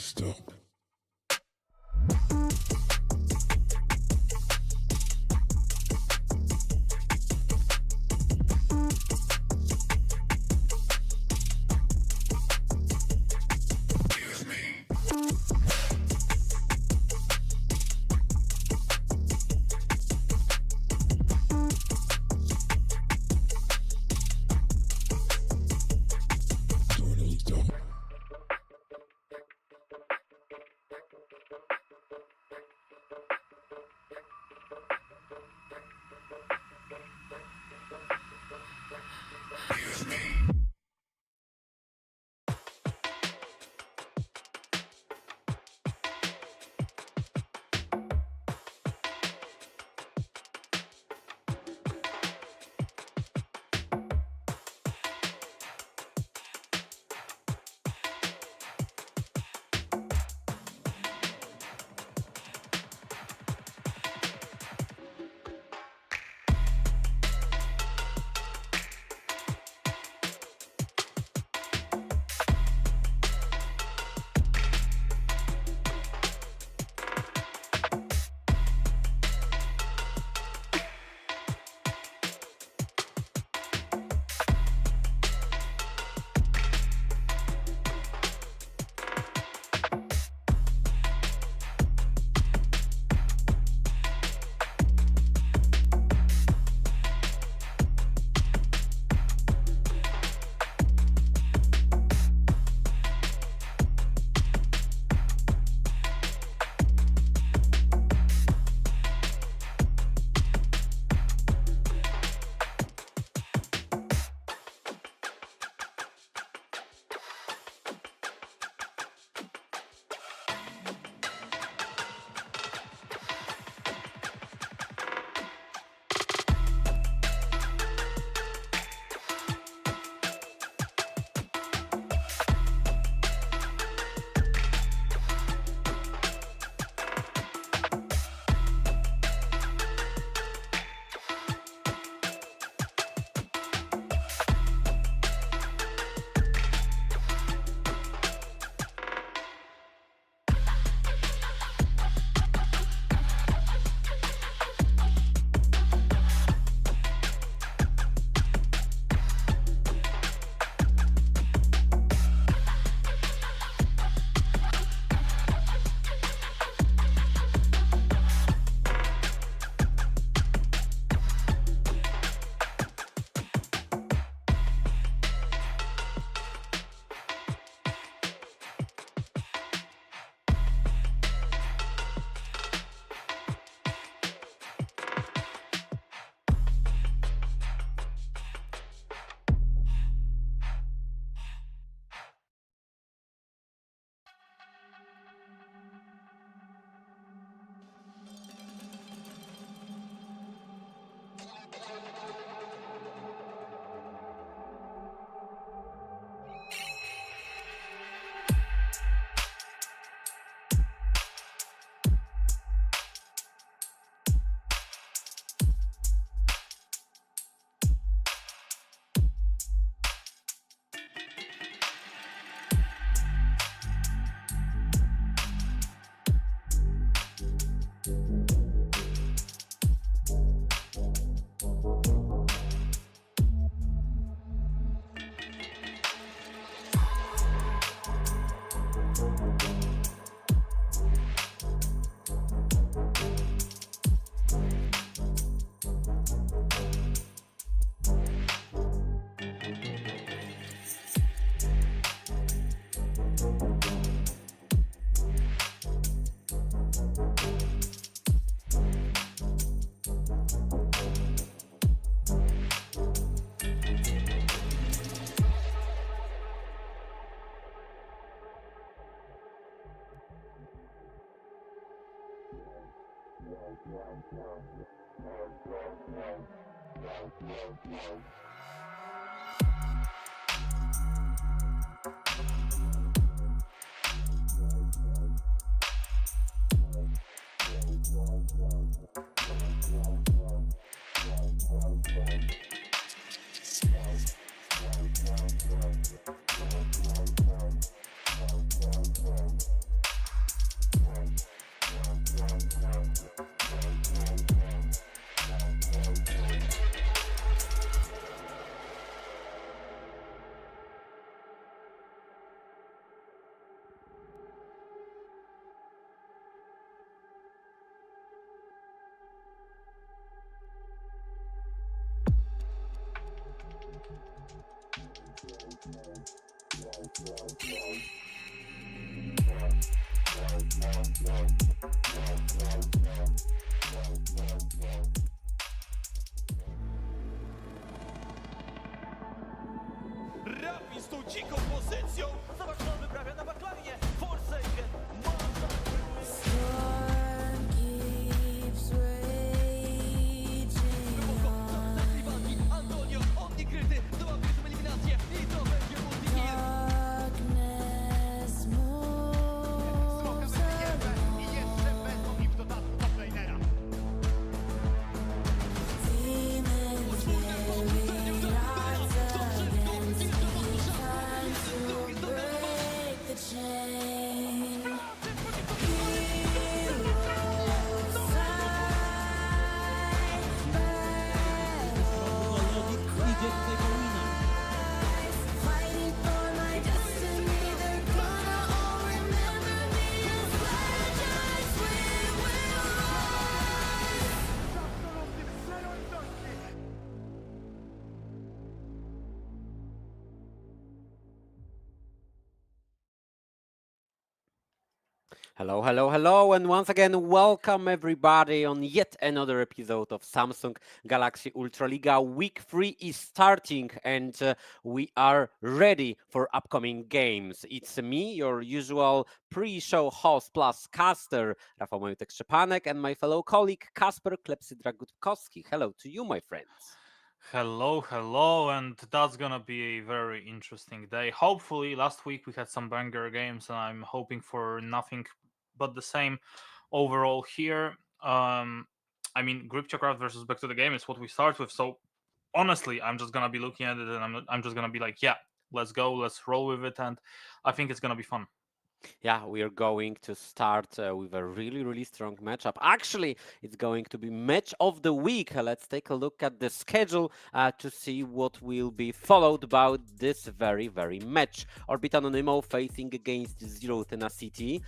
stop. Rafał z tą dziką pozycją. Zobacz, co on wyprawia na backline. Forsaken. Antonio, on niekryty. Dołapie eliminację i to będzie multi-kill. Smoka bez i jeszcze bez nich w dodatku do planera. Hello, hello, hello, and once again, welcome everybody on yet another episode of Samsung Galaxy Ultraliga. Week 3 is starting, and we are ready for upcoming games. It's me, your usual pre-show host plus caster, Rafał, Majutek, Szczepanek, and my fellow colleague Kasper, Gutkowski. Hello to you, my friends. Hello, and that's gonna be a very interesting day. Hopefully, last week we had some banger games, and I'm hoping for nothing but the same overall here. I mean, Gripchocraft versus Back to the Game is what we start with. So honestly, I'm just gonna be looking at it, and I'm just gonna be like, yeah, let's go, let's roll with it, and I think it's gonna be fun. Yeah, we are going to start with a really strong matchup. Actually, it's going to be match of the week. Let's take a look at the schedule to see what will be followed by this very match. Orbit Anonymo facing against Zero Tenacity.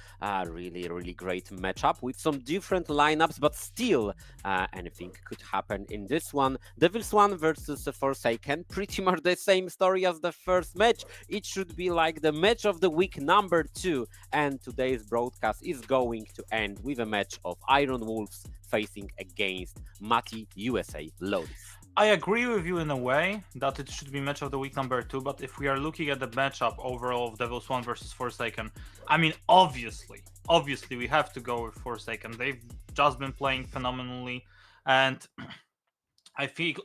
Really great matchup with some different lineups, but still anything could happen in this one. Devils.one versus Forsaken. Pretty much the same story as the first match. It should be like the match of the week number 2. And today's broadcast is going to end with a match of Iron Wolves facing against Matty USA LODIS. I agree with you in a way that it should be match of the week number 2, but if we are looking at the matchup overall of devils.one versus Forsaken, I mean, obviously we have to go with Forsaken. They've just been playing phenomenally, and I think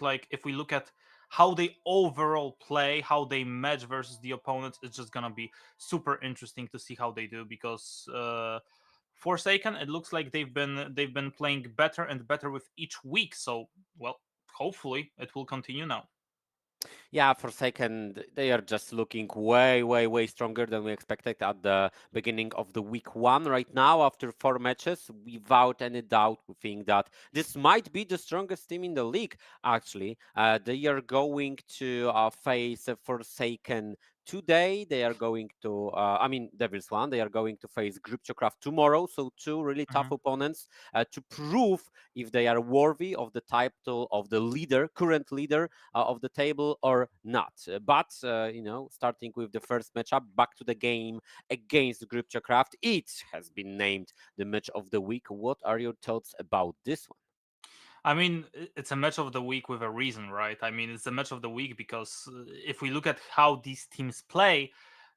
like if we look at how they overall play, how they match versus the opponents, it's just gonna be super interesting to see how they do, because Forsaken, it looks like they've been playing better and better with each week. So, well, hopefully it will continue now. Yeah, Forsaken, they are just looking way stronger than we expected at the beginning of the week 1. Right now, after 4 matches, without any doubt, we think that this might be the strongest team in the league. Actually, they are going to face Forsaken today. They are going to, Devils.one, they are going to face Gripchocraft tomorrow. So 2 really tough opponents to prove if they are worthy of the title of the current leader of the table or not. But, starting with the first matchup, back to the game against Gripchocraft, it has been named the match of the week. What are your thoughts about this one? I mean, it's a match of the week with a reason, right? I mean, it's a match of the week because if we look at how these teams play,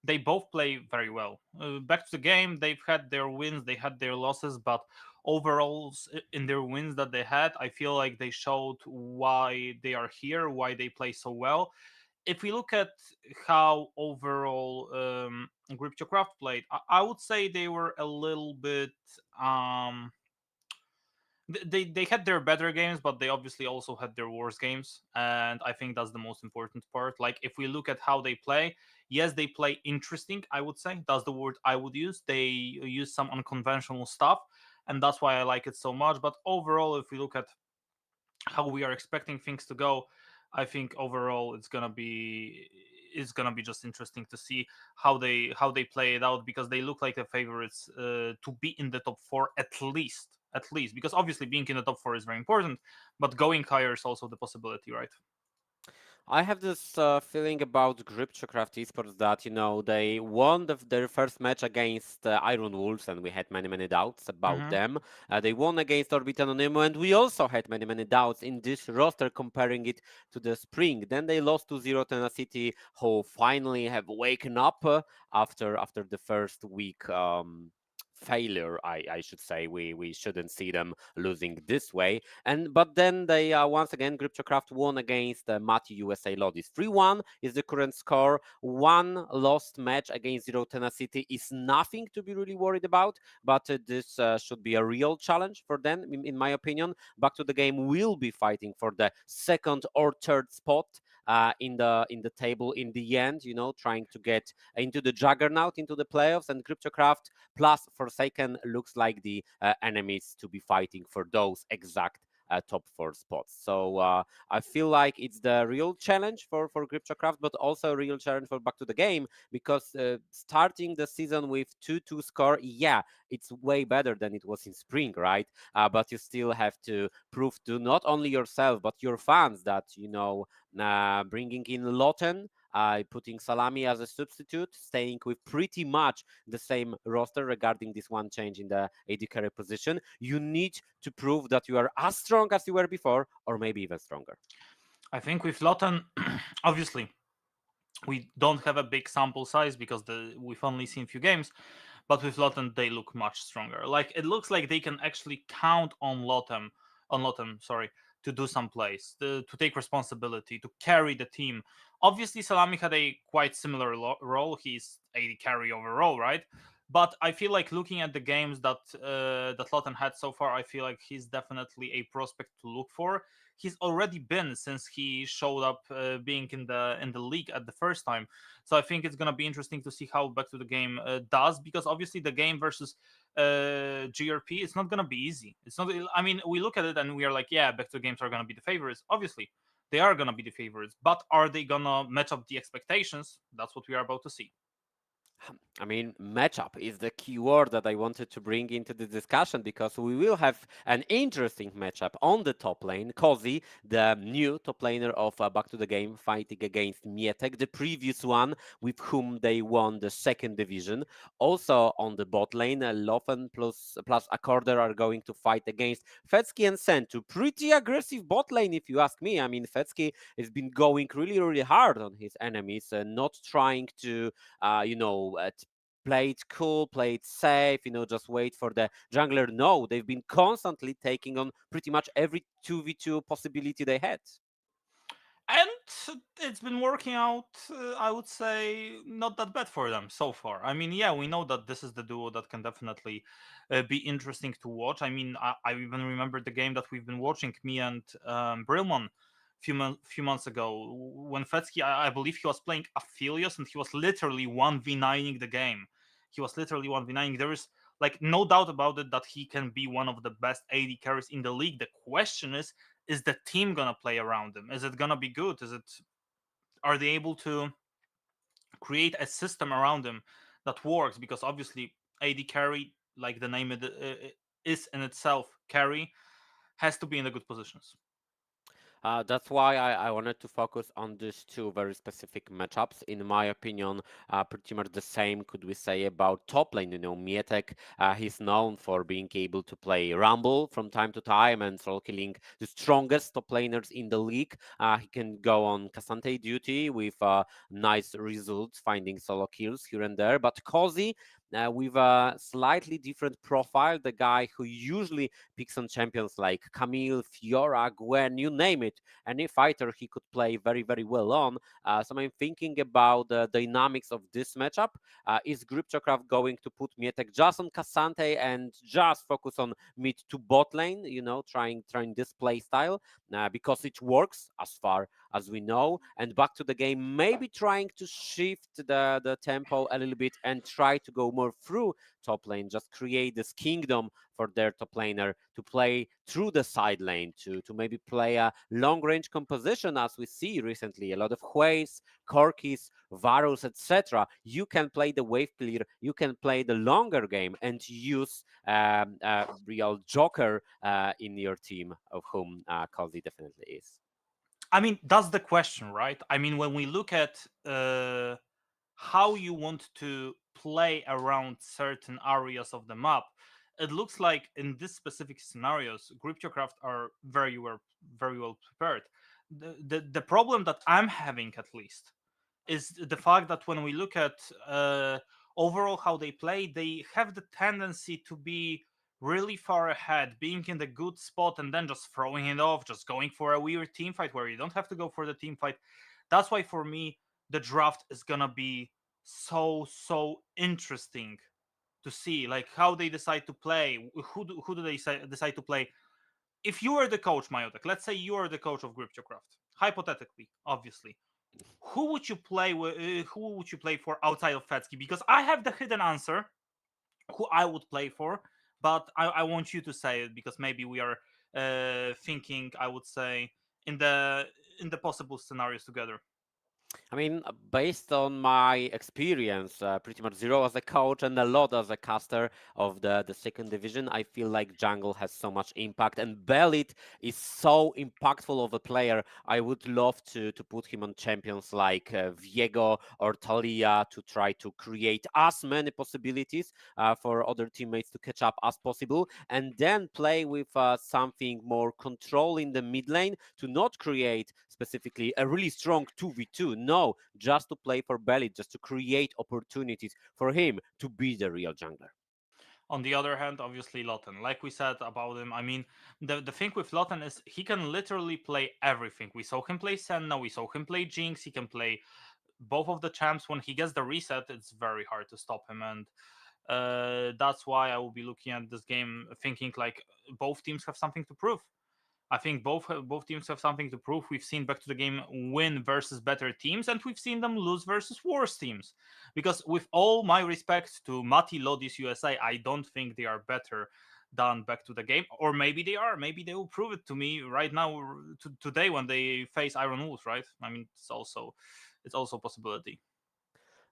they both play very well. Back to the game, they've had their wins, they had their losses, but overall, in their wins that they had, I feel like they showed why they are here, why they play so well. If we look at how overall Gripchocraft played, I would say they were a little bit. They had their better games, but they obviously also had their worst games, and I think that's the most important part. Like, if we look at how they play, yes, they play interesting, I would say. That's the word I would use. They use some unconventional stuff, and that's why I like it so much. But overall, if we look at how we are expecting things to go, I think overall it's gonna be just interesting to see how they play it out, because they look like the favorites to be in the top 4 at least, because obviously being in the top 4 is very important, but going higher is also the possibility, right? I have this feeling about GRP Esports that, they won their first match against Iron Wolves, and we had many, many doubts about Hmm. them. They won against Orbit Anonymo, and we also had many, many doubts in this roster comparing it to the spring. Then they lost to Zero Tenacity, who finally have waken up after the first week. Failure, I should say. We shouldn't see them losing this way. But then they once again Cryptocraft won against Matty USA LODIS. 3-1 is the current score. One lost match against Zero Tenacity is nothing to be really worried about, but this should be a real challenge for them, in my opinion. Back to the game will be fighting for the second or third spot in the table in the end. Trying to get into the juggernaut, into the playoffs, and Cryptocraft plus Forsaken looks like the enemies to be fighting for those exact top four spots. So I feel like it's the real challenge for Cryptocraft, but also a real challenge for Back to the Game, because starting the season with 2-2 score, yeah, it's way better than it was in spring, right? But you still have to prove to not only yourself but your fans that bringing in Lotten, putting Salami as a substitute, staying with pretty much the same roster regarding this one change in the AD carry position. You need to prove that you are as strong as you were before, or maybe even stronger. I think with Lotten, obviously, we don't have a big sample size because we've only seen few games, but with Lotten they look much stronger. Like it looks like they can actually count on Lotten, sorry, to do some plays, to take responsibility, to carry the team. Obviously, Salami had a quite similar role. He's AD carry overall, right? But I feel like looking at the games that Lotten had so far, I feel like he's definitely a prospect to look for. He's already been since he showed up being in the league at the first time. So I think it's gonna be interesting to see how Back to the Game does, because obviously the game versus GRP, it's not gonna be easy. It's not. I mean, we look at it and we are like, yeah, Back to the Games are gonna be the favorites. Obviously, they are gonna be the favorites, but are they gonna match up the expectations? That's what we are about to see. I mean, matchup is the key word that I wanted to bring into the discussion, because we will have an interesting matchup on the top lane. Kozi, the new top laner of Back to the Game, fighting against Mietek, the previous one with whom they won the second division. Also on the bot lane, Lofen plus Accorder are going to fight against Fetsky and Sentu. Pretty aggressive bot lane, if you ask me. I mean, Fetsky has been going really, really hard on his enemies, not trying to play it cool, play it safe, just wait for the jungler. No, they've been constantly taking on pretty much every 2v2 possibility they had. And it's been working out, I would say, not that bad for them so far. I mean, yeah, we know that this is the duo that can definitely be interesting to watch. I mean, I even remember the game that we've been watching, me and Brillman, few months ago, when Fetsky, I believe he was playing Aphelios, and he was literally 1v9ing the game. He was literally 1v9ing. There is like no doubt about it that he can be one of the best AD carries in the league. The question is the team gonna play around him? Is it gonna be good? Are they able to create a system around him that works? Because obviously AD carry, like the name is in itself, carry, has to be in the good positions. That's why I wanted to focus on these two very specific matchups. In my opinion, pretty much the same could we say about top lane. Mietek, he's known for being able to play Rumble from time to time and solo killing the strongest top laners in the league. He can go on Cassante duty with nice results, finding solo kills here and there. But Kozi, with a slightly different profile, the guy who usually picks on champions like Camille, Fiora, Gwen, you name it. Any fighter he could play very, very well on. So I'm thinking about the dynamics of this matchup. Is Cryptocraft going to put Mietek just on Cassante and just focus on mid to bot lane, trying this play style, because it works as far as we know, and Back to the Game maybe trying to shift the tempo a little bit and try to go more through top lane, just create this kingdom for their top laner to play through the side lane, to maybe play a long range composition, as we see recently a lot of Hueys, Korotkiys, Varus, etc. You can play the wave clear, you can play the longer game and use a real joker in your team, of whom Kozi definitely is. I mean, that's the question, right? I mean, when we look at how you want to play around certain areas of the map, it looks like in this specific scenarios, Cryptocraft are very well prepared. The problem that I'm having, at least, is the fact that when we look at overall how they have the tendency to be really far ahead, being in the good spot, and then just throwing it off, just going for a weird team fight where you don't have to go for the team fight. That's why for me the draft is gonna be so interesting to see, like how they decide to play. Who do they decide to play? If you are the coach, Majutek, let's say you are the coach of Cryptocraft, hypothetically, obviously, who would you play with? Who would you play for outside of Fetsky? Because I have the hidden answer, who I would play for, but I want you to say it because maybe we are thinking, I would say, in the possible scenarios together. I mean, based on my experience, pretty much zero as a coach and a lot as a caster of the second division, I feel like jungle has so much impact, and Belit is so impactful of a player. I would love to put him on champions like Viego or Talia to try to create as many possibilities for other teammates to catch up as possible, and then play with something more control in the mid lane to not create specifically a really strong 2v2. No, just to play for Belly, just to create opportunities for him to be the real jungler. On the other hand, obviously Lotten, like we said about him, I mean, the thing with Lotten is he can literally play everything. We saw him play Senna, we saw him play Jinx, he can play both of the champs. When he gets the reset, it's very hard to stop him, and that's why I will be looking at this game thinking like both teams have something to prove. I think both teams have something to prove. We've seen Back to the Game win versus better teams, and we've seen them lose versus worse teams. Because with all my respect to Matty Lodis USA, I don't think they are better than Back to the Game, or maybe they are. Maybe they will prove it to me right now, today, when they face Iron Wolves. Right? I mean, it's also a possibility.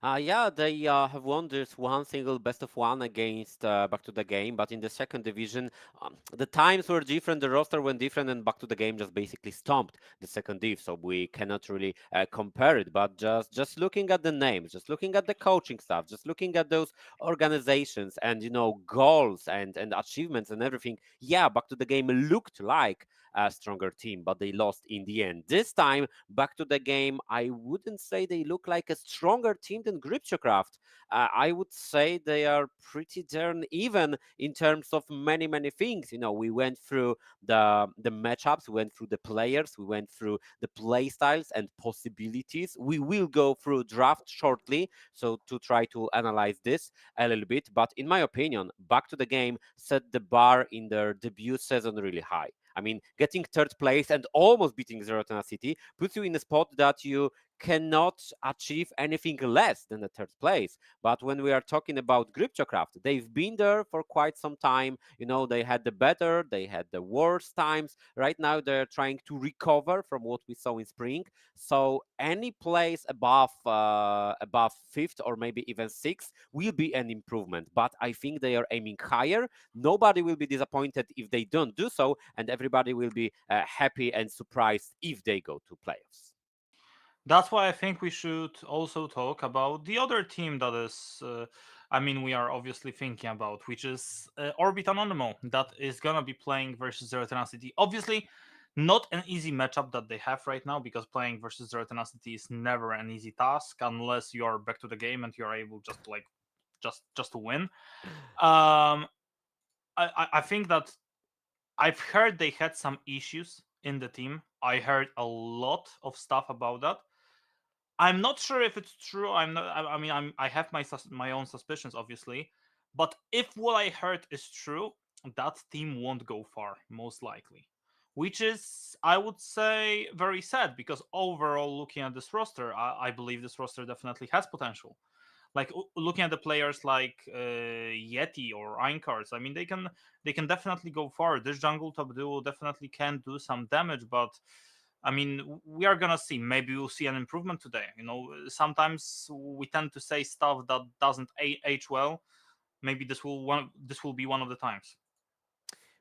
Yeah, they have won this one single best of one against Back to the Game, but in the second division, the times were different, the roster went different, and Back to the Game just basically stomped the second div, so we cannot really compare it. But just looking at the names, just looking at the coaching stuff, just looking at those organizations and goals and achievements and everything, yeah, Back to the Game looked like a stronger team, but they lost in the end. This time, Back to the Game, I wouldn't say they look like a stronger team than Gripchocraft. I would say they are pretty darn even in terms of many things. We went through the matchups, we went through the players, we went through the play styles and possibilities. We will go through draft shortly, so to try to analyze this a little bit. But in my opinion, Back to the Game set the bar in their debut season really high. I mean, getting third place and almost beating Zero Tenacity puts you in a spot that you cannot achieve anything less than a third place. But when we are talking about Gripchocraft, they've been there for quite some time. They had the better, they had the worst times. Right now, they're trying to recover from what we saw in spring. So any place above fifth or maybe even sixth will be an improvement. But I think they are aiming higher. Nobody will be disappointed if they don't do so, and everybody will be happy and surprised if they go to playoffs. That's why I think we should also talk about the other team that is, I mean, we are obviously thinking about, which is Orbit Anonymo, that is going to be playing versus Zero Tenacity. Obviously, not an easy matchup that they have right now, because playing versus Zero Tenacity is never an easy task unless you are Back to the Game and you are able just to win. I think that I've heard they had some issues in the team. I heard a lot of stuff about that. I'm not sure if it's true. I'm not. I mean, I have my own suspicions, obviously. But if what I heard is true, that team won't go far, most likely. Which is, I would say, very sad, because overall, looking at this roster, I believe this roster definitely has potential. Like looking at the players like Yeti or Einkarts, I mean, they can definitely go far. This jungle top duo definitely can do some damage, but I mean, we are gonna see. Maybe we'll see an improvement today. Sometimes we tend to say stuff that doesn't age well. Maybe this will be one of the times.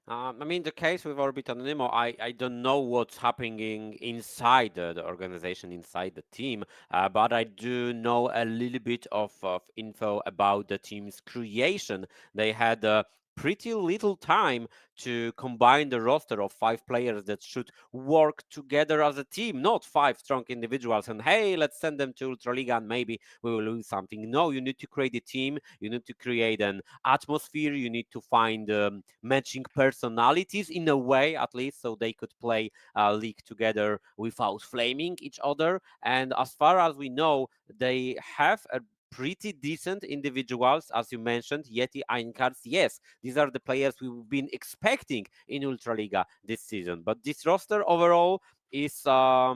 I mean, the case with Orbit Anonymo, I don't know what's happening inside the organization, inside the team, but I do know a little bit of info about the team's creation. They had pretty little time to combine the roster of 5 players that should work together as a team, not 5 strong individuals. And hey, let's send them to Ultraliga and maybe we will lose something. No, you need to create a team. You need to create an atmosphere. You need to find matching personalities in a way, at least, so they could play a league together without flaming each other. And as far as we know, they have a pretty decent individuals, as you mentioned, Yeti, Einkarts. Yes, these are the players we've been expecting in Ultraliga this season. But this roster overall is a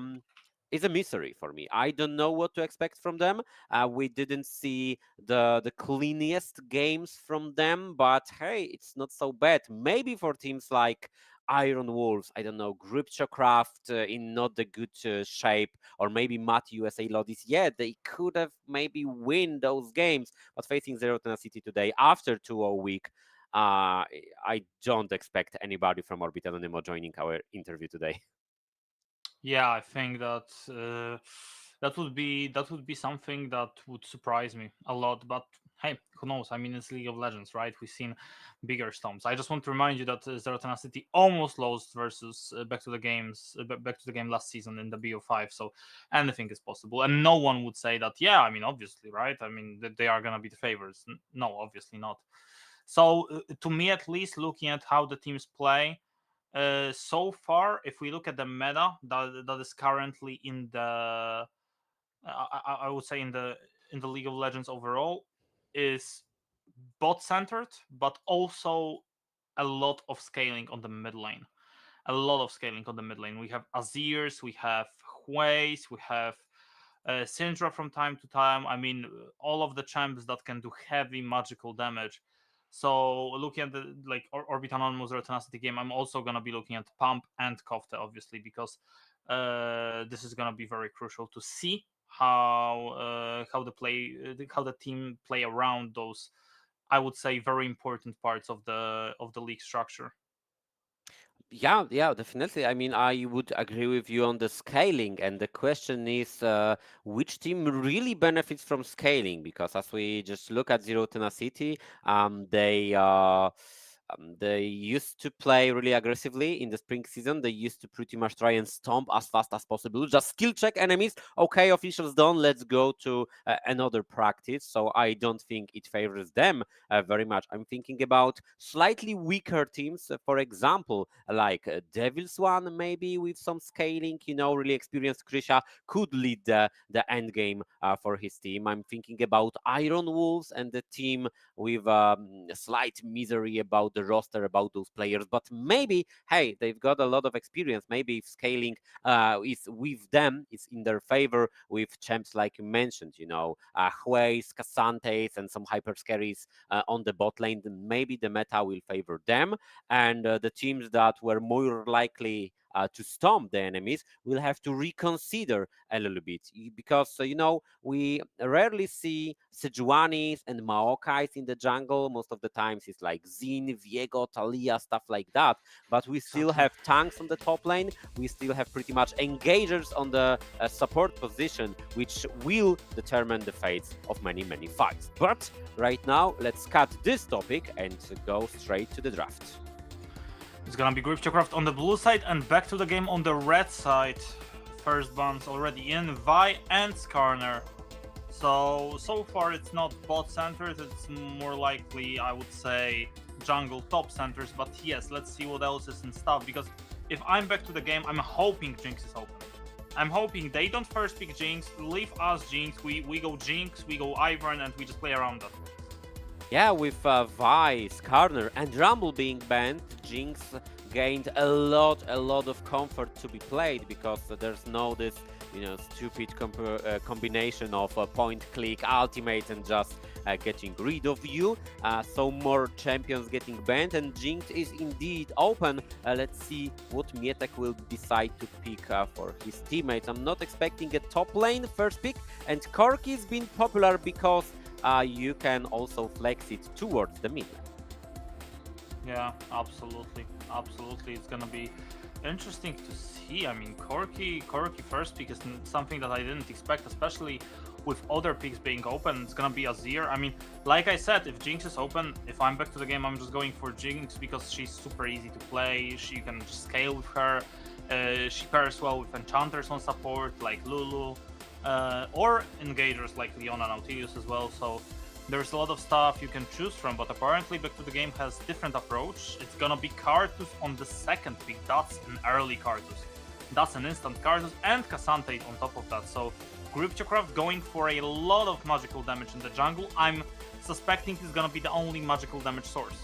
mystery for me. I don't know what to expect from them. We didn't see the cleanest games from them, but hey, it's not so bad. Maybe for teams like Iron Wolves, I don't know, Gripchocraft in not the good shape, or maybe Matty USA LODIS. Yeah, they could have maybe win those games, but facing Zero Tenacity today after 2-0 week, I don't expect anybody from Orbit Anonymo joining our interview today. Yeah, I think that that would be something that would surprise me a lot. But hey, who knows? I mean, it's League of Legends, right? We've seen bigger storms. I just want to remind you that Zero Tenacity almost lost versus back to the game last season in the BO5. So anything is possible, and no one would say that. Yeah, I mean, obviously, right? I mean, that they are gonna be the favorites. No, obviously not. So to me, at least, looking at how the teams play. So far, if we look at the meta that is currently in the, I would say in the League of Legends overall, is bot centered, but also a lot of scaling on the mid lane. A lot of scaling on the mid lane. We have Azirs, we have Hueys, we have Syndra from time to time. I mean, all of the champs that can do heavy magical damage. So looking at the Orbit Anonymous Zero Tenacity game, I'm also gonna be looking at Pump and Kofte, obviously, because this is gonna be very crucial to see how the team play around those, I would say, very important parts of the league structure. Yeah, definitely. I mean, I would agree with you on the scaling, and the question is, which team really benefits from scaling? Because as we just look at Zero Tenacity, they used to play really aggressively in the spring season. They used to pretty much try and stomp as fast as possible. Just skill check enemies. Okay, officials done. Let's go to another practice. So I don't think it favors them very much. I'm thinking about slightly weaker teams, for example, like devils.one, maybe with some scaling. Really experienced Krisha could lead the end game for his team. I'm thinking about Iron Wolves and the team with a slight misery about the roster, about those players. But maybe, hey, they've got a lot of experience. Maybe if scaling is with them, it's in their favor with champs like you mentioned, Hueys, Cassantes, and some hyper scaries on the bot lane, then maybe the meta will favor them. And the teams that were more likely to stomp the enemies will have to reconsider a little bit, because we rarely see Sejuanis and Maokais in the jungle. Most of the times it's like Xin, Viego, Talia, stuff like that. But we still have tanks on the top lane. We still have pretty much engagers on the support position, which will determine the fates of many fights. But right now, let's cut this topic and go straight to the draft. It's gonna be Gripchocraft on the blue side and back to the game on the red side. First bans already in, Vi and Skarner. So far it's not bot centers, it's more likely, I would say, jungle top centers. But yes, let's see what else is in stuff, because if I'm back to the game, I'm hoping Jinx is open. I'm hoping they don't first pick Jinx, leave us Jinx, we go Jinx, we go Ivern, and we just play around that. Yeah, with Vi, Skarner, and Rumble being banned, Jinx gained a lot of comfort to be played, because there's no this stupid combination of point click ultimate and just getting rid of you. So more champions getting banned, and Jinx is indeed open. Let's see what Majutek will decide to pick for his teammates. I'm not expecting a top lane first pick, and Korotkiy been popular because you can also flex it towards the mid lane. Yeah, absolutely, absolutely. It's gonna be interesting to see. I mean, Korotkiy first pick is something that I didn't expect, especially with other picks being open. It's gonna be Azir. I mean, like I said, if Jinx is open, if I'm back to the game, I'm just going for Jinx because she's super easy to play. She can just scale with her. She pairs well with enchanters on support like Lulu, or engagers like Leona and Nautilus as well. So there's a lot of stuff you can choose from, but apparently Back to the Game has different approach. It's gonna be Karthus on the second pick. That's an early Karthus. That's an instant Karthus and Cassandra on top of that. So Cryptocraft going for a lot of magical damage in the jungle. I'm suspecting he's gonna be the only magical damage source.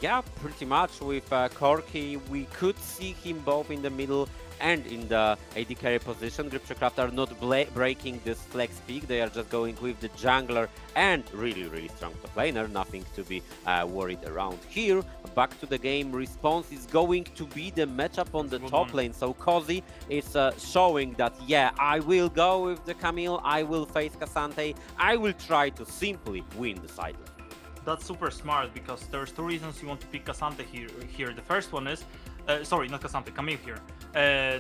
Yeah, pretty much. With Korotkiy, we could see him both in the middle and in the AD carry position. Cryptocraft are not breaking this flex pick. They are just going with the jungler and really strong top laner. Nothing to be worried around here. Back to the game. Response is going to be the matchup on the top lane. So Cozy is showing that, yeah, I will go with the Camille. I will face Cassandra. I will try to simply win the side lane. That's super smart because there's two reasons you want to pick Cassandra here. The first one is, sorry, not Cassandra, Camille here.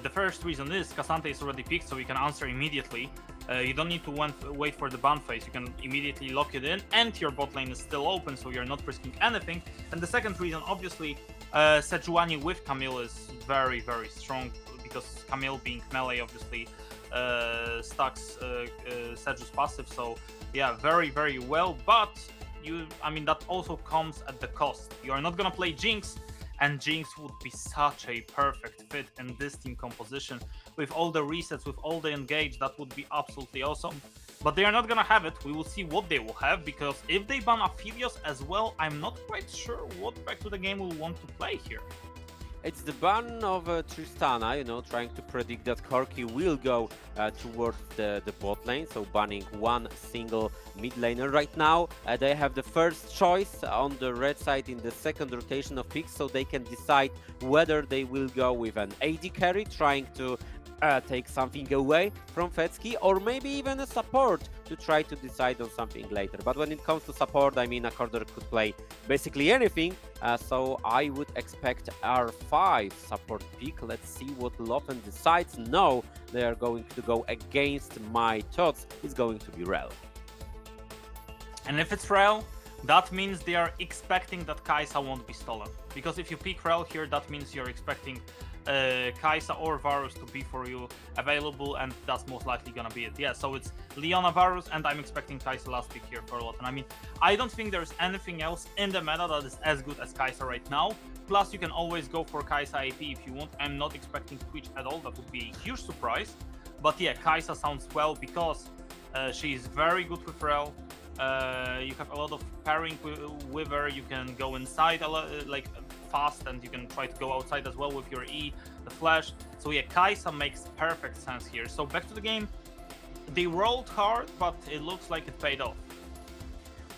The first reason is Cassandra is already picked, so you can answer immediately. You don't need to wait for the ban phase. You can immediately lock it in, and your bot lane is still open, so you're not risking anything. And the second reason, obviously, Sejuani with Camille is very strong because Camille being melee, obviously, stacks Seju's passive. So yeah, very well, but I mean, that also comes at the cost. You are not gonna play Jinx, and Jinx would be such a perfect fit in this team composition. With all the resets, with all the engage, that would be absolutely awesome. But they are not gonna have it. We will see what they will have, because if they ban Aphelios as well, I'm not quite sure what Back to the Game will want to play here. It's the ban of Tristana, you know, trying to predict that Korotkiy will go towards the bot lane, so banning one single mid laner. Right now, they have the first choice on the red side in the second rotation of picks, so they can decide whether they will go with an AD carry, trying to take something away from Fetsky, or maybe even a support to try to decide on something later. But when it comes to support, I mean, Accorder could play basically anything, so I would expect R5 support pick. Let's see what Lofen decides. No, they are going to go against my thoughts. It's going to be Rel. And if it's Rel, that means they are expecting that Kai'Sa won't be stolen. Because if you pick Rel here, that means you're expecting Kai'Sa or Varus to be for you available, and that's most likely gonna be it. Yeah, so it's Leona, Varus, and I'm expecting Kai'Sa last pick here for a lot. And I mean, I don't think there's anything else in the meta that is as good as Kai'Sa right now. Plus, you can always go for Kai'Sa AP if you want. I'm not expecting Twitch at all. That would be a huge surprise. But yeah, Kai'Sa sounds well because she's very good with Rel. You have a lot of pairing with her. You can go inside a lot, like fast, and you can try to go outside as well with your E, the flash. So yeah, Kai'Sa makes perfect sense here. So Back to the Game, they rolled hard, but it looks like it paid off.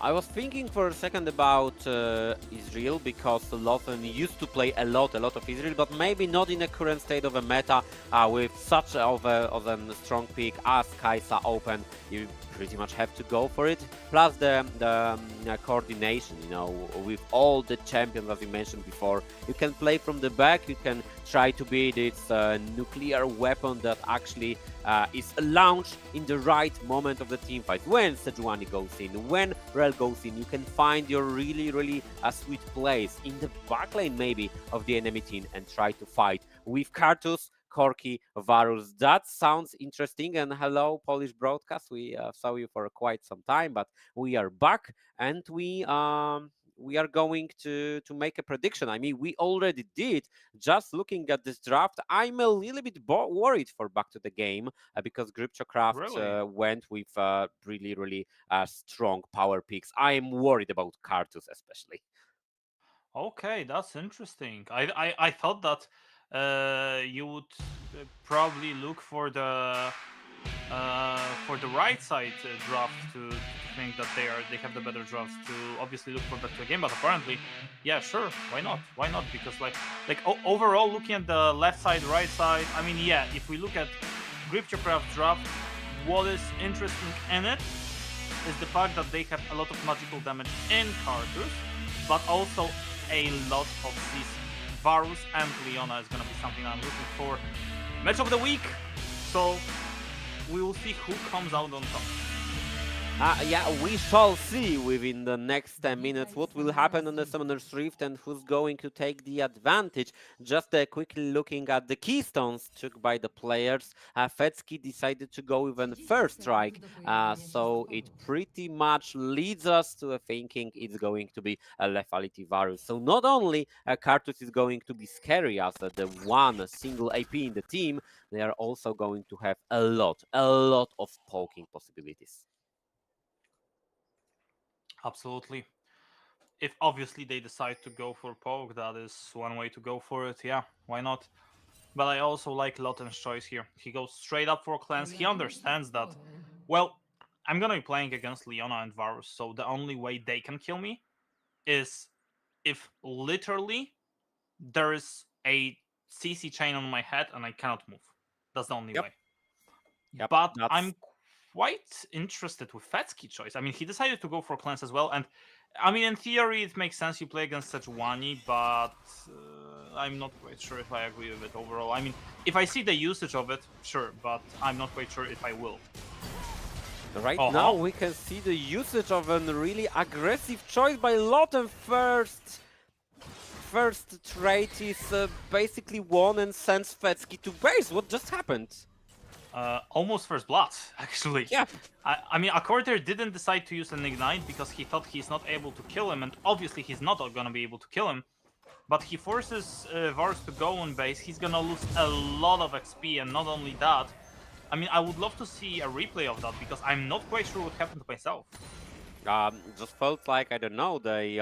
I was thinking for a second about Israel, because Lofen used to play a lot of Israel, but maybe not in the current state of a meta with such of a strong pick as Kai'Sa open. You pretty much have to go for it. Plus the coordination, you know, with all the champions, as you mentioned before. You can play from the back, you can try to be this nuclear weapon that actually is launched in the right moment of the team fight. When Sejuani goes in, when Rel goes in, you can find your really sweet place in the backlane maybe of the enemy team and try to fight with Karthus, Korotkiy, Varus. That sounds interesting. And hello, Polish broadcast. We saw you for quite some time, but we are back, and we are going to make a prediction. I mean, we already did. Just looking at this draft, I'm a little bit worried for Back to the Game because Cryptocraft went with really strong power picks. I am worried about Karthus especially. Okay, that's interesting. I thought that you would probably look for the right side draft to think that they have the better drafts to obviously look for Back to the Game, but apparently, yeah, sure, why not? Because like overall, looking at the left side, right side, I mean, yeah, if we look at Cryptocraft draft, what is interesting in it is the fact that they have a lot of magical damage in Karthus, but also a lot of these. Varus and Leona is gonna be something I'm looking for. Match of the week, so we will see who comes out on top. Yeah, we shall see within the next 10 minutes what will happen on the Summoner's Rift and who's going to take the advantage. Just quickly looking at the keystones took by the players, Fetsky decided to go with a first strike, so it pretty much leads us to thinking it's going to be a lethality Varus. So not only Kartus is going to be scary as the one single AP in the team, they are also going to have a lot of poking possibilities. Absolutely. If obviously they decide to go for poke, that is one way to go for it. Yeah, why not? But I also like Loten's choice here. He goes straight up for cleanse. He understands that, well, I'm gonna be playing against Leona and Varus, so the only way they can kill me is if literally there is a CC chain on my head and I cannot move. That's the only way. Yep, But that's... I'm quite interested with Fetsky choice. I mean, he decided to go for cleanse as well, and I mean, in theory, it makes sense you play against Sejuani, but I'm not quite sure if I agree with it overall. I mean, if I see the usage of it, sure, but I'm not quite sure if I will. Right now, we can see the usage of a really aggressive choice by Loten. First trait is basically won and sends Fetsky to base. What just happened? Almost first blood, actually. Yeah. I mean, Accorder didn't decide to use an Ignite because he thought he's not able to kill him, and obviously he's not gonna be able to kill him. But he forces Varus to go on base. He's gonna lose a lot of XP, and not only that, I mean, I would love to see a replay of that because I'm not quite sure what happened to myself. Just felt like, I don't know, they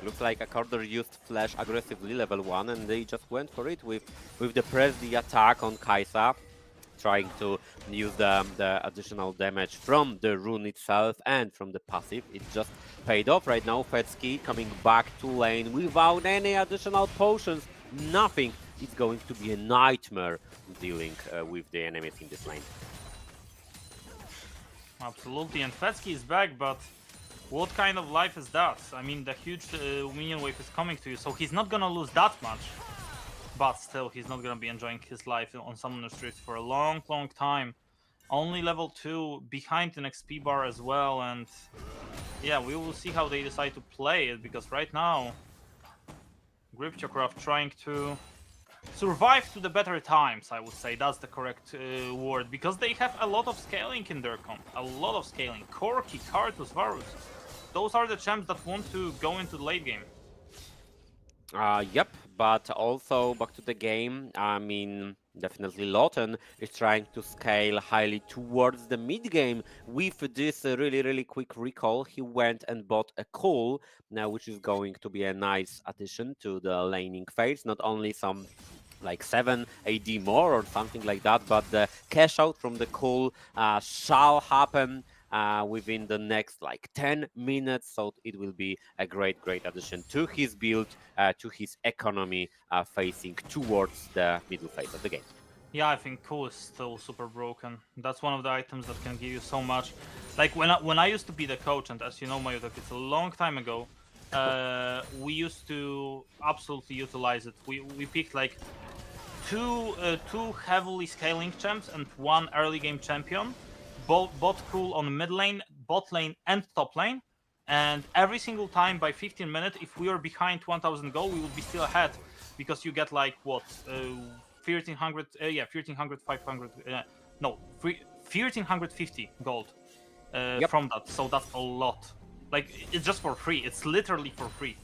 looked like Accorder used flash aggressively level 1 and they just went for it with the press the attack on Kaisa, trying to use the additional damage from the rune itself and from the passive. It just paid off right now. Fetsky coming back to lane without any additional potions, nothing. It's going to be a nightmare dealing with the enemies in this lane. Absolutely, and Fetsky is back, but what kind of life is that? I mean, the huge minion wave is coming to you, so he's not gonna lose that much. But still, he's not gonna be enjoying his life on Summoner's Rift for a long time. Only level 2, behind an XP bar as well, and yeah, we will see how they decide to play it, because right now, Gripchokraft trying to survive to the better times, I would say. That's the correct word, because they have a lot of scaling in their comp. A lot of scaling. Korotkiy, Kartus, Varus. Those are the champs that want to go into the late game. Yep, but also back to the game, I mean, definitely Loten is trying to scale highly towards the mid game. With this really quick recall, he went and bought a call, now which is going to be a nice addition to the laning phase. Not only some like 7 AD more or something like that, but the cash out from the call shall happen within the next like 10 minutes, so it will be a great addition to his build, to his economy, facing towards the middle phase of the game. Yeah, I think Cool is still super broken. That's one of the items that can give you so much. Like when I used to be the coach, and as you know, Majutek, it's a long time ago, we used to absolutely utilize it. We picked like two heavily scaling champs and one early game champion. Bot Cool on mid lane, bot lane, and top lane. And every single time by 15 minutes, if we are behind 1000 gold, we would be still ahead. Because you get like, what, 1300, 1300, 500, no, 1350 gold from that. So that's a lot. Like, it's just for free. It's literally for free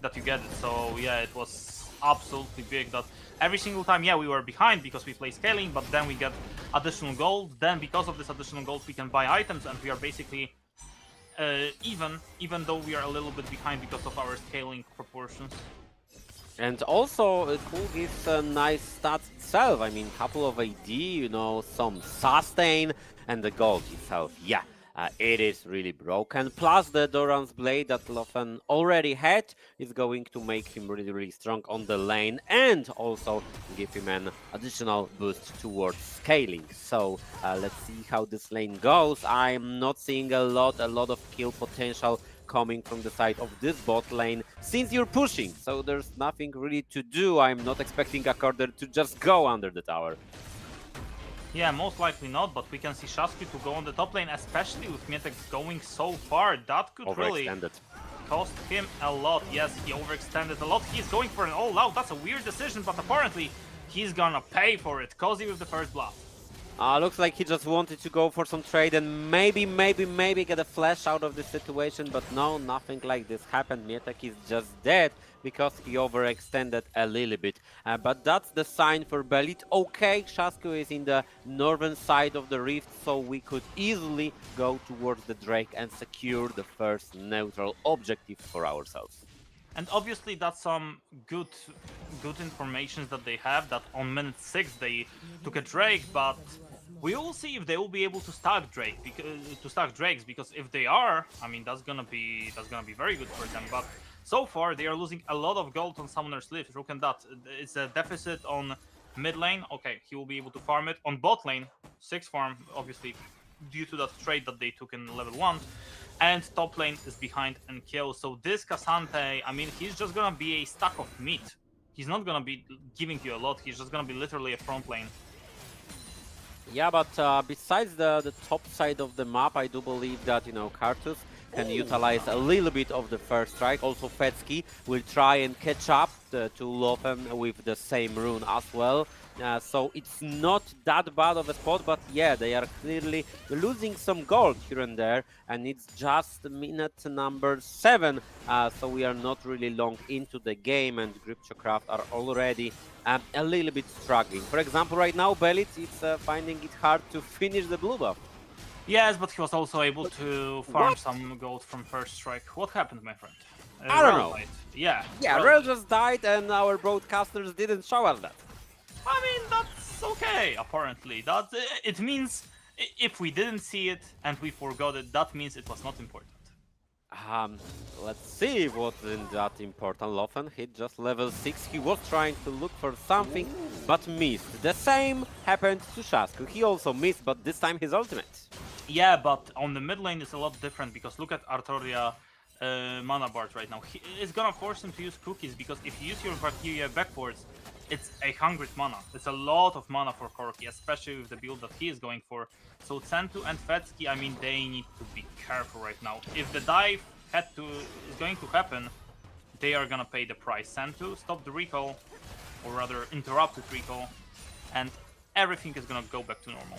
that you get it. So yeah, it was absolutely big that every single time, yeah, we were behind because we play scaling, but then we get additional gold. Then because of this additional gold, we can buy items, and we are basically even though we are a little bit behind because of our scaling proportions. And also, Cool gives a nice stats itself. I mean, couple of AD, you know, some sustain, and the gold itself. Yeah, it is really broken. Plus, the Doran's Blade that Lofen already had is going to make him really strong on the lane, and also give him an additional boost towards scaling. So let's see how this lane goes. I'm not seeing a lot of kill potential coming from the side of this bot lane. since you're pushing, so there's nothing really to do. I'm not expecting a corner to just go under the tower. Yeah, most likely not, but we can see Shaski to go on the top lane, especially with Mietek going so far. That could really Overextended. cost him a lot. Yes, he overextended a lot. He's going for an all-out. That's a weird decision, but apparently he's gonna pay for it. Cozy with the first blood. Looks like he just wanted to go for some trade and maybe get a flash out of this situation, but no, nothing like this happened. Mietek is just dead because he overextended a little bit. But that's the sign for Belit. Okay, Shasko is in the northern side of the rift, so we could easily go towards the Drake and secure the first neutral objective for ourselves. And obviously that's some good information that they have, that on minute 6 they took a Drake, but we will see if they will be able to stack Drakes, because if they are, I mean, that's gonna be very good for them. But so far they are losing a lot of gold on Summoner's Lift. Look at that. It's a deficit on mid lane. Okay, he will be able to farm it. On bot lane, 6 farm, obviously, due to that trade that they took in level 1. And top lane is behind and kill. So this Cassante, I mean, he's just gonna be a stack of meat. He's not gonna be giving you a lot. He's just gonna be literally a front lane. Yeah, but besides the top side of the map, I do believe that, you know, Kartus can utilize a little bit of the first strike. Also, Fetsky will try and catch up to Lofen with the same rune as well. So it's not that bad of a spot, but yeah, they are clearly losing some gold here and there, and it's just minute number 7. So we are not really long into the game, and Gripchocraft are already a little bit struggling. For example, right now, Belit is finding it hard to finish the blue buff. Yes, but he was also able to farm some gold from first strike. What happened, my friend? I don't know. Died. Yeah. Yeah, Rel just died, and our broadcasters didn't show us that. I mean, that's okay, apparently. It means if we didn't see it and we forgot it, that means it was not important. Let's see what isn't that important. Lofen hit just level 6. He was trying to look for something, but missed. The same happened to Shasko. He also missed, but this time his ultimate. Yeah, but on the mid lane it's a lot different, because look at Artoria mana bar right now. It's gonna force him to use cookies, because if you use your Valkyria backwards, it's 100 mana. It's a lot of mana for Korotkiy, especially with the build that he is going for. So Sentu and Fetsky, I mean, they need to be careful right now. If the dive is going to happen, they are gonna pay the price. Sentu, stop the recall, or rather interrupted recall, and everything is gonna go back to normal.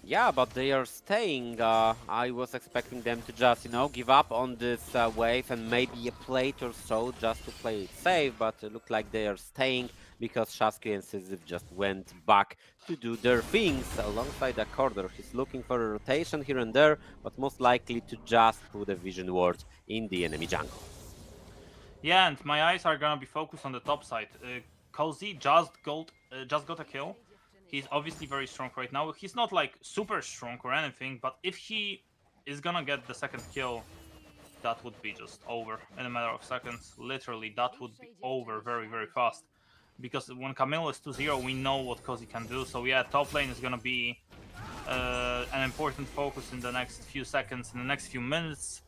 Yeah, but they are staying. I was expecting them to just, you know, give up on this wave and maybe a plate or so just to play it safe, but it looked like they are staying because Shaski and Sisyph just went back to do their things alongside the corner. He's looking for a rotation here and there, but most likely to just put a vision ward in the enemy jungle. Yeah, and my eyes are gonna be focused on the top side. Cozy just got a kill. He's obviously very strong right now. He's not like super strong or anything, but if he is gonna get the second kill, that would be just over in a matter of seconds. Literally, that would be over very, very fast. Because when Camille is 2-0, we know what Cozy can do. So yeah, top lane is gonna be an important focus in the next few seconds, in the next few minutes.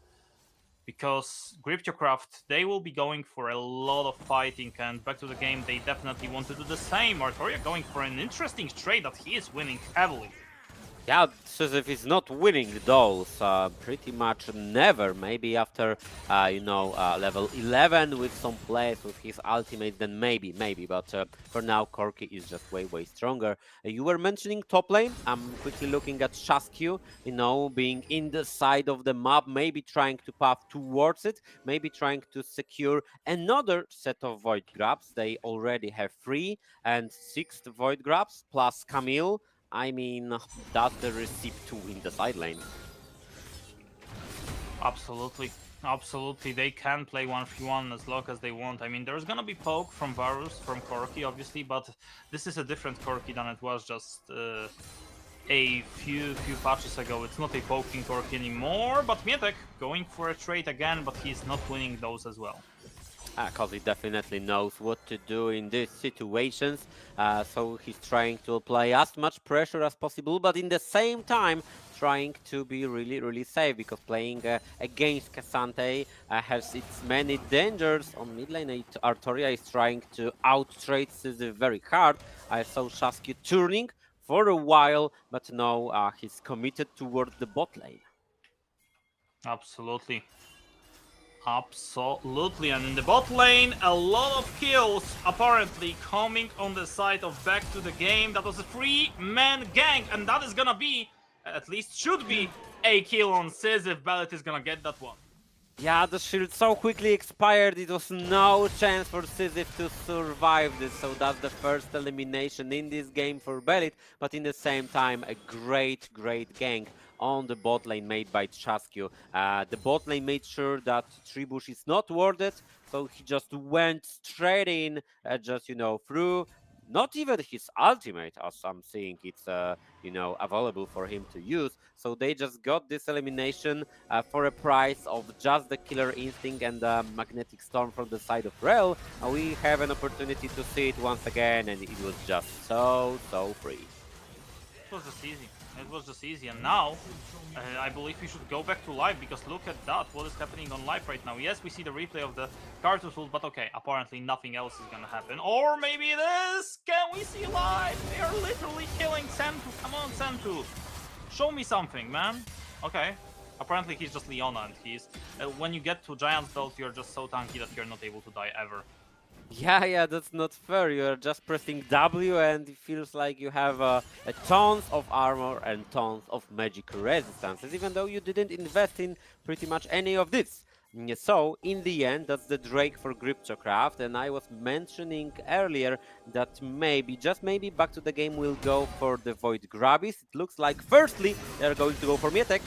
Because Gripchocraft, they will be going for a lot of fighting, and back to the game, they definitely want to do the same. Artoria going for an interesting trade that he is winning heavily. Yeah, Sisyph is not winning those pretty much never. Maybe after, level 11 with some plays with his ultimate, then maybe. But for now, Korotkiy is just way stronger. You were mentioning top lane. I'm quickly looking at Shaskyu, being in the side of the map, maybe trying to path towards it, maybe trying to secure another set of void grabs. They already have 3 and 6 void grabs plus Camille. I mean, that's the recipe to win the side lane. Absolutely. They can play 1v1 as long as they want. I mean, there's gonna be poke from Varus, from Korotkiy, obviously, but this is a different Korotkiy than it was just a few patches ago. It's not a poking Korotkiy anymore, but Mietek going for a trade again, but he's not winning those as well. Because he definitely knows what to do in these situations, so he's trying to apply as much pressure as possible, but in the same time trying to be really safe, because playing against Cassante has its many dangers. On mid lane, Artoria is trying to out-trade Syzyf very hard. I saw Shasky turning for a while, but now he's committed towards the bot lane. Absolutely. Absolutely, and in the bot lane, a lot of kills apparently coming on the side of back to the game. That was a 3-man gang, and that is gonna be, at least should be, a kill on Syzyf. Ballet is gonna get that one. Yeah, the shield so quickly expired, it was no chance for Syzyf to survive this, so that's the first elimination in this game for Belit, but in the same time, a great gank on the bot lane made by Trzaskio. The bot lane made sure that Tribush is not warded, so he just went straight in, just, you know, through not even his ultimate, as I'm seeing it's, you know, available for him to use. So they just got this elimination for a price of just the Killer Instinct and the Magnetic Storm from the side of Rel. We have an opportunity to see it once again, and it was just so free. It was just easy. It was just easy, and now I believe we should go back to live, because look at that, what is happening on live right now. Yes, we see the replay of the Cartus ult, but okay, apparently nothing else is gonna happen. Or maybe it is! Can we see live? They are literally killing Sentu. Come on, Sentu. Show me something, man. Okay. Apparently he's just Leona, and he's... when you get to Giant's Belt, you're just so tanky that you're not able to die ever. Yeah, that's not fair. You're just pressing W and it feels like you have a tons of armor and tons of magic resistances, even though you didn't invest in pretty much any of this. So, in the end, that's the Drake for Cryptocraft, and I was mentioning earlier that maybe, just maybe, back to the game will go for the Void Grabbies. It looks like, firstly, they're going to go for Majutek.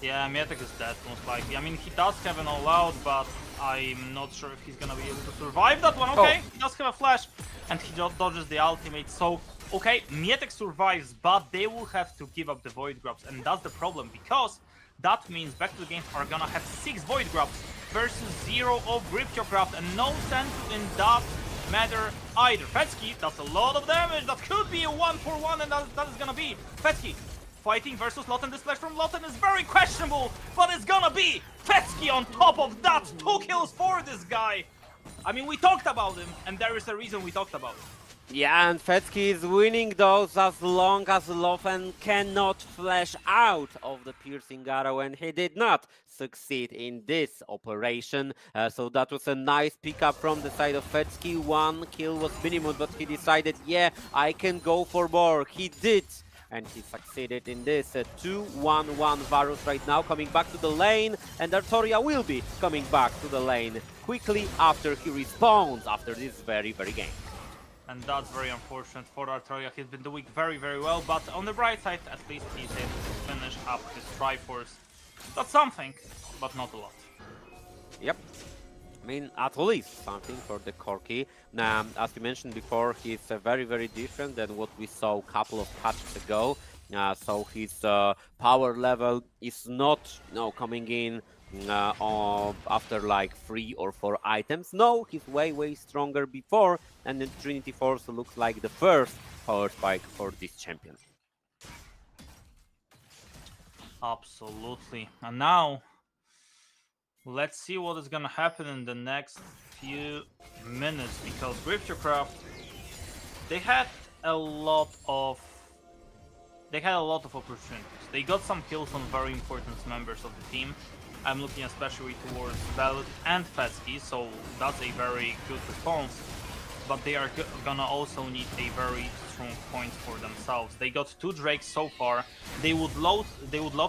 Yeah, Majutek is dead, most likely. I mean, he does have an all-out, but I'm not sure if he's gonna be able to survive that one. Okay, He does have a flash, and he just dodges the ultimate. So, okay, Majutek survives, but they will have to give up the Void Grabs, and that's the problem, because that means back to the game are gonna have 6 Void Grabs versus 0 of Cryptocraft, and no Sentu in that matter either. Petsky, that's a lot of damage. That could be a 1-for-1, and that is gonna be Petsky fighting versus Lotten. This flash from Lotten is very questionable, but it's gonna be Petsky on top of that. 2 kills for this guy. I mean, we talked about him, and there is a reason we talked about him. Yeah, and Fetsky is winning those as long as Loffen cannot flash out of the piercing arrow, and he did not succeed in this operation. So that was a nice pickup from the side of Fetsky. 1 kill was minimum, but he decided, yeah, I can go for more. He did. And he succeeded in this. 2-1-1 Varus right now coming back to the lane, and Artoria will be coming back to the lane quickly after he respawns after this very game. And that's very unfortunate for Artoria. He's been doing very well, but on the bright side, at least he's able to finish up his Triforce. That's something, but not a lot. Yep. I mean, at least something for the Korotkiy. As you mentioned before, he's very different than what we saw a couple of patches ago. So his power level is not, you know, coming in after like 3 or 4 items. No, he's way stronger before, and the Trinity Force looks like the first power spike for this champion. Absolutely. And now, let's see what is gonna happen in the next few minutes, because Cryptocraft, they had a lot of opportunities. They got some kills on very important members of the team. I'm looking especially towards Bell and Fetsky, so that's a very good response. But they are gonna also need a very strong point for themselves. They got 2 Drakes so far. They would love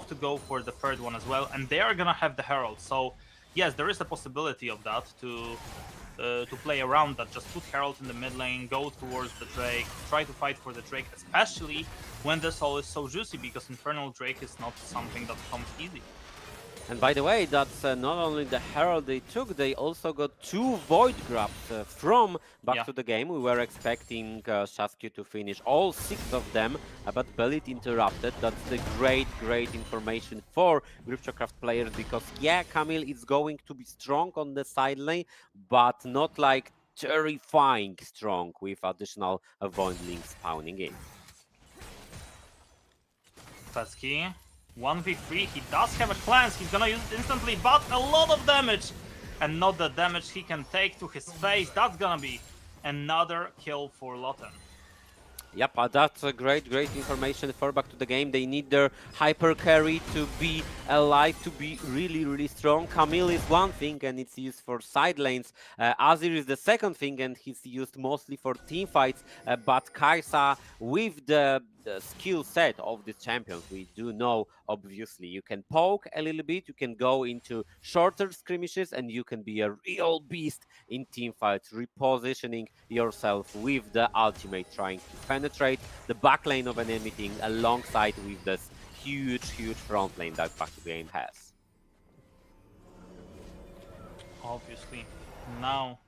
to go for the 3rd one as well, and they are gonna have the Herald. So yes, there is a possibility of that to play around that. Just put Herald in the mid lane, go towards the Drake, try to fight for the Drake, especially when the soul is so juicy, because Infernal Drake is not something that comes easy. And by the way, that's not only the Herald they took, they also got 2 Void Grabs from back to the game. We were expecting Shasky to finish all 6 of them, but Belit interrupted. That's the great information for Cryptocraft players, because yeah, Camille is going to be strong on the side lane, but not like terrifying strong with additional Void Link spawning in. Petsky 1v3, he does have a cleanse, he's gonna use it instantly, but a lot of damage! And not the damage he can take to his face. That's gonna be another kill for Loten. Yep, that's a great information for back to the game. They need their hyper carry to be alive, to be really strong. Camille is one thing and it's used for side lanes. Azir is the second thing and he's used mostly for team fights. But Kai'Sa, with the skill set of these champions, we do know, obviously, you can poke a little bit, you can go into shorter skirmishes, and you can be a real beast in team fights, repositioning yourself with the ultimate, trying to penetrate the back lane of an enemy team alongside with this huge front lane that back to game has. Obviously. Now,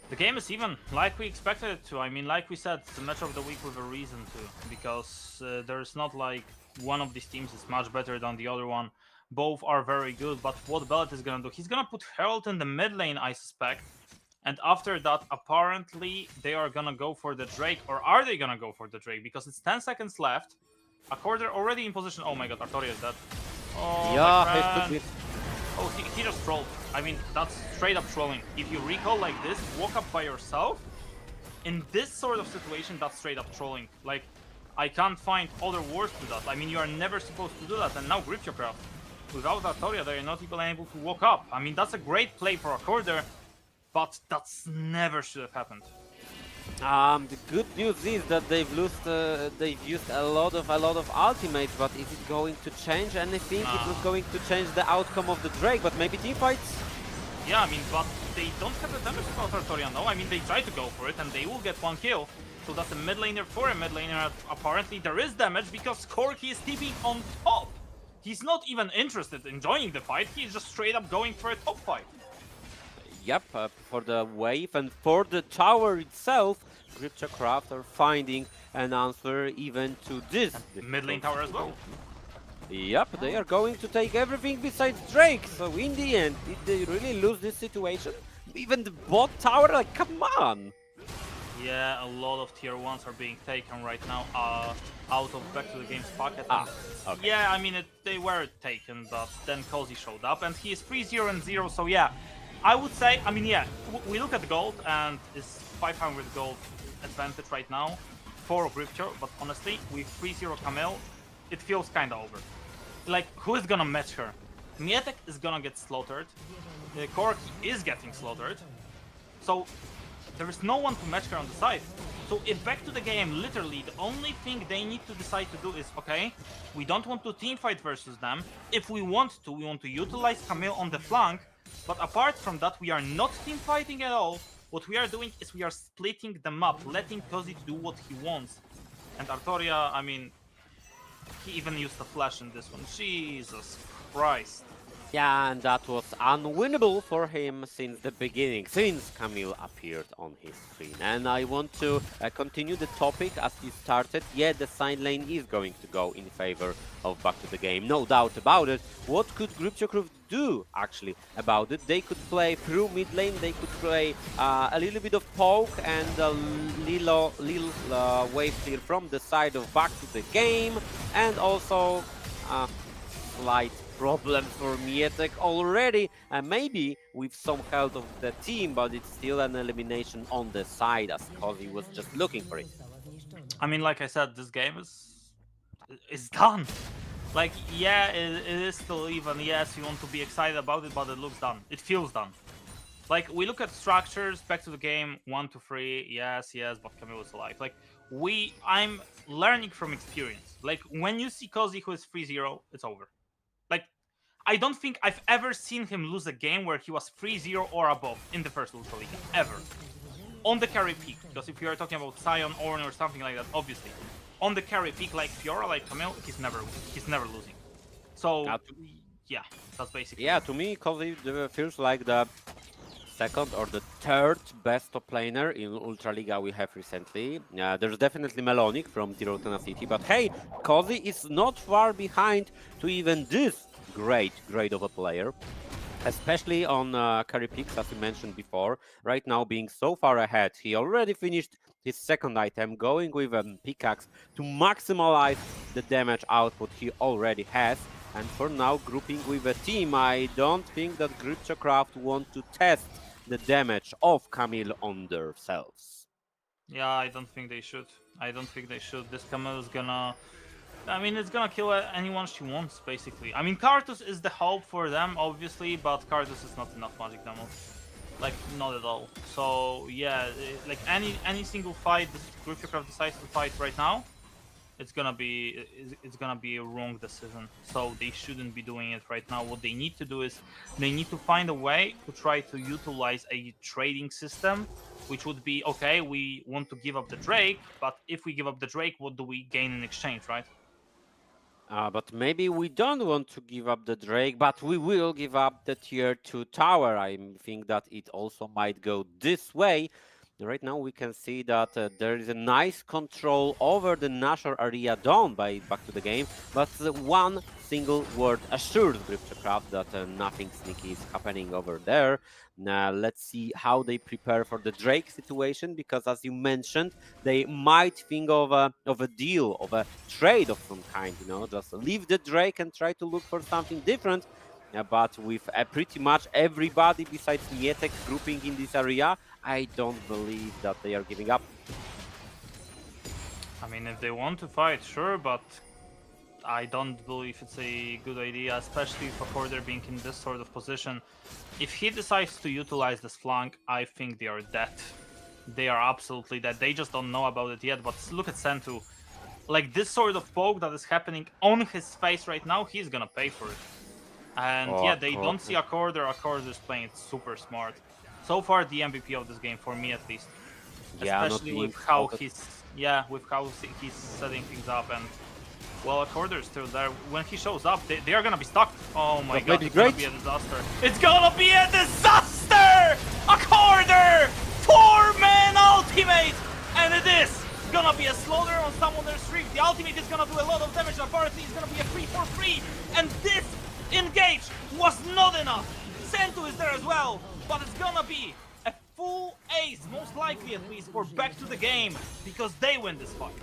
the game is even like we expected it to. I mean, like we said, it's the match of the week with a reason to, because there's not like one of these teams is much better than the other one. Both are very good, but what Bellet is gonna do, he's gonna put Herald in the mid lane, I suspect. And after that, apparently, they are gonna go for the Drake. Or are they gonna go for the Drake? Because it's 10 seconds left. Accorder already in position. Oh my god, Artoria is dead. Oh, Yeah, oh, he just trolled. I mean, that's straight up trolling. If you recall like this, walk up by yourself, in this sort of situation, that's straight up trolling. Like, I can't find other words to that. I mean, you are never supposed to do that. And now Griptiocraft, without Artoria, they are not even able to walk up. I mean, that's a great play for Accorder, but that's never should have happened. The good news is that they've used a lot of ultimates, but is it going to change anything? It's not going to change the outcome of the Drake, but maybe teamfights? Yeah, I mean, but they don't have the damage about Artoria, no? I mean, they try to go for it, and they will get one kill. So that's a mid laner for a mid laner. Apparently, there is damage because Korotkiy is TPing on top. He's not even interested in joining the fight. He's just straight up going for a top fight. Yep, for the wave and for the tower itself, Griptiocraft are finding an answer even to this. Mid lane tower as well. Yep, they are going to take everything besides Drake. So in the end, did they really lose this situation? Even the bot tower, like, come on! Yeah, a lot of tier 1s are being taken right now out of Back to the Game's pocket. Okay. Yeah, I mean, they were taken, but then Cozy showed up, and he is 3-0 and 0, so yeah. I would say, I mean, yeah, we look at the gold, and it's 500 gold advantage right now for Griptio, but honestly, with 3-0 Camille, it feels kinda over. Like, who is gonna match her? Majutek is gonna get slaughtered, Korotkiy is getting slaughtered, so there is no one to match her on the side. So if Back to the Game, literally, the only thing they need to decide to do is, okay, we don't want to teamfight versus them. If we want to utilize Camille on the flank, but apart from that, we are not teamfighting at all. What we are doing is we are splitting the map, letting Kozy do what he wants. And Artoria, I mean, he even used a flash in this one. Jesus Christ. Yeah, and that was unwinnable for him since the beginning, since Camille appeared on his screen. And I want to continue the topic as you started. Yeah, the side lane is going to go in favor of Back to the Game, no doubt about it. What could Griptiocraft do, actually, about it? They could play through mid lane, they could play a little bit of poke and a little wave clear from the side of Back to the Game, and also slight problem for Majutek already, and maybe with some help of the team, but it's still an elimination on the side as Kozy was just looking for it. I mean, like I said, this game is done. Like, yeah, it is still even. Yes, you want to be excited about it, but it looks done. It feels done. Like, we look at structures, Back to the Game, 1 to 3, yes, but Camille is alive. Like, I'm learning from experience. Like, when you see Kozy who is 3-0, it's over. Like, I don't think I've ever seen him lose a game where he was 3-0 or above in the first Ultraliga, ever. On the carry peak, because if you are talking about Sion, Ornn, or something like that, obviously. On the carry peak, like Fiora, like Camille, he's never losing. So, yeah, that's basically. Yeah, to me, Kozy feels like the second or the third best top laner in Ultraliga we have recently. There's definitely Melonic from Tenacity, but hey, Kozy is not far behind to even this great of a player, especially on carry picks, as you mentioned before. Right now, being so far ahead, he already finished his second item, going with a pickaxe to maximize the damage output he already has. And for now, grouping with a team, I don't think that Gripchocraft want to test the damage of Camille on themselves. Yeah, I don't think they should. I don't think they should. This Camille is gonna... I mean, it's gonna kill anyone she wants, basically. I mean, Karthus is the hope for them, obviously, but Karthus is not enough magic damage. Like, not at all. So, yeah, like, any single fight this Gripchocraft decides to fight right now, it's gonna be a wrong decision. So they shouldn't be doing it right now. What they need to do is they need to find a way to try to utilize a trading system, which would be, okay, we want to give up the Drake, but if we give up the Drake, what do we gain in exchange, right? But maybe we don't want to give up the Drake, but we will give up the tier 2 tower. I think that it also might go this way. Right now we can see that there is a nice control over the Nashor area done by Back to the Game, but one single word assures Gripchocraft that nothing sneaky is happening over there. Now let's see how they prepare for the Drake situation, because as you mentioned, they might think of a deal, of a trade of some kind, you know, just leave the Drake and try to look for something different. But with pretty much everybody besides Majutek grouping in this area, I don't believe that they are giving up. I mean, if they want to fight, sure, but I don't believe it's a good idea, especially for Korder being in this sort of position. If he decides to utilize this flank, I think they are dead. They are absolutely dead. They just don't know about it yet, but look at Sentu. Like, this sort of poke that is happening on his face right now, he's gonna pay for it. And yeah, they don't see a Korder is playing it super smart. So far, the MVP of this game, for me at least. Yeah, especially with how he's setting things up. And well, a Korder is still there. When he shows up, they are gonna be stuck. Oh my god, it's gonna be a disaster. It's gonna be a disaster! A Korder! 4-man ultimate! And it is gonna be a slaughter on Summoner's Reef. The ultimate is gonna do a lot of damage. Apparently, it's gonna be a 3-for-3. And this engage was not enough. Sentu is there as well, but it's gonna be a full ace, most likely at least, for Back to the Game, because they win this fight.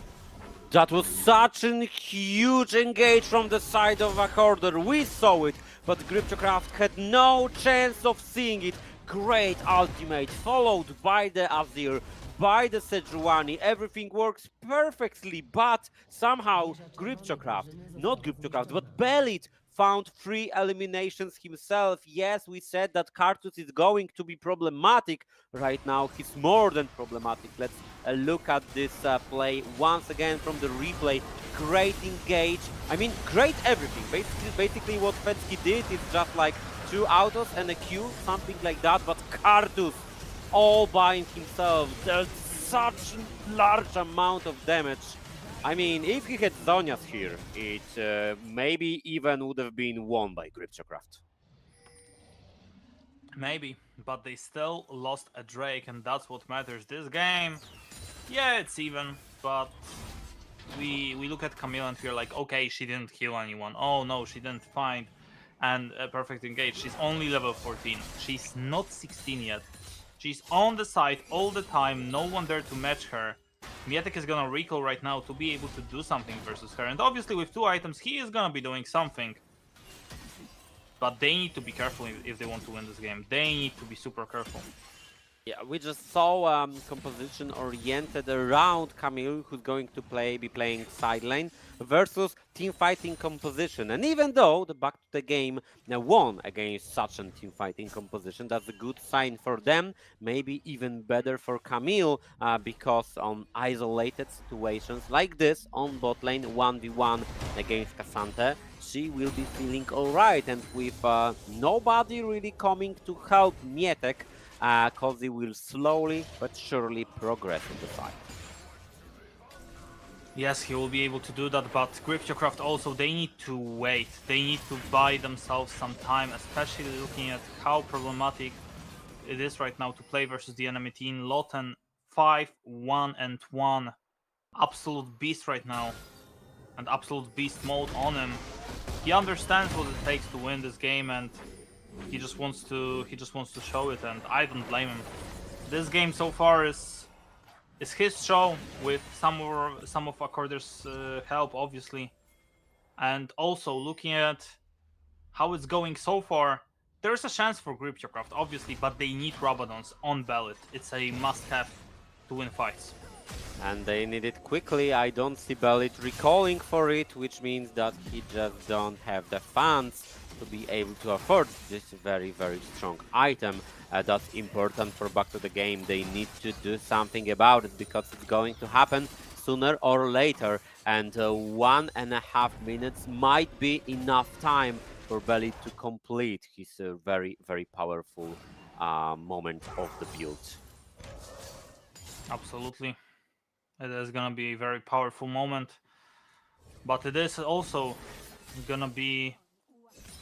That was such a huge engage from the side of Korder. We saw it, but Gripchocraft had no chance of seeing it. Great ultimate, followed by the Azir, by the Sejuani. Everything works perfectly, but somehow Gripchocraft, not Gripchocraft, but Belit found 3 eliminations himself. Yes, we said that Karthus is going to be problematic. Right now, he's more than problematic. Let's look at this play once again from the replay. Great engage. I mean, great everything. Basically what Fetsky did is just like 2 autos and a Q, something like that. But Karthus all by himself dealt such a large amount of damage. I mean, if he had Zonias here, it maybe even would have been won by Gripchocraft. Maybe, but they still lost a Drake, and that's what matters. This game, yeah, it's even, but we look at Camille and we're like, okay, she didn't kill anyone. Oh no, she didn't find and a perfect engage. She's only level 14. She's not 16 yet. She's on the side all the time, no one there to match her. Majutek is gonna recall right now to be able to do something versus her, and obviously with 2 items he is gonna be doing something. But they need to be careful if they want to win this game. They need to be super careful. Yeah, we just saw composition oriented around Camille, who's going to be playing side lane, versus team fighting composition. And even though the Back to the Game won against such a team fighting composition, that's a good sign for them. Maybe even better for Camille, because on isolated situations like this on bot lane 1v1 against Cassante, she will be feeling alright. And with nobody really coming to help Majutek, Kozy will slowly but surely progress in the fight. Yes, he will be able to do that, but Gripchocraft also, they need to wait. They need to buy themselves some time, especially looking at how problematic it is right now to play versus the enemy team. Loten 5-1-1. Absolute beast right now. And absolute beast mode on him. He understands what it takes to win this game, and he just wants to show it, and I don't blame him. This game so far is It's his show with some of Accorder's help, obviously. And also looking at how it's going so far, there's a chance for Cryptocraft, obviously, but they need Rabadons on ballot. It's a must-have to win fights. And they need it quickly. I don't see Bellit recalling for it, which means that he just don't have the funds to be able to afford this very, very strong item. That's important for back to the game. They need to do something about it because it's going to happen sooner or later. And 1.5 minutes might be enough time for Bellit to complete his very, very powerful moment of the build. Absolutely. It is gonna be a very powerful moment. But it is also gonna be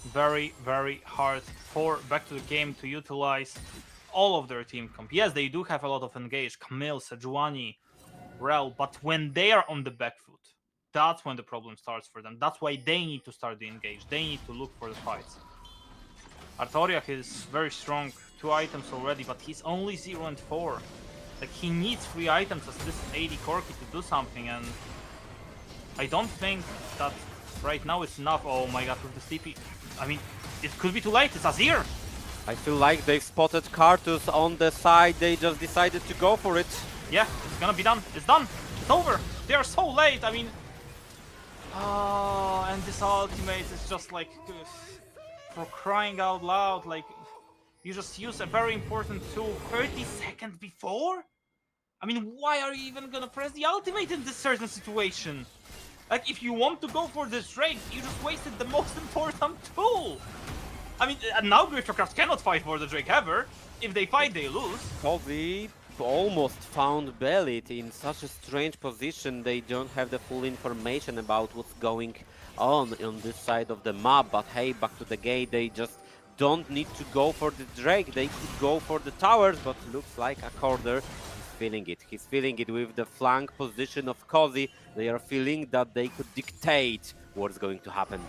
very, very hard for back to the game to utilize all of their team comp. Yes, they do have a lot of engaged, Camille, Sejuani, Rel, but when they are on the back foot, that's when the problem starts for them. That's why they need to start the engage. They need to look for the fights. Artoriak is very strong, 2 items already, but he's only 0 and 4. Like, he needs 3 items as this AD Korotkiy to do something, and I don't think that right now it's enough. Oh my god, with the sleepy... I mean, it could be too late, it's Azir! I feel like they've spotted Karthus on the side, they just decided to go for it. Yeah, it's gonna be done. It's done. It's over. They are so late. I mean, and this ultimate is just like, for crying out loud. Like, you just use a very important tool 30 seconds before. I mean, why are you even gonna press the ultimate in this certain situation? Like, if you want to go for this Drake, you just wasted the most important tool. I mean, and now Cryptocraft cannot fight for the Drake ever. If they fight, they lose. Kobe almost found Bellit in such a strange position. They don't have the full information about what's going on this side of the map, but hey, back to the gate, they just don't need to go for the Drake. They could go for the towers, but looks like Accorder is feeling it. He's feeling it with the flank position of Kozi. They are feeling that they could dictate what's going to happen.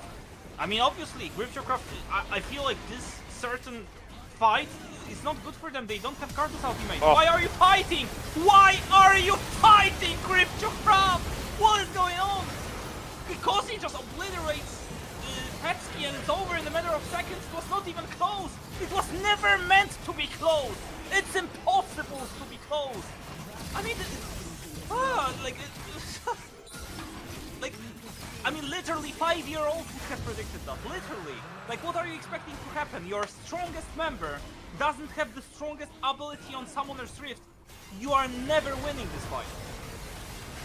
I mean, obviously, Cryptocraft, I feel like this certain fight is not good for them. They don't have Karthus ultimate. Oh. Why are you fighting? Why are you fighting, Cryptocraft? What is going on? Because he just obliterates Petsky and it's over in a matter of seconds. It was not even close. It was never meant to be close. It's impossible to be close. I mean, like, I mean, literally 5-year-olds would have predicted that. Literally. Like, what are you expecting to happen? Your strongest member doesn't have the strongest ability on Summoner's Rift. You are never winning this fight.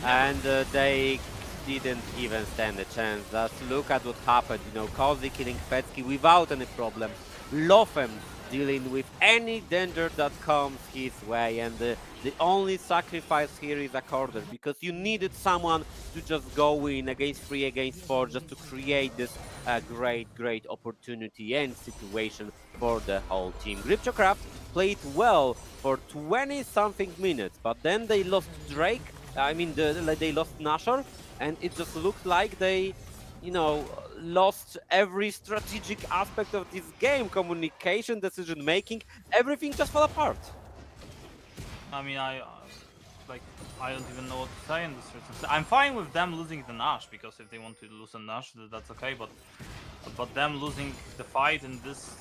And they didn't even stand a chance. Just look at what happened. You know, Kozi killing Petsky without any problem. Lofem dealing with any danger that comes his way, and the only sacrifice here is Accorder, because you needed someone to just go in against 3 against 4 just to create this great opportunity and situation for the whole team. Cryptocraft played well for 20-something minutes, but then they lost Drake, they lost Nashor, and it just looked like they, you know, lost every strategic aspect of this game. Communication, decision making, everything just fell apart. I mean, I don't even know what to say in this instance. I'm fine with them losing the Nash, because if they want to lose a Nash, that's okay. But them losing the fight in this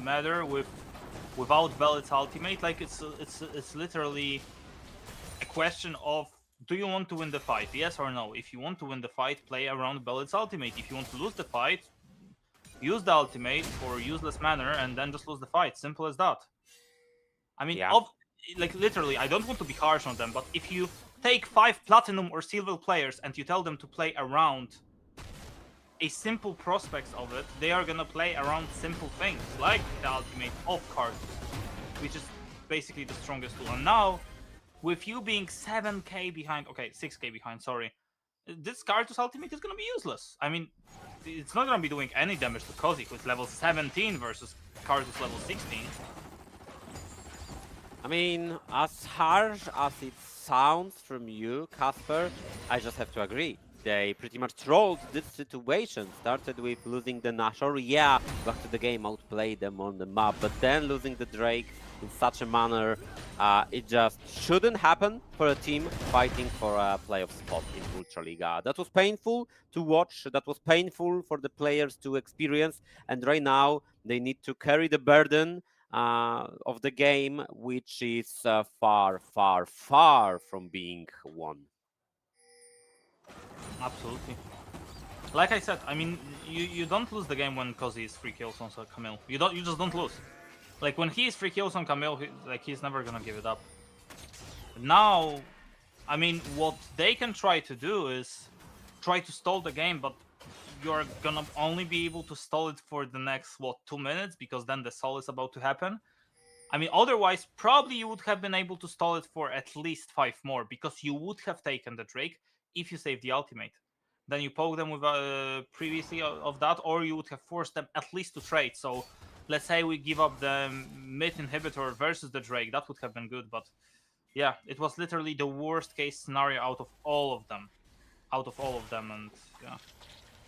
matter without Belit's ultimate, like it's literally a question of, do you want to win the fight? Yes or no? If you want to win the fight, play around Belit's ultimate. If you want to lose the fight, use the ultimate for useless manner and then just lose the fight. Simple as that. I mean, yeah. Like literally, I don't want to be harsh on them, but if you take 5 platinum or silver players and you tell them to play around a simple prospects of it, they are gonna play around simple things like the ultimate of Karthus, which is basically the strongest tool. And now, with you being 7k behind, okay, 6k behind, sorry, this Karthus ultimate is gonna be useless. I mean, it's not gonna be doing any damage to Kozi, who's level 17 versus Karthus level 16. I mean, as harsh as it sounds from you, Kasper, I just have to agree. They pretty much trolled this situation. Started with losing the Nashor, yeah, back to the game, outplayed them on the map, but then losing the Drake in such a manner. It just shouldn't happen for a team fighting for a playoff spot in Ultraliga. That was painful to watch, that was painful for the players to experience, and right now they need to carry the burden of the game, which is far, far, far from being won. Absolutely. Like I said, I mean, you don't lose the game when Kozi is 3 kills on Camille. You just don't lose. Like when he is 3 kills on Camille, he's never gonna give it up. Now, I mean, what they can try to do is try to stall the game, but you're gonna only be able to stall it for the next 2 minutes, because then the stall is about to happen. I mean, otherwise, probably you would have been able to stall it for at least 5 more, because you would have taken the Drake if you saved the ultimate. Then you poke them with previously of that, or you would have forced them at least to trade. So let's say we give up the mid inhibitor versus the Drake, that would have been good. But yeah, it was literally the worst case scenario out of all of them. And yeah.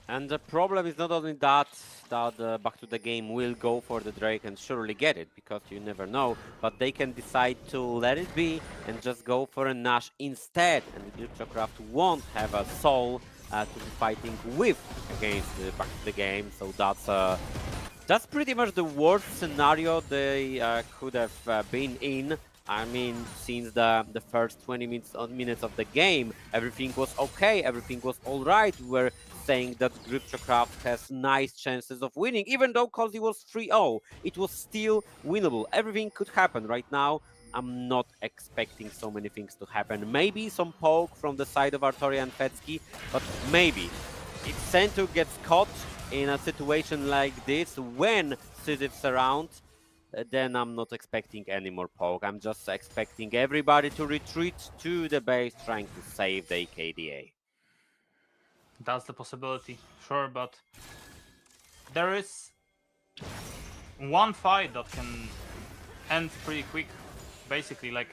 And the problem is not only that Back to the Game will go for the Drake and surely get it, because you never know, but they can decide to let it be and just go for a Nash instead, and Cryptocraft won't have a soul to be fighting with against Back to the Game, so that's pretty much the worst scenario they could have been in. I mean, since the first 20 minutes of the game, everything was okay, everything was all right. We were saying that Cryptocraft has nice chances of winning, even though Kozi was 3-0. It was still winnable. Everything could happen. Right now, I'm not expecting so many things to happen. Maybe some poke from the side of Artoria and Fetsky, but maybe. If Sentu gets caught in a situation like this, when Sisyph's around, then I'm not expecting any more poke. I'm just expecting everybody to retreat to the base, trying to save the KDA. That's the possibility, sure, but there is one fight that can end pretty quick. Basically, like,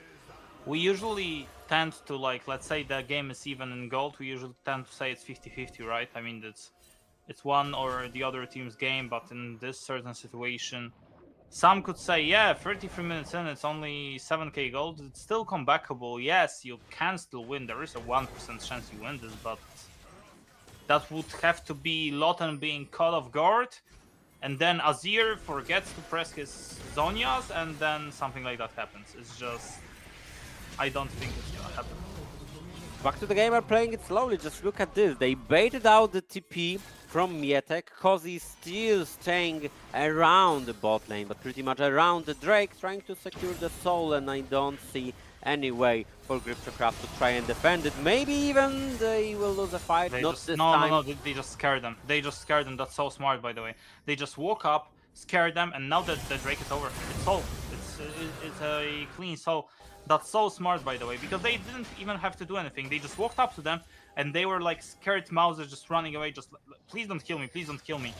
we usually tend to, like, let's say the game is even in gold, we usually tend to say it's 50-50, right? I mean, it's one or the other team's game, but in this certain situation, some could say, yeah, 33 minutes in, it's only 7k gold, it's still comebackable. Yes, you can still win, there is a 1% chance you win this, but that would have to be Lotten being caught off guard, and then Azir forgets to press his Zonias, and then something like that happens. It's just, I don't think it's gonna happen. Back to the Game are playing it slowly. Just look at this. They baited out the TP from Majutek. Kozi still staying around the bot lane, but pretty much around the Drake, trying to secure the soul, and I don't see any way for Cryptocraft to try and defend it. Maybe even they will lose a fight. They Not just, this no, time. no, they just scared them. They just scared them. That's so smart, by the way. They just woke up, scared them, and now that the Drake is over, it's soul. It's a clean soul. That's so smart, by the way, because they didn't even have to do anything. They just walked up to them, and they were like scared mouses just running away. Just, please don't kill me, please don't kill me.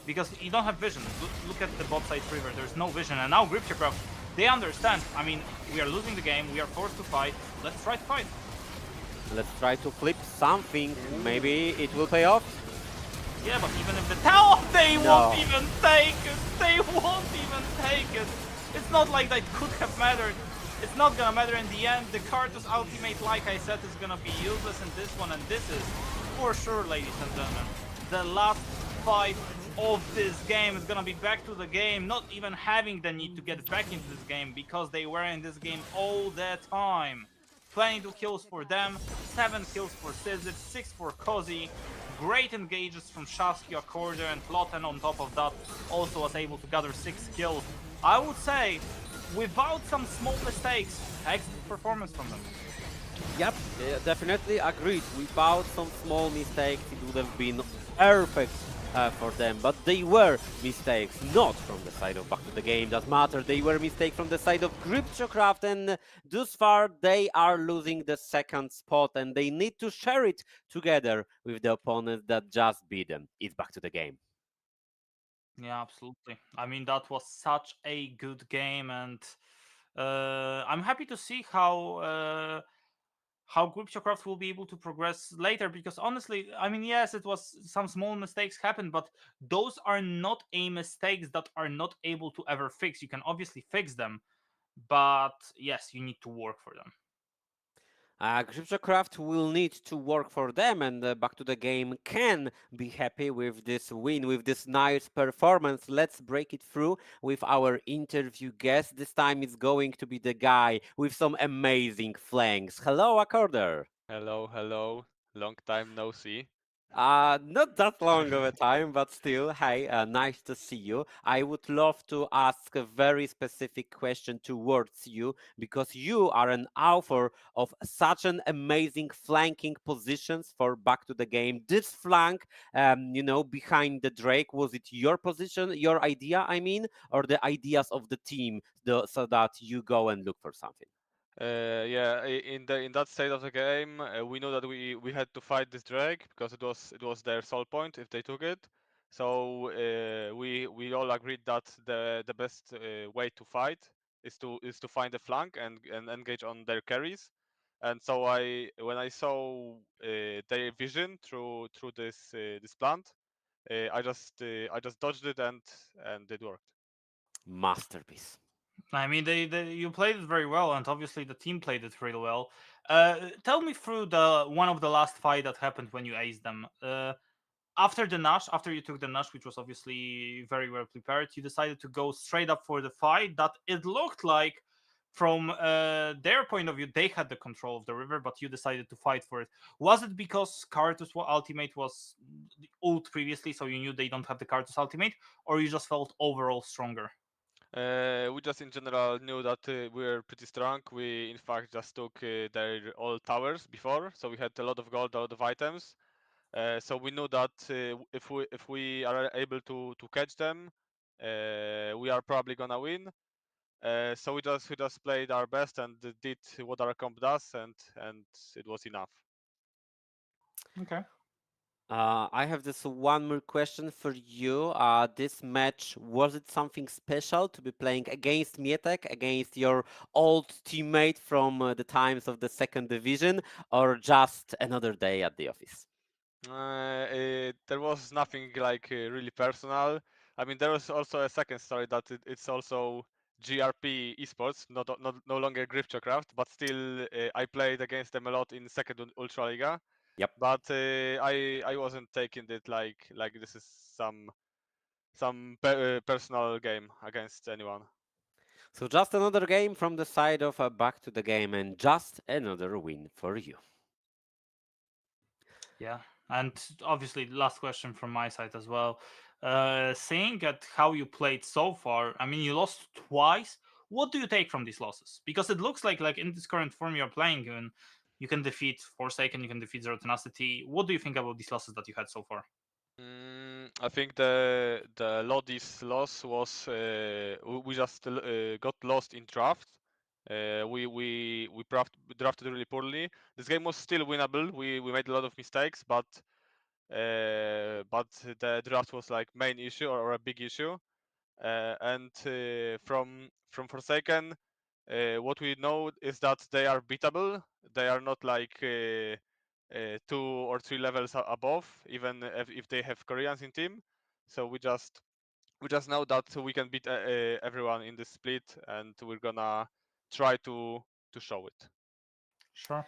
Because you don't have vision. Look at the bot side river, there's no vision. And now Cryptocraft, they understand. I mean, we are losing the game, we are forced to fight. Let's try to fight. Let's try to flip something. Maybe it will pay off. Yeah, but even if the tower, they No. won't even take it. They won't even take it. It's not like that could have mattered. It's not gonna matter in the end. The Karthus ultimate, like I said, is gonna be useless in this one, and this is, for sure, ladies and gentlemen, the last fight of this game. Is gonna be back to the game, not even having the need to get back into this game, because they were in this game all the time. 22 kills for them, 7 kills for Sisyph, 6 for Kozi. Great engages from Shasky, Accorder, and Lotten on top of that also was able to gather 6 kills. I would say, without some small mistakes, excellent performance from them. Yep, definitely agreed. Without some small mistakes, it would have been perfect for them. But they were mistakes, not from the side of Back to the Game. Doesn't matter. They were mistakes from the side of Cryptocraft, and thus far they are losing the second spot, and they need to share it together with the opponents that just beat them. It's Back to the Game. Yeah, absolutely. I mean, that was such a good game, and I'm happy to see how Cryptocraft will be able to progress later. Because honestly, I mean, yes, it was some small mistakes happened, but those are not a mistakes that are not able to ever fix. You can obviously fix them, but yes, you need to work for them. Cryptocraft will need to work for them, and Back to the Game can be happy with this win, with this nice performance. Let's break it through with our interview guest. This time it's going to be the guy with some amazing flanks. Hello, Accorder. Hello, hello. Long time no see. Not that long of a time, but still, hey, nice to see you. I would love to ask a very specific question towards you because you are an author of such an amazing flanking positions for Back to the Game. This flank, behind the Drake, was it your position, your idea, I mean, or the ideas of the team, so that you go and look for something? Yeah, in that state of the game, we knew that we had to fight this drag because it was their sole point if they took it. So we all agreed that the best way to fight is to find a flank and engage on their carries. And so when I saw their vision through this plant, I just dodged it and it worked. Masterpiece. I mean, you played it very well, and obviously the team played it really well. Tell me through the one of the last fight that happened when you aced them. After the Nash, after you took the Nash, which was obviously very well prepared, you decided to go straight up for the fight. That it looked like, from their point of view, they had the control of the river, but you decided to fight for it. Was it because Kartus ultimate was the ult previously, so you knew they don't have the Kartus ultimate, or you just felt overall stronger? We just in general knew that we were pretty strong. We in fact just took their all towers before, so we had a lot of gold, a lot of items. So we knew that if we are able to catch them, we are probably gonna win. So we just played our best and did what our comp does, and it was enough. Okay. I have this one more question for you. This match, was it something special to be playing against Mietek, against your old teammate from the times of the second division, or just another day at the office? There was nothing like really personal. I mean, there was also a second story that it's also GRP Esports, not no longer Grifchocraft, but still I played against them a lot in second Ultraliga. Yep. But I wasn't taking it like this is some personal game against anyone. So just another game from the side of Back to the Game, and just another win for you. Yeah, and obviously, last question from my side as well. Seeing at how you played so far, I mean, you lost twice. What do you take from these losses? Because it looks like in this current form you're playing, and you can defeat Forsaken, you can defeat Zero Tenacity. What do you think about these losses that you had so far? I think the Lodis loss was we just got lost in draft. We drafted really poorly. This game was still winnable. We made a lot of mistakes, but the draft was like main issue or a big issue. And from Forsaken, what we know is that they are beatable. They are not like 2 or 3 levels above, even if they have Koreans in team. So we just know that we can beat everyone in this split, and we're gonna try to show it. Sure.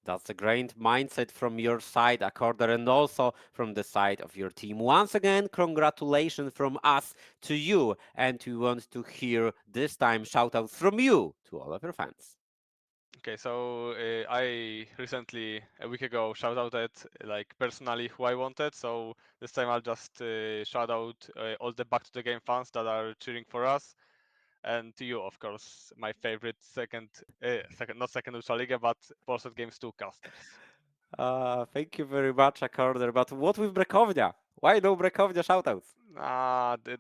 That's a great mindset from your side, Accorder, and also from the side of your team. Once again, congratulations from us to you, and we want to hear this time shoutouts from you to all of your fans. Okay, so I recently, a week ago, shout out at like personally who I wanted. So this time I'll just shout out all the Back to the Game fans that are cheering for us, and to you, of course, my favorite second, not second Ultraliga, but Polsat Games 2 casters. Thank you very much, Accorder. But what with Brekownia? Why no Brekownia shoutouts?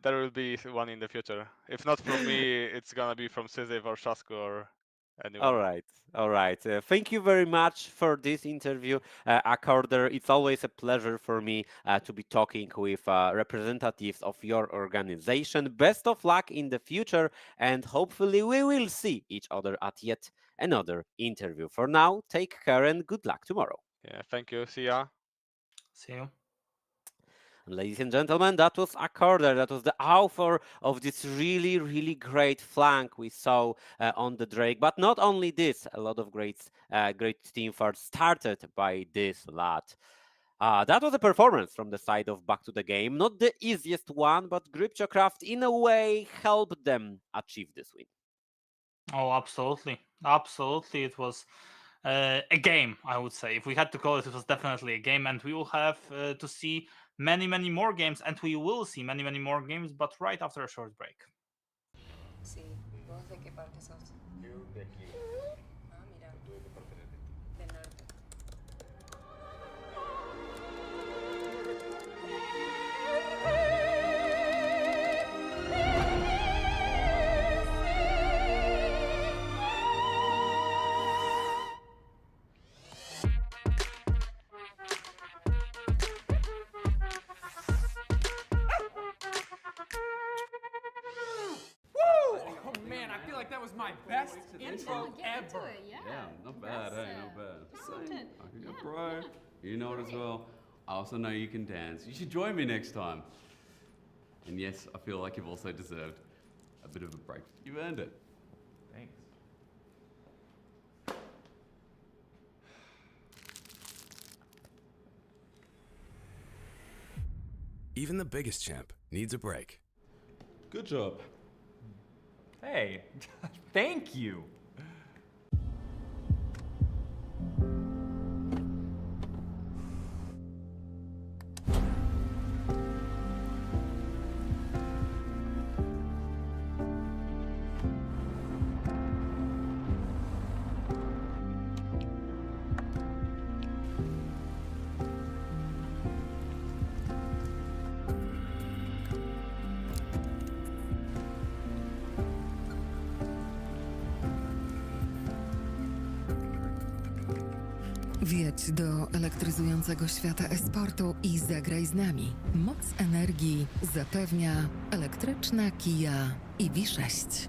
There will be one in the future. If not from me, it's gonna be from Syzyf or Shasku or All anyone. right, all right. Thank you very much for this interview, Accorder. It's always a pleasure for me to be talking with representatives of your organization. Best of luck in the future, and hopefully we will see each other at yet another interview. For now, take care and good luck tomorrow. Yeah, thank you. See ya. See you. And ladies and gentlemen, that was Accorder. That was the author of this really, really great flank we saw on the Drake. But not only this, a lot of great team fights started by this lad. That was a performance from the side of Back to the Game. Not the easiest one, but Gripchocraft in a way helped them achieve this win. Oh, absolutely. Absolutely. It was a game, I would say. If we had to call it, it was definitely a game. And we will have to see many, many more games. And we will see many, many more games, but right after a short break. Sí, ¿vos de qué parte sos? Yo de aquí. Ah, mira, ¿Tú de qué parte eres? del norte. Oh man, I feel like that was my best intro ever. Yeah, not bad, hey, not bad. Just saying, I can go pro. You know it as well. I also know you can dance. You should join me next time. And yes, I feel like you've also deserved a bit of a break. You've earned it. Thanks. Even the biggest champ needs a break. Good job. Hey, thank you. Wjedź do elektryzującego świata e-sportu i zagraj z nami. Moc energii zapewnia elektryczna Kia EV6.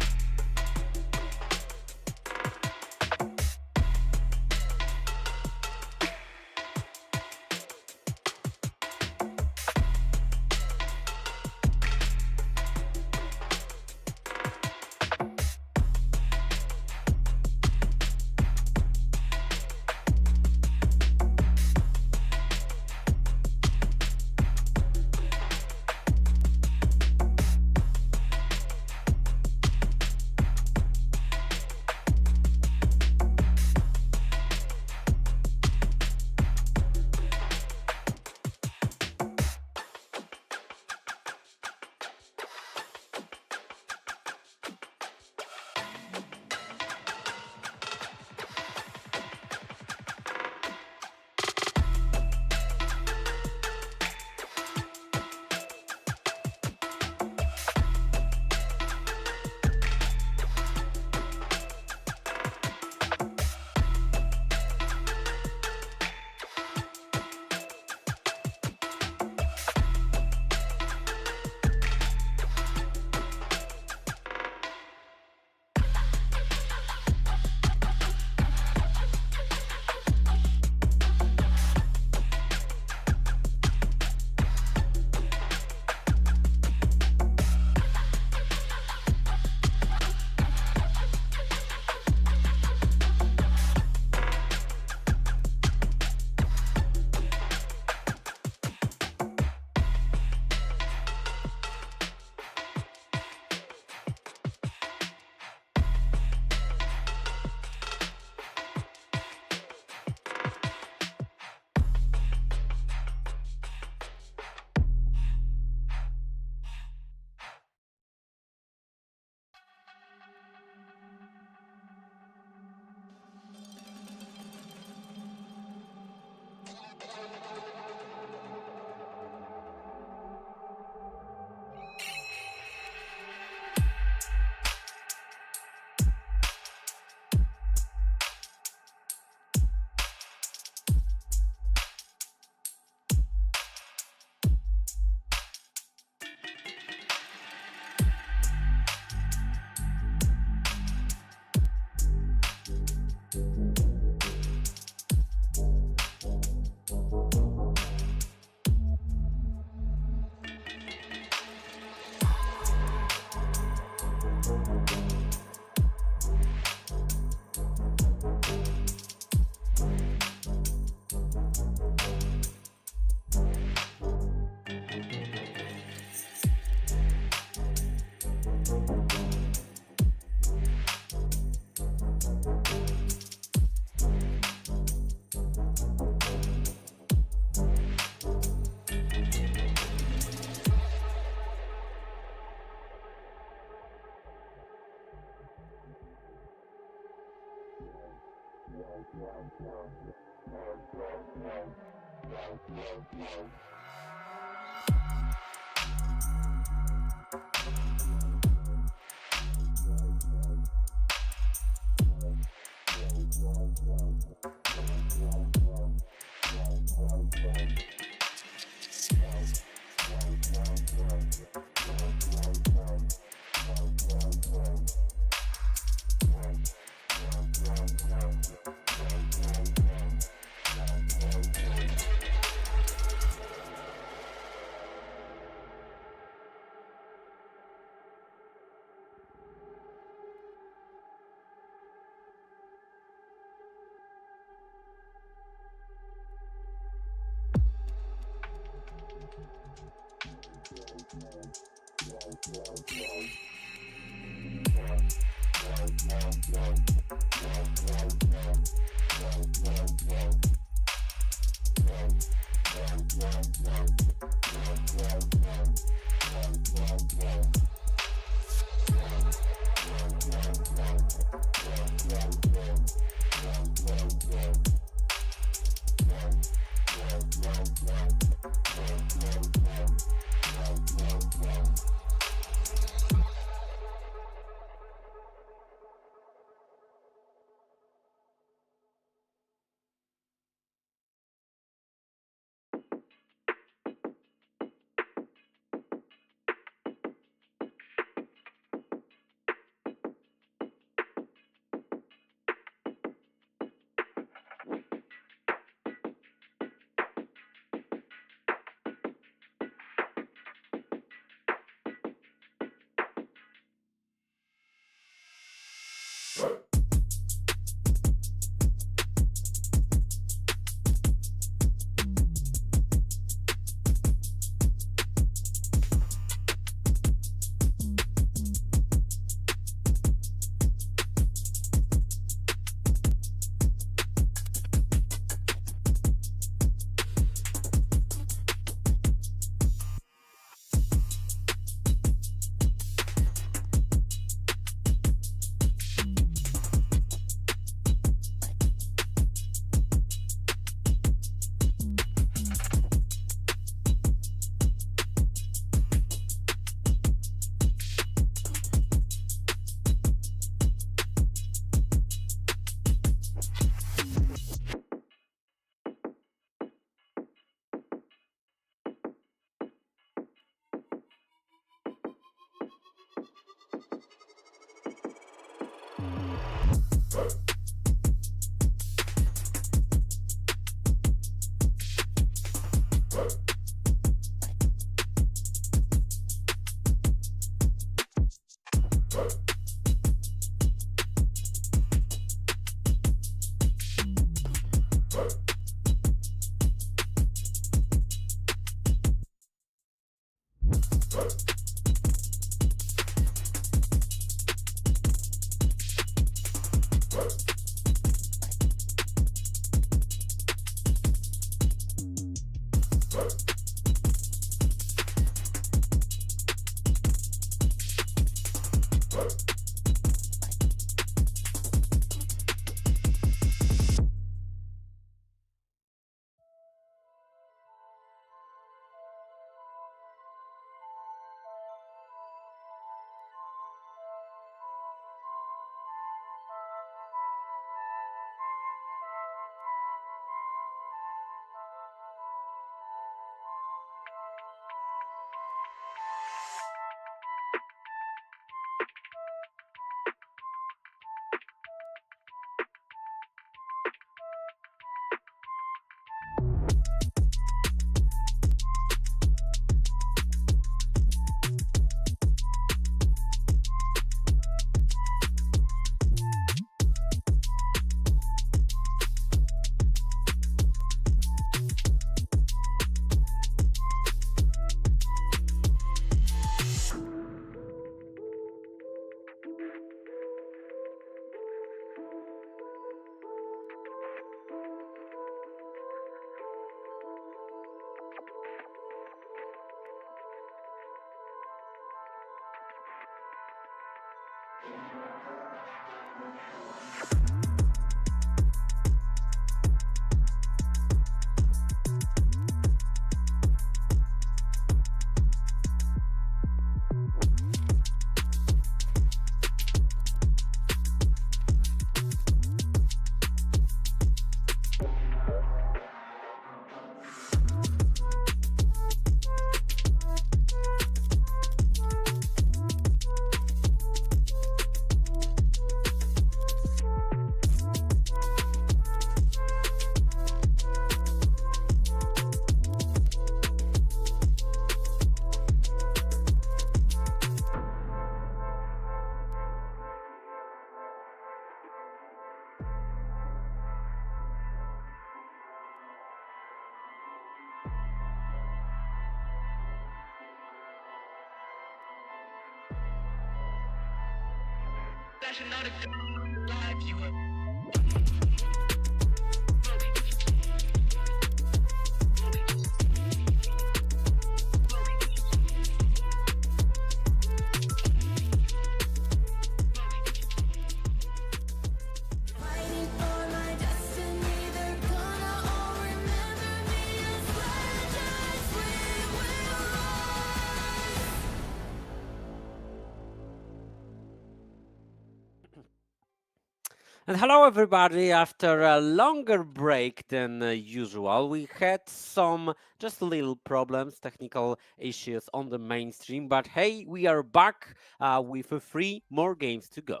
And hello, everybody. After a longer break than usual, we had some just little problems, technical issues on the mainstream. But hey, we are back with 3 more games to go.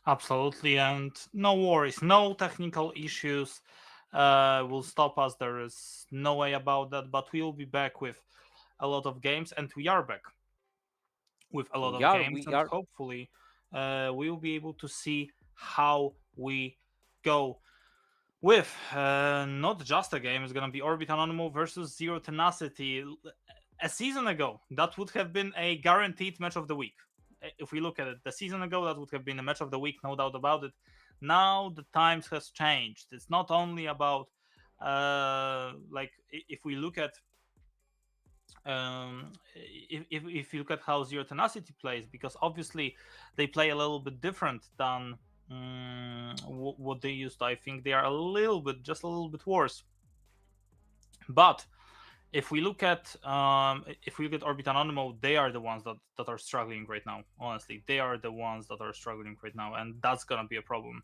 Absolutely, and no worries, no technical issues will stop us. There is no way about that. But we will be back with a lot of games, and we are back with a lot of games, and hopefully we will be able to see how we go with not just a game. It's going to be Orbit Anonymo versus Zero Tenacity. A season ago, that would have been a guaranteed match of the week. If we look at it, the season ago, that would have been a match of the week, no doubt about it. Now the times has changed. It's not only about like if we look at if you look at how Zero Tenacity plays, because obviously they play a little bit different than what they used. I think they are just a little bit worse. But if we look at Orbit Anonymo, they are the ones that are struggling right now. Honestly, they are the ones that are struggling right now, and that's gonna be a problem.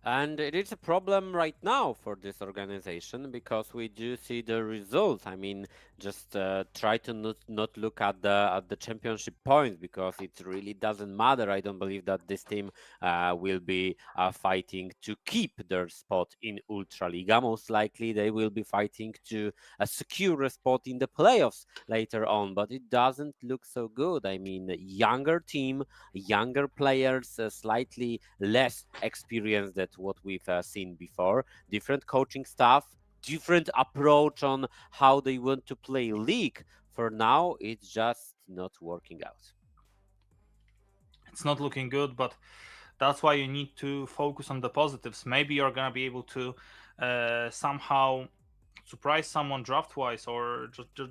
And it is a problem right now for this organization because we do see the results. I mean, just try to not look at the championship points because it really doesn't matter. I don't believe that this team will be fighting to keep their spot in Ultraliga. Most likely they will be fighting to secure a spot in the playoffs later on, but it doesn't look so good. I mean, younger team, younger players, slightly less experienced than what we've seen before, different coaching staff, different approach on how they want to play league. For now, it's just not working out. It's not looking good, but that's why you need to focus on the positives. Maybe you're gonna be able to somehow surprise someone draft-wise, or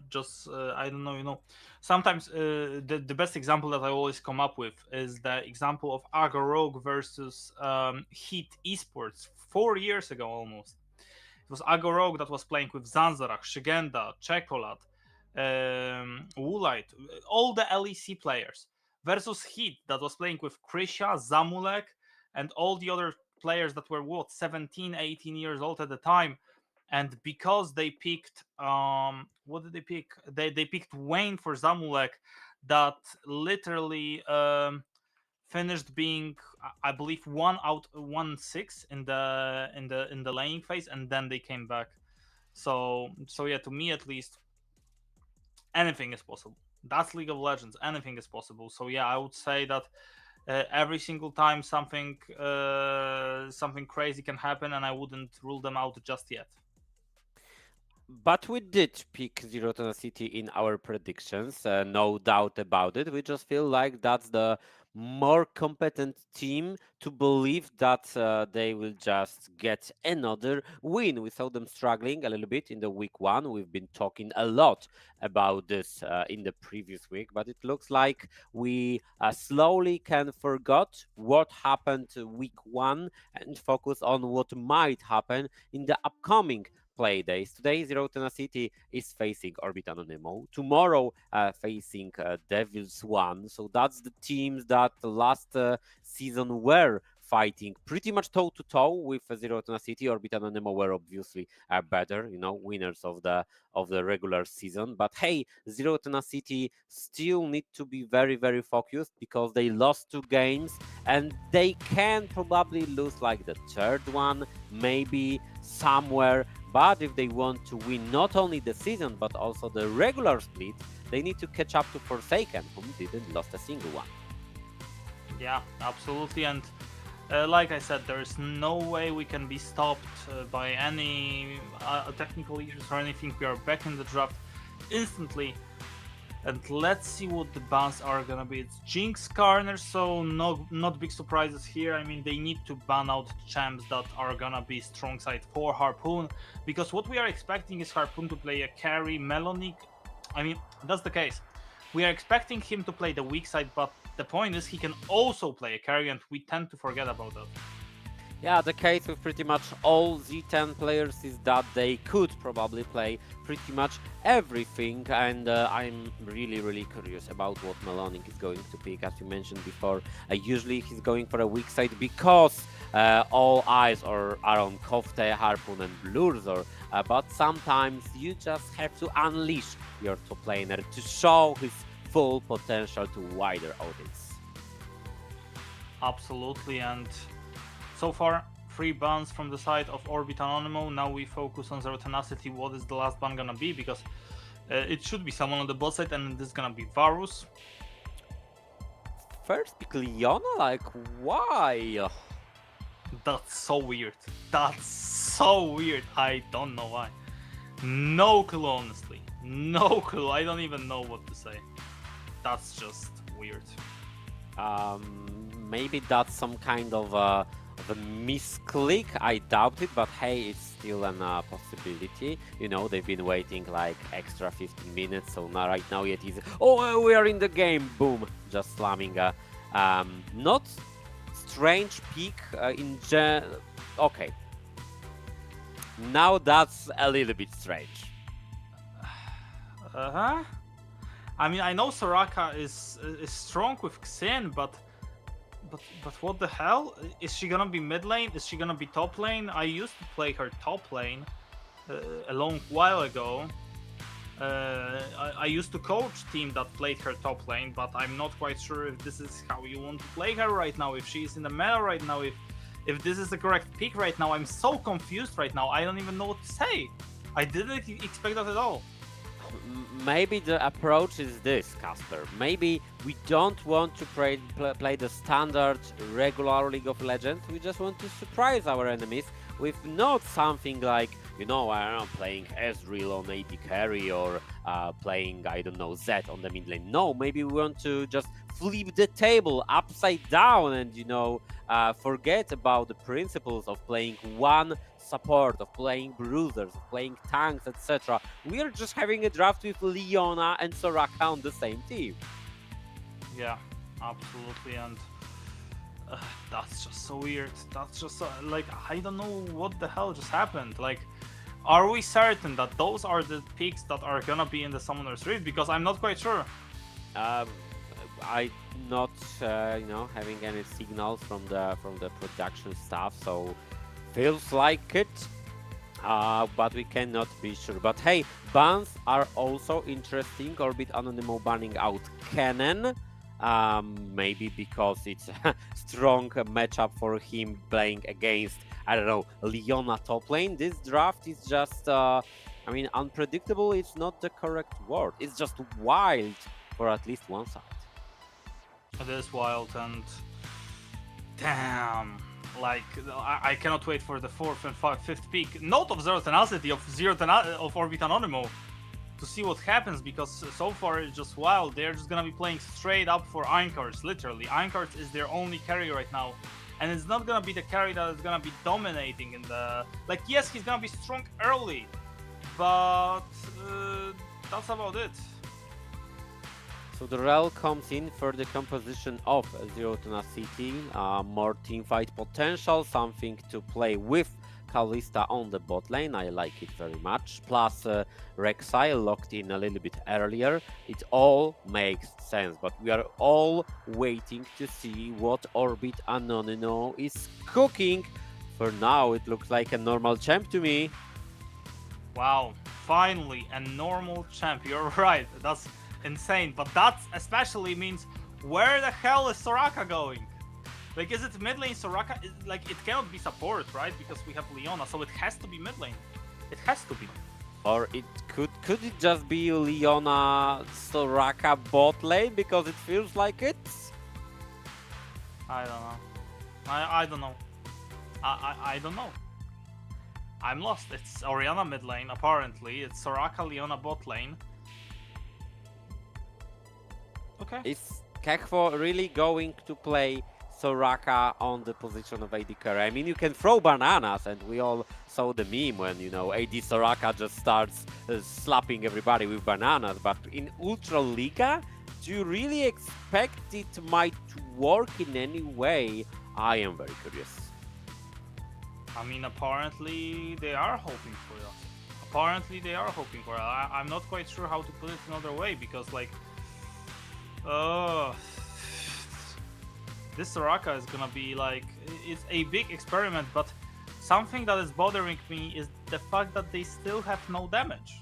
just I don't know. You know, sometimes the best example that I always come up with is the example of Agorog versus Heat Esports 4 years ago almost. It was Agorog that was playing with Zanzarach, Shigenda, Chekolad, Woolite, all the LEC players, versus Heat that was playing with Krisha, Zamulek, and all the other players that were 17, 18 years old at the time. And because they picked what did they pick? They picked Wayne for Zamulek, that literally finished being, I believe, 1-6 in the laning phase, and then they came back. So yeah, to me at least, anything is possible. That's League of Legends. Anything is possible. So yeah, I would say that every single time something crazy can happen, and I wouldn't rule them out just yet. But we did pick Zero Tenacity in our predictions, no doubt about it. We just feel like that's the more competent team to believe that they will just get another win. We saw them struggling a little bit in the week 1. We've been talking a lot about this in the previous week, but it looks like we slowly can forget what happened week 1 and focus on what might happen in the upcoming play days. Today, Zero Tenacity is facing Orbit Anonymo. Tomorrow, facing devils.one. So that's the teams that last season were fighting pretty much toe-to-toe with Zero Tenacity. Orbit Anonymo were obviously better, you know, winners of the regular season. But hey, Zero Tenacity still need to be very, very focused because they lost 2 games and they can probably lose like the 3rd one, maybe somewhere. But if they want to win not only the season, but also the regular split, they need to catch up to Forsaken, whom didn't lost a single one. Yeah, absolutely. And like I said, there is no way we can be stopped by any technical issues or anything. We are back in the draft instantly. And let's see what the bans are gonna be. It's Jinx Karner, so not big surprises here. I mean, they need to ban out champs that are gonna be strong side for Harpoon, because what we are expecting is Harpoon to play a carry, Melonic. I mean, that's the case. We are expecting him to play the weak side, but the point is he can also play a carry, and we tend to forget about that. Yeah, the case with pretty much all Z10 players is that they could probably play pretty much everything, and I'm really curious about what Melonic is going to pick. As you mentioned before, usually he's going for a weak side because all eyes are on Kofte, Harpoon and Blurzor, but sometimes you just have to unleash your top laner to show his full potential to wider audience. Absolutely, and so far, 3 bans from the side of Orbit Anonymo. Now we focus on Zero Tenacity. What is the last ban gonna be? Because it should be someone on the bot side, and this is gonna be Varus. First pick Leona? Like, why? That's so weird. That's so weird. I don't know why. No clue, honestly. No clue. I don't even know what to say. That's just weird. Maybe that's some kind of a misclick. I doubt it, but hey, it's still a possibility. You know, they've been waiting like extra 15 minutes, so now right now it is. Oh, we are in the game! Boom! Just slamming a not strange pick Okay, now that's a little bit strange. I mean, I know Soraka is strong with Xin, but what the hell? Is she gonna be mid lane? Is she gonna be top lane? I used to play her top lane a long while ago. I used to coach team that played her top lane, but I'm not quite sure if this is how you want to play her right now, if she's in the meta right now, if this is the correct pick right now. I'm so confused right now. I don't even know what to say. I didn't expect that at all. Maybe the approach is this, Kasper. Maybe we don't want to play the standard regular League of Legends. We just want to surprise our enemies with not something like, you know, I don't know, playing Ezreal on AD carry or playing, I don't know, Zed on the mid lane. No, maybe we want to just flip the table upside down and, you know, forget about the principles of playing one support, of playing bruisers, of playing tanks, etc. We are just having a draft with Leona and Soraka on the same team. Yeah, absolutely, and that's just so weird. That's just like, I don't know what the hell just happened. Like, are we certain that those are the picks that are gonna be in the Summoner's Rift? Because I'm not quite sure. I'm not, you know, having any signals from the production staff, so feels like it, but we cannot be sure. But hey, bans are also interesting. Orbit Anonymo banning out Kennen, maybe because it's a strong matchup for him playing against, I don't know, Leona top lane. This draft is just, I mean, unpredictable. It's not the correct word. It's just wild for at least one side. It is wild, and damn. Like, I cannot wait for the 4th and 5th pick. Note of Zero Tenacity of Orbit Anonymo to see what happens, because so far it's just wild. They're just gonna be playing straight up for Ironcards, literally. Ironcards is their only carry right now, and it's not gonna be the carry that is gonna be dominating in the... Like, yes, he's gonna be strong early, but that's about it. So the rel comes in for the composition of Zero Tenacity, more teamfight potential, something to play with Kalista on the bot lane. I like it very much. Plus Rek'Sai locked in a little bit earlier. It all makes sense, but we are all waiting to see what Orbit Anonymo is cooking. For now, it looks like a normal champ to me. Wow, finally a normal champ. You're right. That's insane, but that especially means, where the hell is Soraka going? Like, is it mid lane Soraka? Like, it cannot be support, right? Because we have Leona, so it has to be mid lane. It has to be. Or it could it just be Leona Soraka bot lane, because it feels like it? I don't know. I don't know. I don't know. I'm lost. It's Orianna mid lane, apparently. It's Soraka Leona bot lane. Okay. Is Kekvo really going to play Soraka on the position of AD carry? I mean, you can throw bananas, and we all saw the meme when, you know, AD Soraka just starts slapping everybody with bananas. But in Ultraliga, do you really expect it might work in any way? I am very curious. I mean, apparently they are hoping for that. Apparently they are hoping for it. I'm not quite sure how to put it another way, because like, this Soraka is gonna be like, it's a big experiment, but something that is bothering me is the fact that they still have no damage.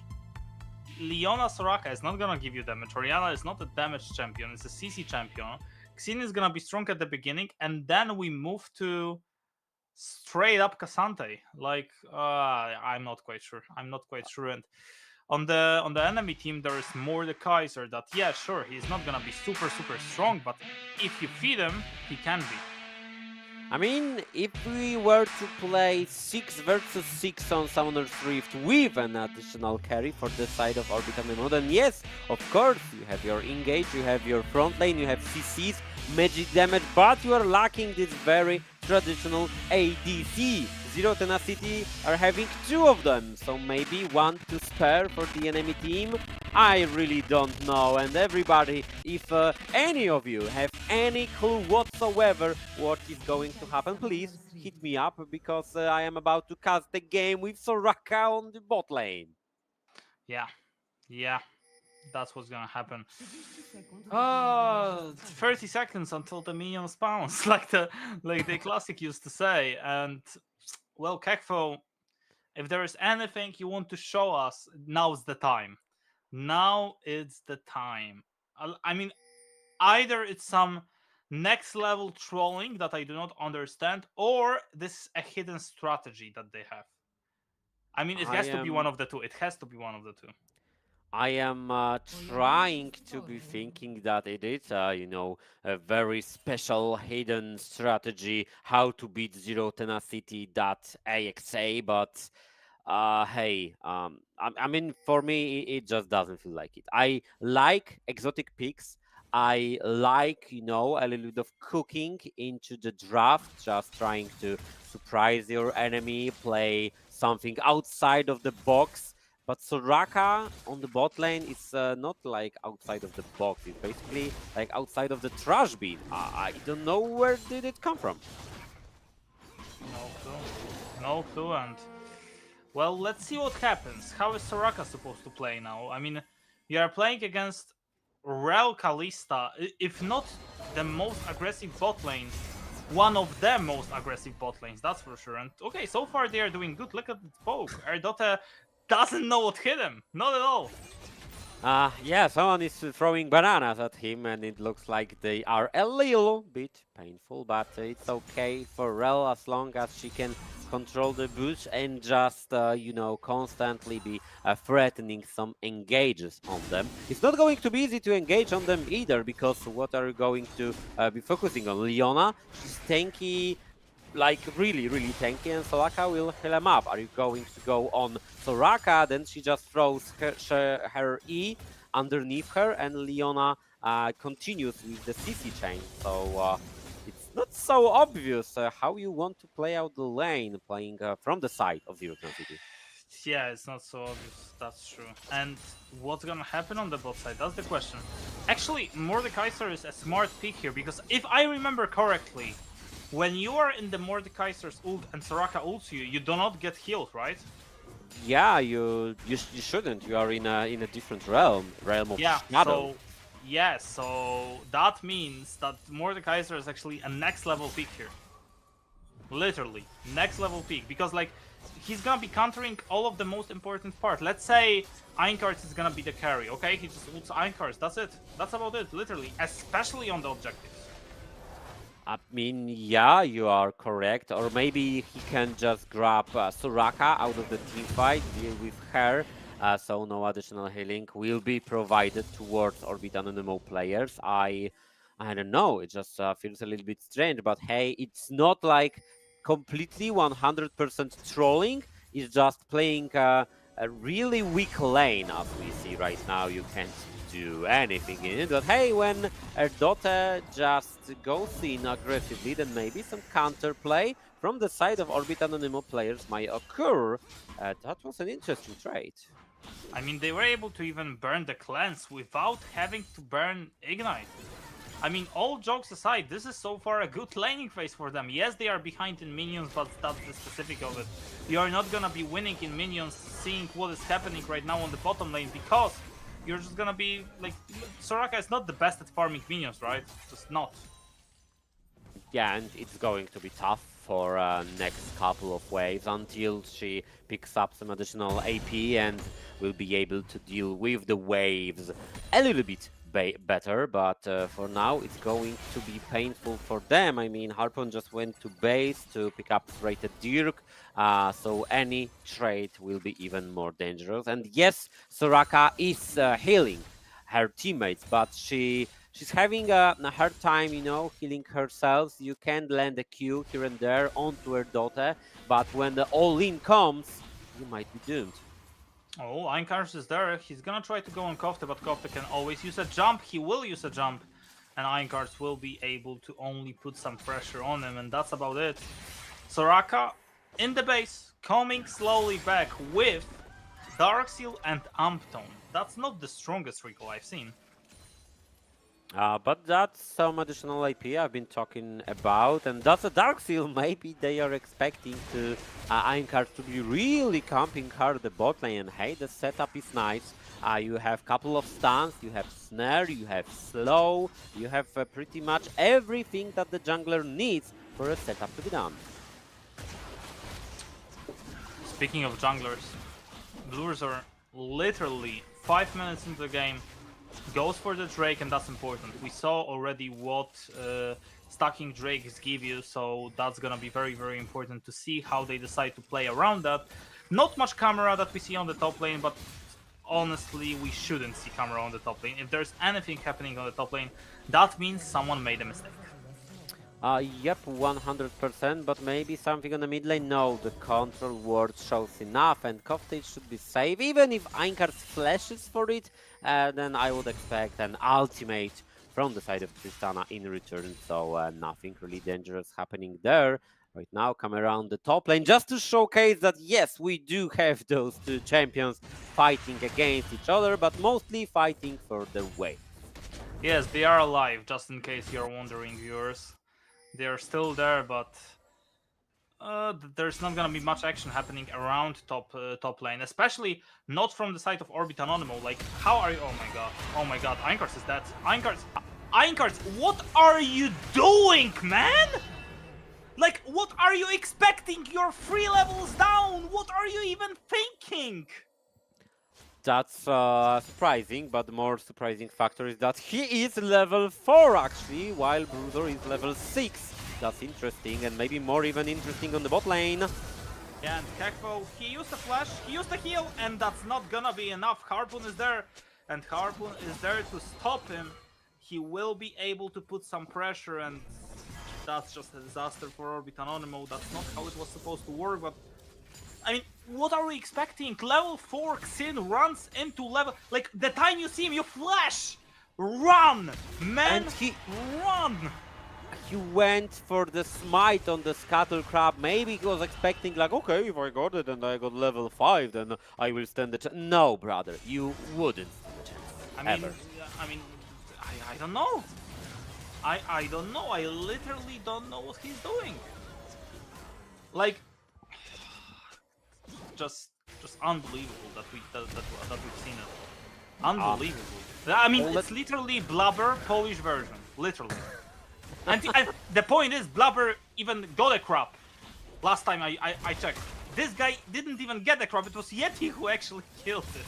Leona Soraka is not gonna give you damage. Oriana is not a damage champion, it's a CC champion. Xin is gonna be strong at the beginning, and then we move to straight up Cassante. Like, I'm not quite sure. I'm not quite sure. And on the enemy team, there is Mordekaiser that, yeah, sure, he's not gonna be super strong, but if you feed him, he can be. I mean, if we were to play 6 versus 6 on Summoner's Rift with an additional carry for the side of Orbital Anonymo, then yes, of course, you have your engage, you have your front lane, you have CCs, magic damage, but you are lacking this very traditional ADC. Zero Tenacity are having 2 of them, so maybe 1 to spare for the enemy team. I really don't know, and everybody, if any of you have any clue whatsoever what is going to happen, please hit me up, because I am about to cast the game with Soraka on the bot lane. Yeah, that's what's gonna happen. 30 seconds until the minion spawns, like the classic used to say. And well, Kekvo, if there is anything you want to show us, now's the time. Now it's the time. I mean, either it's some next level trolling that I do not understand, or this is a hidden strategy that they have. I mean, it has to be one of the two. It has to be one of the two. I am trying to be thinking that it is, you know, a very special hidden strategy, how to beat Zero Tenacity.exe, but hey, I mean, for me, it just doesn't feel like it. I like exotic picks. I like, you know, a little bit of cooking into the draft, just trying to surprise your enemy, play something outside of the box. But Soraka on the bot lane is not like outside of the box. It's basically like outside of the trash bin. I don't know where did it come from. No clue. And well, let's see what happens. How is Soraka supposed to play now? I mean, you are playing against Rel Kalista, if not the most aggressive bot lane, one of the most aggressive bot lanes, that's for sure. And okay, so far they are doing good. Look at the poke. Erdota doesn't know what hit him. Not at all. Yeah, someone is throwing bananas at him, and it looks like they are a little bit painful, but it's okay for Rel as long as she can control the bush and just, you know, constantly be threatening some engages on them. It's not going to be easy to engage on them either, because what are you going to be focusing on? Leona, she's tanky, like really tanky, and Soraka will heal him up. Are you going to go on Soraka? Then she just throws her E underneath her, and Leona continues with the CC chain. So it's not so obvious how you want to play out the lane, playing from the side of Zero City. Yeah, it's not so obvious, that's true. And what's gonna happen on the bot side? That's the question. Actually, Mordekaiser is a smart pick here, because if I remember correctly, when you are in the Mordekaiser's ult and Soraka ults you, you do not get healed, right? Yeah, you shouldn't. You are in a different realm of shadow. So that means that Mordekaiser is actually a next level pick here. Literally, next level pick, because like he's gonna be countering all of the most important part. Let's say Ironcards is gonna be the carry, okay? He just ults Ironcards, that's it. That's about it, literally, especially on the objectives. I mean, yeah, you are correct. Or maybe he can just grab Soraka out of the team fight, deal with her, so no additional healing will be provided towards Orbit Anonymo players. I don't know, it just feels a little bit strange, but hey, it's not like completely 100% trolling. It's just playing a really weak lane, as we see right now. You can't do anything in it. But hey, when Dota just goes in aggressively, then maybe some counterplay from the side of Orbit Anonymo players might occur. That was an interesting trade. I mean, they were able to even burn the cleanse without having to burn Ignite. I mean, all jokes aside, this is so far a good laning phase for them. Yes, they are behind in minions, but that's the specific of it. You are not gonna be winning in minions, seeing what is happening right now on the bottom lane, because you're just gonna be like, Soraka is not the best at farming minions, right? Just not. Yeah, and it's going to be tough for next couple of waves until she picks up some additional AP and will be able to deal with the waves a little bit better, but for now it's going to be painful for them. I mean, Harpoon just went to base to pick up rated Dirk, so any trade will be even more dangerous. And yes, Soraka is healing her teammates, but she's having a hard time, you know, healing herself. You can land a Q here and there onto her Dota, but when the all-in comes, you might be doomed. Oh, Einkars is there. He's gonna try to go on Kofte, but Kofte can always use a jump. He will use a jump, and Einkars will be able to only put some pressure on him, and that's about it. Soraka in the base, coming slowly back with Darkseal and Amptone. That's not the strongest recall I've seen. But that's some additional IP I've been talking about, and that's a Darkseal. Maybe they are expecting to Einkar to be really camping hard the bot lane, and hey, the setup is nice. You have couple of stuns, you have snare, you have slow, you have pretty much everything that the jungler needs for a setup to be done. Speaking of junglers, Bluers are literally 5 minutes into the game. Goes for the Drake, and that's important. We saw already what stacking Drakes give you, so that's gonna be very, very important to see how they decide to play around that. Not much camera that we see on the top lane, but honestly, we shouldn't see camera on the top lane. If there's anything happening on the top lane, that means someone made a mistake. Yep, 100%, but maybe something on the mid lane? No, the control ward shows enough, and Kofte should be safe. Even if Einkar flashes for it, then I would expect an ultimate from the side of Tristana in return, so nothing really dangerous happening there. Right now, come around the top lane just to showcase that, yes, we do have those two champions fighting against each other, but mostly fighting for the way. Yes, they are alive, just in case you're wondering, viewers. They are still there, but there's not gonna be much action happening around top lane, especially not from the side of Orbit Anonymo. Like, how are you? Oh my god, Einkars is dead. Einkars, what are you doing, man? Like, what are you expecting? You're 3 levels down. What are you even thinking? That's surprising, but the more surprising factor is that he is level 4 actually, while Bruiser is level 6. That's interesting, and maybe more even interesting on the bot lane. Yeah, and Kekvo, he used the flash, he used the heal, and that's not gonna be enough. Harpoon is there, and Harpoon is there to stop him. He will be able to put some pressure, and that's just a disaster for Orbit Anonymo. That's not how it was supposed to work, but I mean, what are we expecting? Level 4 Xin runs into level... Like, the time you see him, you flash! Run! Man, And run! he went for the smite on the Scuttle Crab. Maybe he was expecting like, okay, if I got it and I got level 5, then I will stand the chance. No, brother, you wouldn't stand the chance. Ever. I don't know. I don't know. I literally don't know what he's doing. Like... Just unbelievable that we've seen it. Unbelievable. I mean, it's literally Blubber Polish version, literally. And the point is, Blubber even got a crop. Last time I checked, this guy didn't even get the crop. It was Yeti who actually killed it.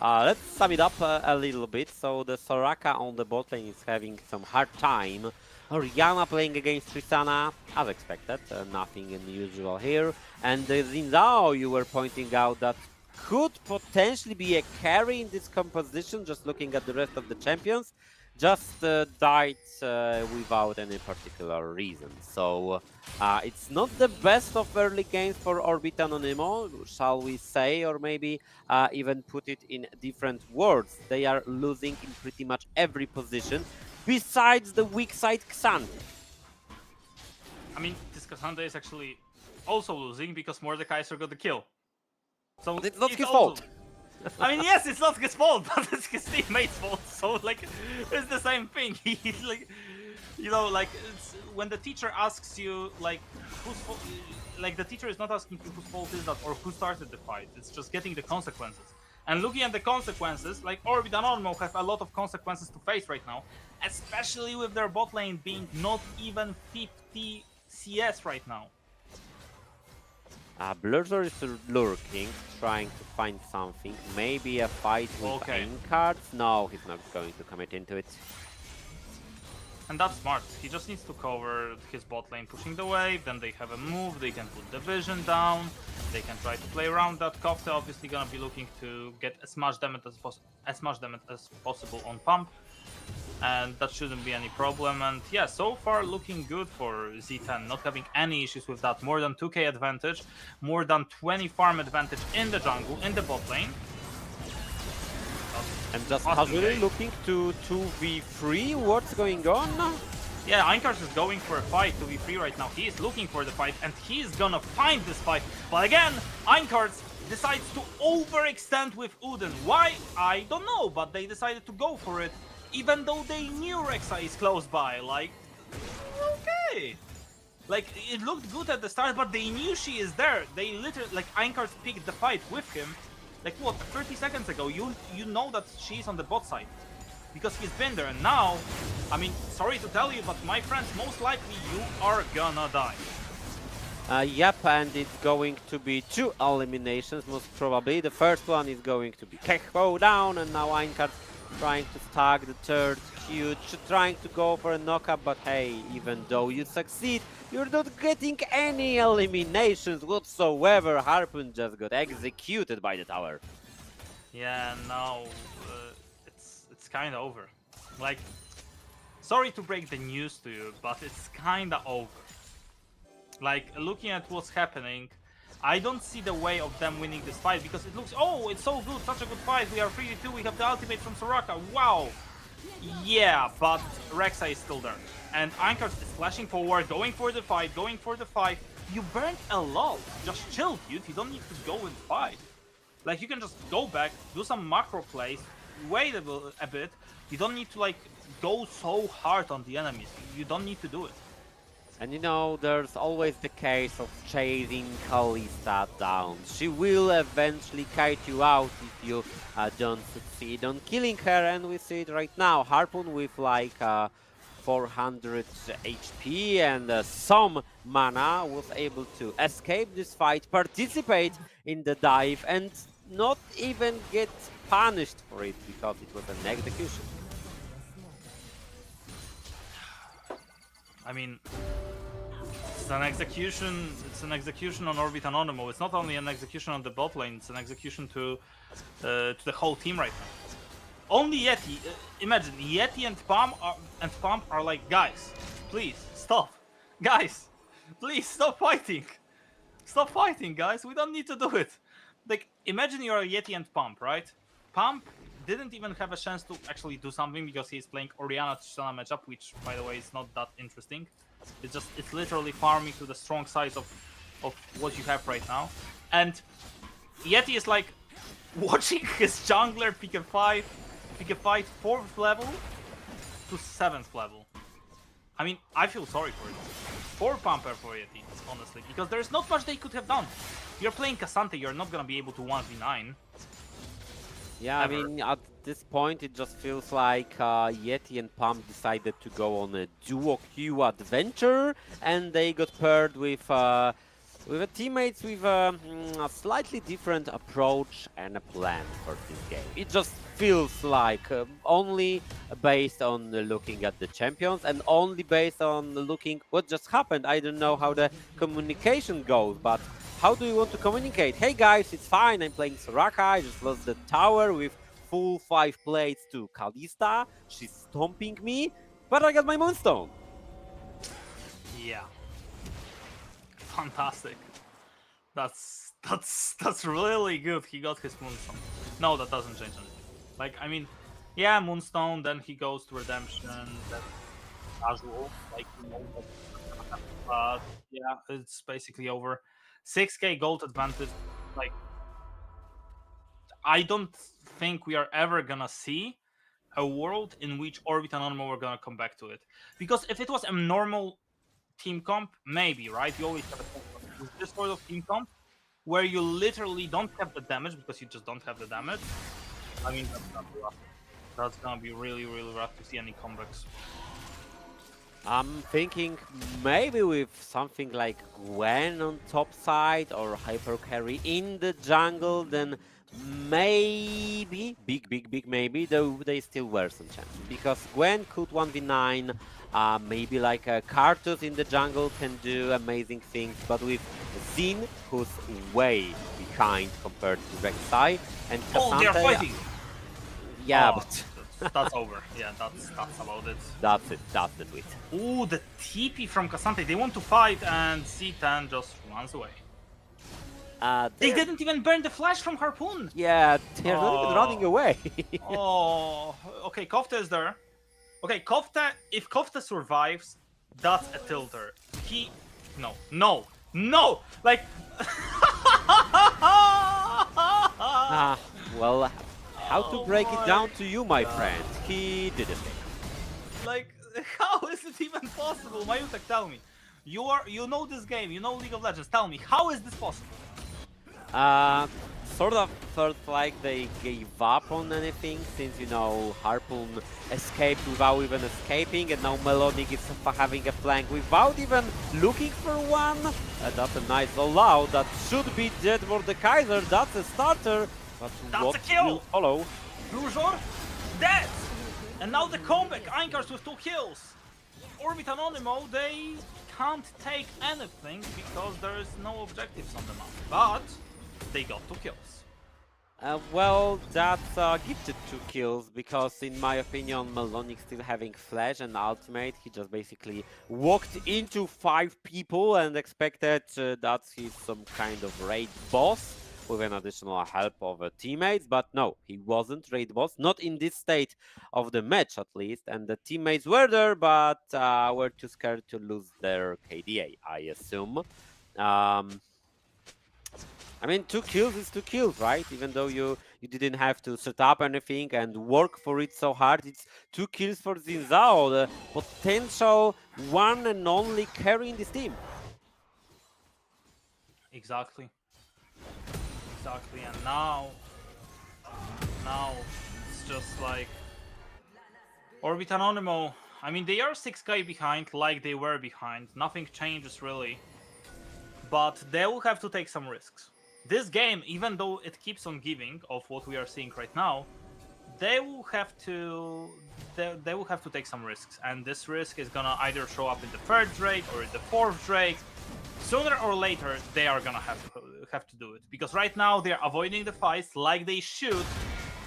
Let's sum it up a little bit. So the Soraka on the bot lane is having some hard time. Oriana playing against Tristana, as expected, nothing unusual here. And the Zinzao you were pointing out that could potentially be a carry in this composition, just looking at the rest of the champions. just died without any particular reason. So it's not the best of early games for Orbit Anonymo, shall we say, or maybe even put it in different words. They are losing in pretty much every position, besides the weak side Xan. I mean, this Cassandra is actually also losing because Mordekaiser got the kill. So It's not his also- fault. I mean, yes, it's not his fault, but it's his teammate's fault. So like, it's the same thing. He's like, you know, like it's, when the teacher asks you like whose fault, like the teacher is not asking you whose fault is that or who started the fight. It's just getting the consequences. And looking at the consequences, like Orbit Anonymo have a lot of consequences to face right now, especially with their bot lane being not even 50 CS right now. Blurzer is lurking, trying to find something. Maybe a fight with aim cards. No, he's not going to commit into it. And that's smart. He just needs to cover his bot lane pushing the wave, then they have a move, they can put the vision down, they can try to play around that. Kofte obviously gonna be looking to get as much damage as possible on pump. And that shouldn't be any problem. And yeah, so far looking good for Z10, not having any issues with that. More than 2k advantage, more than 20 farm advantage in the jungle, in the bot lane. And just casually looking to 2v3, what's going on? Yeah, Einkars is going for a fight 2v3 right now. He is looking for the fight and he's gonna find this fight. But again, Einkars decides to overextend with Uden. Why? I don't know, but they decided to go for it. Even though they knew Rexa is close by, like, okay. Like, it looked good at the start, but they knew she is there. They literally, like, Einkars picked the fight with him. Like, what, 30 seconds ago, you know that she's on the bot side. Because he's been there, and now, I mean, sorry to tell you, but my friends, most likely you are gonna die. Yep, and it's going to be 2 eliminations, most probably. The first one is going to be Kekho down, and now Einkars trying to stack the third huge, trying to go for a knockup, but hey, even though you succeed, you're not getting any eliminations whatsoever. Harpoon just got executed by the tower. Yeah, no, it's kind of over. Like, sorry to break the news to you, but it's kind of over. Like, looking at what's happening, I don't see the way of them winning this fight because it looks, oh, it's so good, such a good fight. We are 3v2, we have the ultimate from Soraka. Wow. Yeah, but Rexa is still there. And Einkars is flashing forward, going for the fight, going for the fight. You burned a lot. Just chill, dude. You don't need to go and fight. Like, you can just go back, do some macro plays, wait a bit. You don't need to, like, go so hard on the enemies. You don't need to do it. And you know, there's always the case of chasing Kalista down. She will eventually kite you out if you don't succeed on killing her, and we see it right now. Harpoon with like 400 HP and some mana was able to escape this fight, participate in the dive, and not even get punished for it because it was an execution. I mean, it's an execution on Orbit Anonymo. It's not only an execution on the bot lane, it's an execution to the whole team right now. Only Yeti, imagine, Yeti and Pump are like, guys, please, stop. Guys, please, stop fighting. Stop fighting, guys, we don't need to do it. Like, imagine you're a Yeti and Pump, right? Pump didn't even have a chance to actually do something because he's playing Orianna Tristana matchup, which, by the way, is not that interesting. It's literally farming to the strong side of what you have right now. And Yeti is like watching his jungler pick a fight 4th level to 7th level. I mean, I feel sorry for it. Poor Pumper for Yeti, honestly, because there's not much they could have done. You're playing Cassante, you're not gonna be able to 1v9. Yeah, I mean, at this point, it just feels like Yeti and Pump decided to go on a duo queue adventure, and they got paired with a teammates with a slightly different approach and a plan for this game. It just feels like only based on looking at the champions and only based on looking what just happened. I don't know how the communication goes, but how do you want to communicate? Hey guys, it's fine, I'm playing Soraka, I just lost the tower with full 5 plates to Kalista. She's stomping me, but I got my Moonstone. Yeah. Fantastic. That's really good. He got his Moonstone. No, that doesn't change anything. Like, I mean, yeah, Moonstone, then he goes to Redemption, then casual, like, you know, but yeah, it's basically over. 6k gold advantage. Like, I don't think we are ever gonna see a world in which Orbit and Anonymo are gonna come back to it. Because if it was a normal team comp, maybe, right? You always have a this sort of team comp where you literally don't have the damage because you just don't have the damage. I mean, that's gonna be rough. That's gonna be really, really rough to see any comebacks. I'm thinking maybe with something like Gwen on top side or Hyper Carry in the jungle, then maybe, big maybe, though they still were some chance. Because Gwen could 1v9, maybe like a Karthus in the jungle can do amazing things, but with Xin, who's way behind compared to Rek'Sai, and Cassandra... Oh, they are fighting! Yeah, Oh, but... that's over. Yeah, that's about it. That's the tweet. Ooh, the TP from Cassandra. They want to fight and C10 just runs away. They didn't even burn the flash from Harpoon! Yeah, they're not even running away. Oh, okay, Kofta is there. Okay, Kofta, if Kofta survives, that's a tilter. No! Like... Well, how to break it down to you, my friend? He didn't. Like, how is it even possible? Majutek, tell me. You know this game, you know League of Legends. Tell me, how is this possible? Sort of felt like they gave up on anything since, you know, Harpoon escaped without even escaping, and now Melodic is having a flank without even looking for one. That's a nice all-out. That should be dead for the Kaiser. That's a starter. But That's what a kill! will follow? Brujor, dead! And now the comeback, Einkars with 2 kills. Orbit and Anonymo, they can't take anything because there is no objectives on the map. But they got 2 kills. Well, that's gifted 2 kills because, in my opinion, Melonic still having flash and ultimate. He just basically walked into 5 people and expected that he's some kind of raid boss with an additional help of teammates, but no, he wasn't raid boss, not in this state of the match at least, and the teammates were there, but were too scared to lose their KDA, I assume. I mean, 2 kills is 2 kills, right? Even though you didn't have to set up anything and work for it so hard, it's 2 kills for Xin Zhao, the potential one and only carry in this team. Exactly. And now it's just like Orbit and Anonymo. I mean, they are 6k behind, like they were behind. Nothing changes really, but they will have to take some risks. This game, even though it keeps on giving of what we are seeing right now, they will have to take some risks, and this risk is gonna either show up in the 3rd Drake or in the 4th Drake. Sooner or later, they are gonna have to do it, because right now they're avoiding the fights like they should,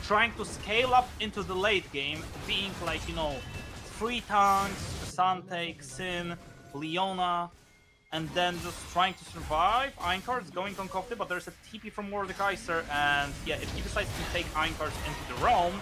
trying to scale up into the late game, being like, you know, 3 tanks, Sante, Xin, Leona, and then just trying to survive. Einkars going on Kofta, but there's a TP from Kaiser, and yeah, if he decides to take Einkars into the roam,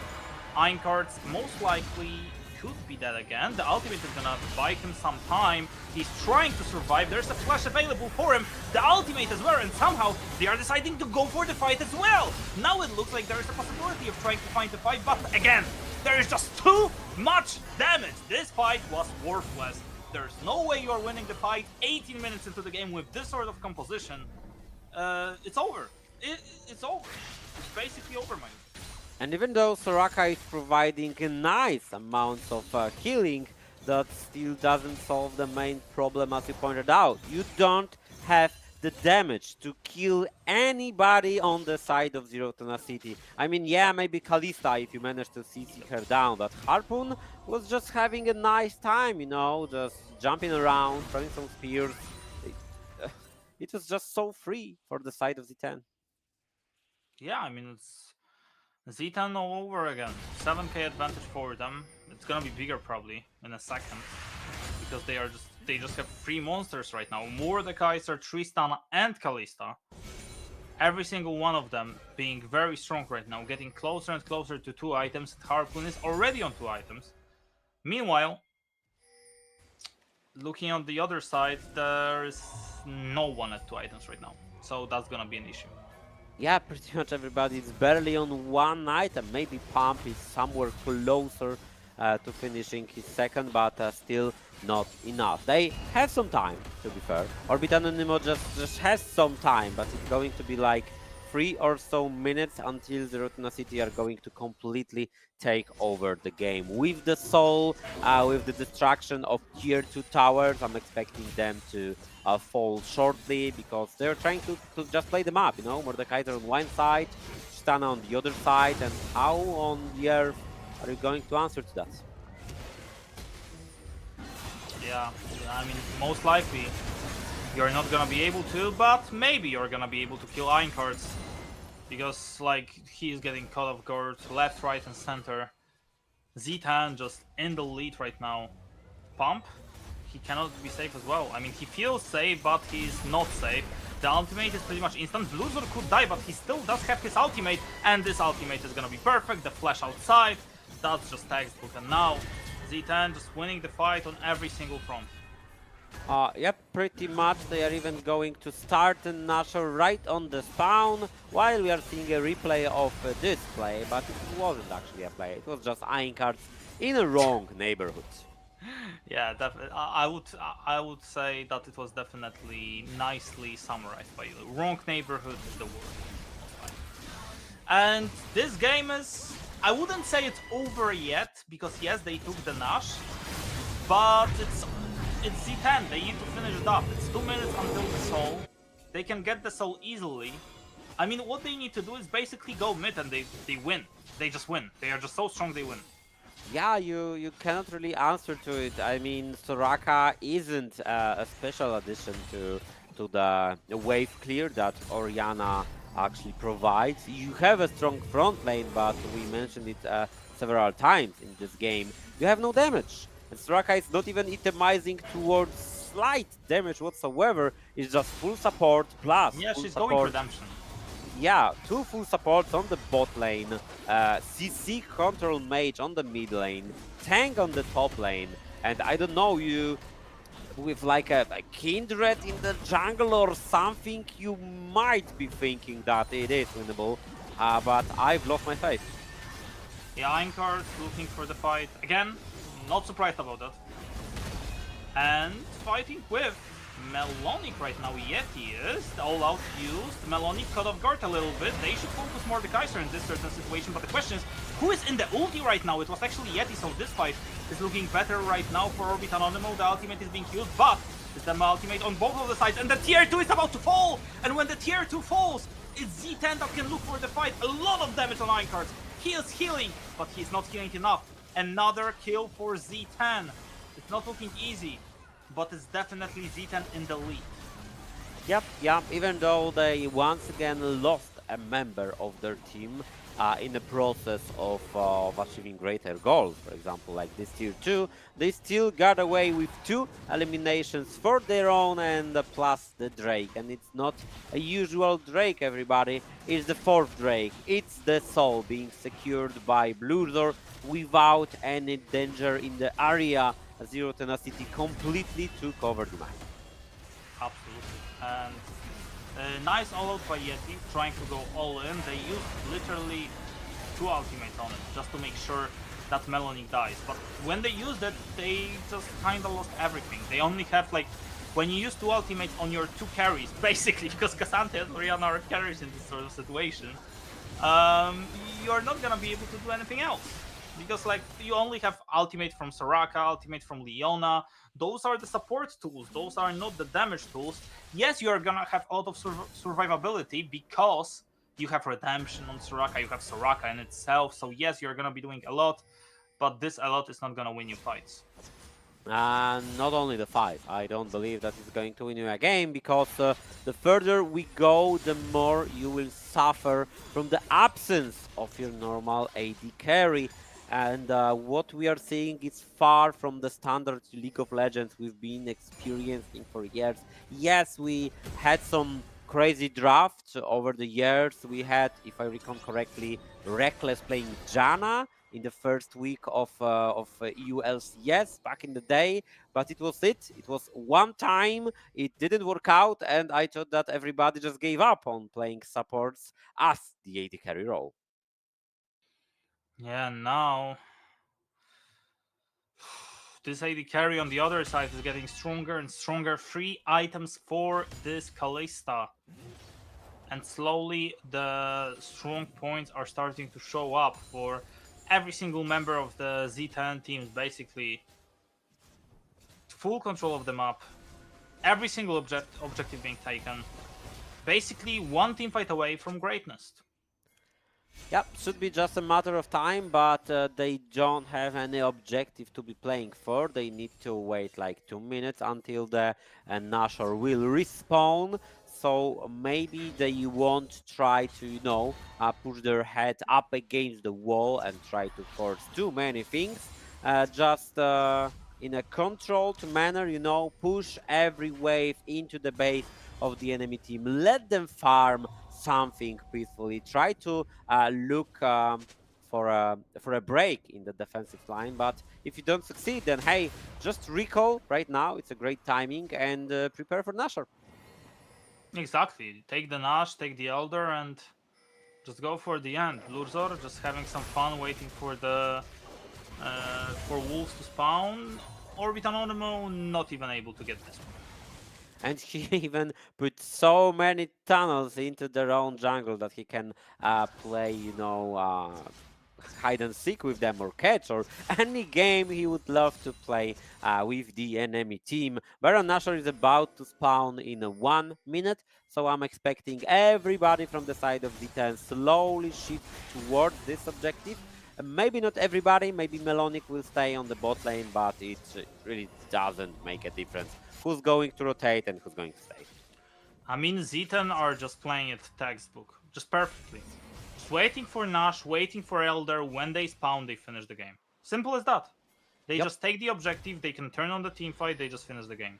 Einkars most likely could be dead again. The ultimate is gonna buy him some time. He's trying to survive. There's a flash available for him. The ultimate as well, and somehow they are deciding to go for the fight as well. Now it looks like there is a possibility of trying to find the fight, but again, there is just too much damage. This fight was worthless. There's no way you are winning the fight 18 minutes into the game with this sort of composition. It's over. It's over. It's basically over, man. And even though Soraka is providing a nice amount of healing, that still doesn't solve the main problem, as you pointed out. You don't have the damage to kill anybody on the side of Zero Tenacity. I mean, yeah, maybe Kalista if you manage to CC her down, but Harpoon was just having a nice time, you know, just jumping around, throwing some spears. It was just so free for the side of Z10. Yeah, I mean, it's Z10 all over again. 7k advantage for them. It's gonna be bigger probably in a second. Because they just have 3 monsters right now. Mordekaiser, Tristan, and Kalista. Every single one of them being very strong right now, getting closer and closer to 2 items. Harpoon is already on 2 items. Meanwhile, looking on the other side, there's no one at 2 items right now. So that's gonna be an issue. Yeah, pretty much everybody's barely on 1 item. Maybe Pump is somewhere closer to finishing his second, but still not enough. They have some time, to be fair. Orbit Anonymo just has some time, but it's going to be like 3 or so minutes until the Tenacity are going to completely take over the game. With the Soul, with the destruction of tier 2 towers, I'm expecting them to fall shortly because they're trying to just play the map, you know? Mordekaiser on one side, Stana on the other side, and how on the earth are you going to answer to that? Yeah, I mean, most likely you're not gonna be able to, but maybe you're gonna be able to kill Iron Cards. Because, like, he's getting caught off guard left, right, and center. Z10 just in the lead right now. Pump, he cannot be safe as well. I mean, he feels safe, but he's not safe. The ultimate is pretty much instant. Bluezor could die, but he still does have his ultimate, and this ultimate is gonna be perfect. The flash outside, that's just textbook. And now, Z10 just winning the fight on every single front. Yep, pretty much. They are even going to start a Nashor right on the spawn, while we are seeing a replay of this play, but it wasn't actually a play. It was just Iron Cards in a wrong neighborhood. Yeah, I would say that it was definitely nicely summarized by you. Wrong neighborhood is the word. And this game is, I wouldn't say it's over yet, because yes, they took the Nash, but it's Z10, they need to finish it up. It's 2 minutes until the Soul. They can get the Soul easily. I mean, what they need to do is basically go mid and they win. They just win. They are just so strong they win. Yeah, you cannot really answer to it. I mean, Soraka isn't a special addition to the wave clear that Orianna actually provides. You have a strong front lane, but we mentioned it several times in this game. You have no damage. And Soraka is not even itemizing towards slight damage whatsoever. It's just full support plus Yeah, full she's support. going redemption. Yeah, 2 full supports on the bot lane, CC control mage on the mid lane, tank on the top lane, and I don't know, you with like a Kindred in the jungle or something, you might be thinking that it is winnable, but I've lost my faith. Yeah, Ironcard looking for the fight. Again, not surprised about that. And fighting with Melonic right now. Yeti is all out used. Melonic caught off guard a little bit. They should focus Mordekaiser in this certain situation, but the question is, who is in the ulti right now? It was actually Yeti, so this fight is looking better right now for Orbit Anonymo. The ultimate is being used, but it's the ultimate on both of the sides, and the tier 2 is about to fall! And when the tier 2 falls, it's Z10 that can look for the fight. A lot of damage on Ironcards. He is healing, but he's not healing enough. Another kill for Z10. It's not looking easy, but it's definitely Z10 in the lead. Yep, even though they once again lost a member of their team in the process of achieving greater goals, for example, like this tier 2, they still got away with 2 eliminations for their own and plus the Drake. And it's not a usual Drake, everybody. It's the 4th Drake. It's the Soul being secured by Bluezor without any danger in the area. Zero Tenacity completely took over the map. Absolutely. And nice all-out by Yeti, trying to go all in. They used literally 2 ultimates on it, just to make sure that Melonic dies. But when they used it, they just kinda lost everything. They only have, like, when you use 2 ultimates on your 2 carries, basically, because Cassandra and Orianna are carries in this sort of situation, you're not gonna be able to do anything else. Because, like, you only have ultimate from Soraka, ultimate from Leona. Those are the support tools. Those are not the damage tools. Yes, you are gonna have a lot of survivability because you have redemption on Soraka, you have Soraka in itself. So yes, you're gonna be doing a lot, but this a lot is not gonna win you fights. Not only the 5. I don't believe that it's going to win you a game, because the further we go, the more you will suffer from the absence of your normal AD carry. And what we are seeing is far from the standard League of Legends we've been experiencing for years. Yes, we had some crazy drafts over the years. We had, if I recall correctly, Reckless playing Janna in the first week of EU LCS back in the day, but it was it. It was one time, it didn't work out, and I thought that everybody just gave up on playing supports as the AD carry role. Yeah, now this AD carry on the other side is getting stronger and stronger. 3 items for this Kalista. And slowly the strong points are starting to show up for every single member of the Z10 teams, basically. Full control of the map. Every single objective being taken. Basically one team fight away from greatness. Yep, should be just a matter of time, but they don't have any objective to be playing for. They need to wait like 2 minutes until the Nashor will respawn. So maybe they won't try to, you know, push their head up against the wall and try to force too many things. Just in a controlled manner, you know, push every wave into the base of the enemy team. Let them farm something peacefully. Try to look for a break in the defensive line. But if you don't succeed, then hey, just recall right now. It's a great timing, and prepare for Nashor. Exactly. Take the Nash, take the Elder, and just go for the end. Lurzor just having some fun waiting for the for wolves to spawn. Orbit Anonymo not even able to get this one. And he even put so many tunnels into their own jungle that he can play, you know, hide and seek with them, or catch, or any game he would love to play with the enemy team. Baron Nashor is about to spawn in 1 minute, so I'm expecting everybody from the side of D10 slowly shift towards this objective. Maybe not everybody, maybe Melonic will stay on the bot lane, but it really doesn't make a difference who's going to rotate and who's going to stay. I mean, Z10 are just playing it textbook, just perfectly. Just waiting for Nash, waiting for Elder. When they spawn, they finish the game. Simple as that. They just take the objective, they can turn on the team fight, they just finish the game.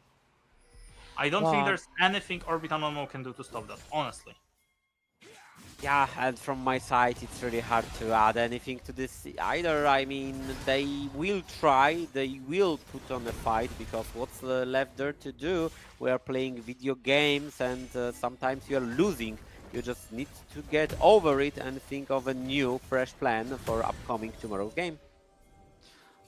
I don't think there's anything Orbit Anonymo can do to stop that, honestly. Yeah, and from my side, it's really hard to add anything to this either. I mean, they will try, they will put on a fight, because what's left there to do? We are playing video games, and sometimes you are losing. You just need to get over it and think of a new, fresh plan for upcoming tomorrow's game.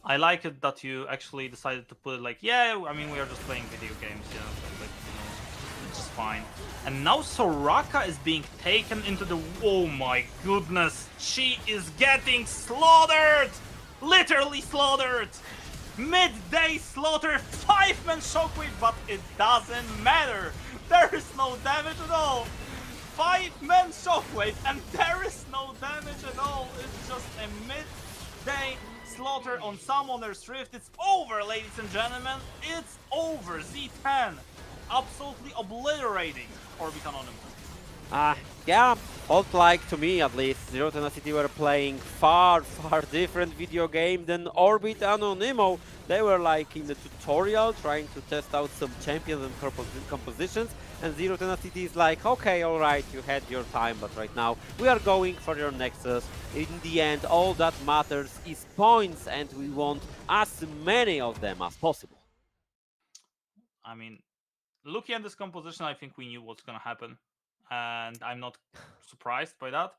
I like it that you actually decided to put it like, yeah, I mean, we are just playing video games, you know, like, you know, it's just fine. And now Soraka is being taken into the... Oh my goodness, she is getting slaughtered! Literally slaughtered! Midday slaughter, 5-man shockwave, but it doesn't matter! There is no damage at all! 5-man shockwave, and there is no damage at all! It's just a midday slaughter on Summoner's Rift. It's over, ladies and gentlemen. It's over. Z10 absolutely obliterating Orbit Anonymo. Yeah, felt like, to me at least, Zero Tenacity were playing far different video game than Orbit Anonymo. They were like in the tutorial trying to test out some champions and compositions, and Zero Tenacity is like, okay, alright, you had your time, but right now we are going for your Nexus. In the end, all that matters is points, and we want as many of them as possible. I mean, looking at this composition, I think we knew what's gonna happen, and I'm not surprised by that.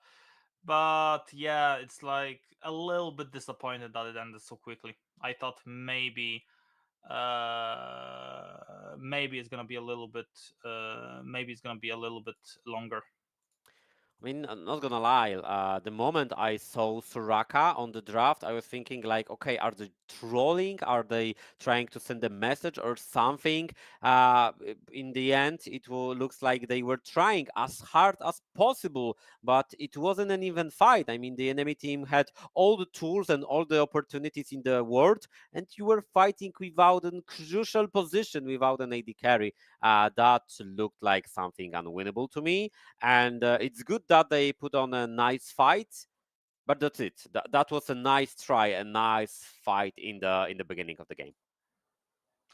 But yeah, it's like a little bit disappointed that it ended so quickly. I thought maybe maybe it's gonna be a little bit maybe it's gonna be a little bit longer. I mean, I'm not gonna lie. The moment I saw Soraka on the draft, I was thinking like, okay, are they trolling? Are they trying to send a message or something? In the end, looks like they were trying as hard as possible, but it wasn't an even fight. I mean, the enemy team had all the tools and all the opportunities in the world, and you were fighting without a crucial position, without an AD carry. That looked like something unwinnable to me, and it's good that they put on a nice fight, but that's it. That was a nice try, a nice fight in the beginning of the game.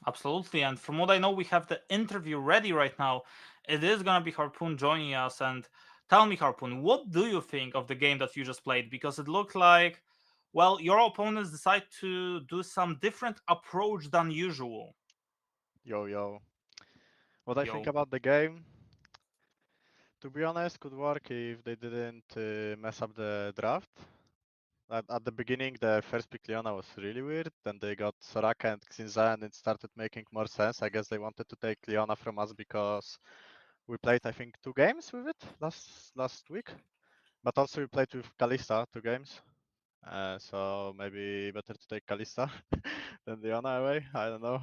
Absolutely, and from what I know, we have the interview ready right now. It is gonna be Harpoon joining us, and tell me, Harpoon, what do you think of the game that you just played? Because it looked like, well, your opponents decide to do some different approach than usual. Yo. What I think Yo. about the game, to be honest, could work if they didn't mess up the draft. At the beginning, the first pick Leona was really weird. Then they got Soraka and Xinza, and it started making more sense. I guess they wanted to take Leona from us because we played, I think, 2 games with it last week. But also we played with Kalista 2 games. So maybe better to take Kalista than Leona away. I don't know.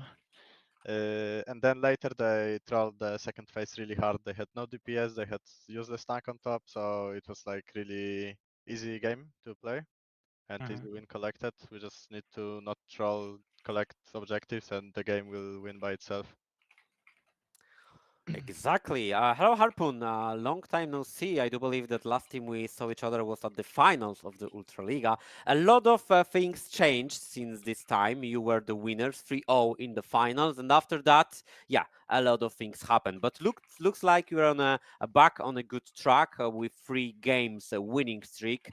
And then later they trolled the second phase really hard. They had no DPS, they had useless tank on top, so it was like really easy game to play and easy win collected. We just need to not troll, collect objectives, and the game will win by itself. Exactly. Hello, Harpoon. Long time no see. I do believe that last time we saw each other was at the finals of the Ultraliga. A lot of things changed since this time. You were the winners, 3-0 in the finals, and after that, yeah, a lot of things happened. But looks like you're on a back on a good track with 3 games winning streak.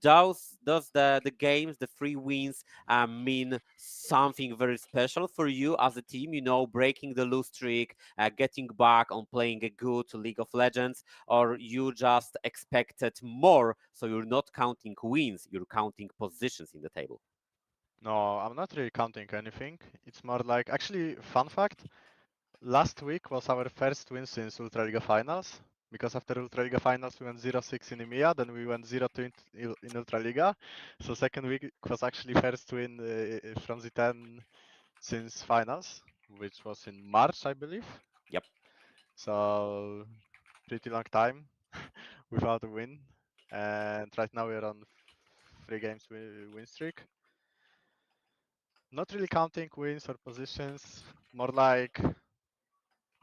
Does the games, the 3 wins, mean something very special for you as a team? You know, breaking the lose streak, getting back on playing a good League of Legends, or you just expected more, so you're not counting wins, you're counting positions in the table? No, I'm not really counting anything. It's more like, actually, fun fact, last week was our first win since Ultraliga Finals. Because after Ultraliga Finals we went 0-6 in EMEA, then we went 0-2 in Ultraliga. So second week was actually first win from Z10 since Finals, which was in March, I believe. Yep. So pretty long time without a win. And right now we're on 3 games win streak. Not really counting wins or positions, more like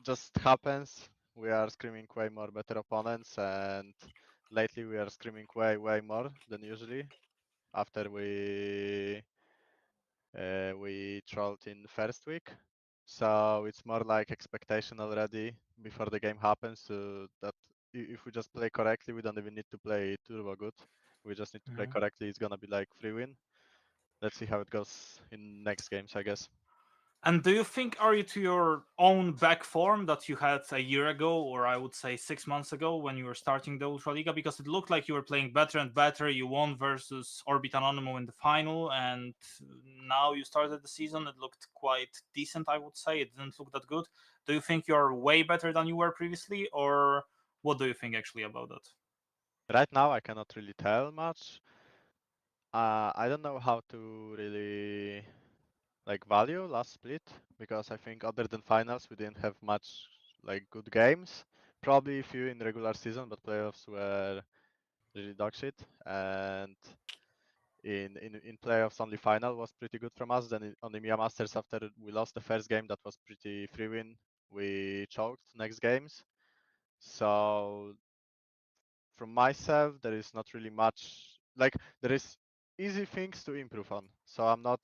just happens. We are screaming way more better opponents, and lately we are screaming way more than usually after we trolled in first week. So it's more like expectation already before the game happens, that if we just play correctly, we don't even need to play turbo good. We just need to play correctly. It's gonna be like free win. Let's see how it goes in next games, I guess. And do you think, are you to your own back form that you had a year ago, or I would say 6 months ago when you were starting the Ultraliga? Because it looked like you were playing better and better. You won versus Orbit Anonymo in the final, and now you started the season. It looked quite decent, I would say. It didn't look that good. Do you think you're way better than you were previously, or what do you think actually about that? Right now, I cannot really tell much. I don't know how to really like value last split, because I think other than finals we didn't have much like good games. Probably a few in regular season, but playoffs were really dog shit. And in playoffs only final was pretty good from us. Then on the Mia Masters, after we lost the first game, that was pretty free win. We choked next games. So from myself, there is not really much like there is easy things to improve on. So I'm not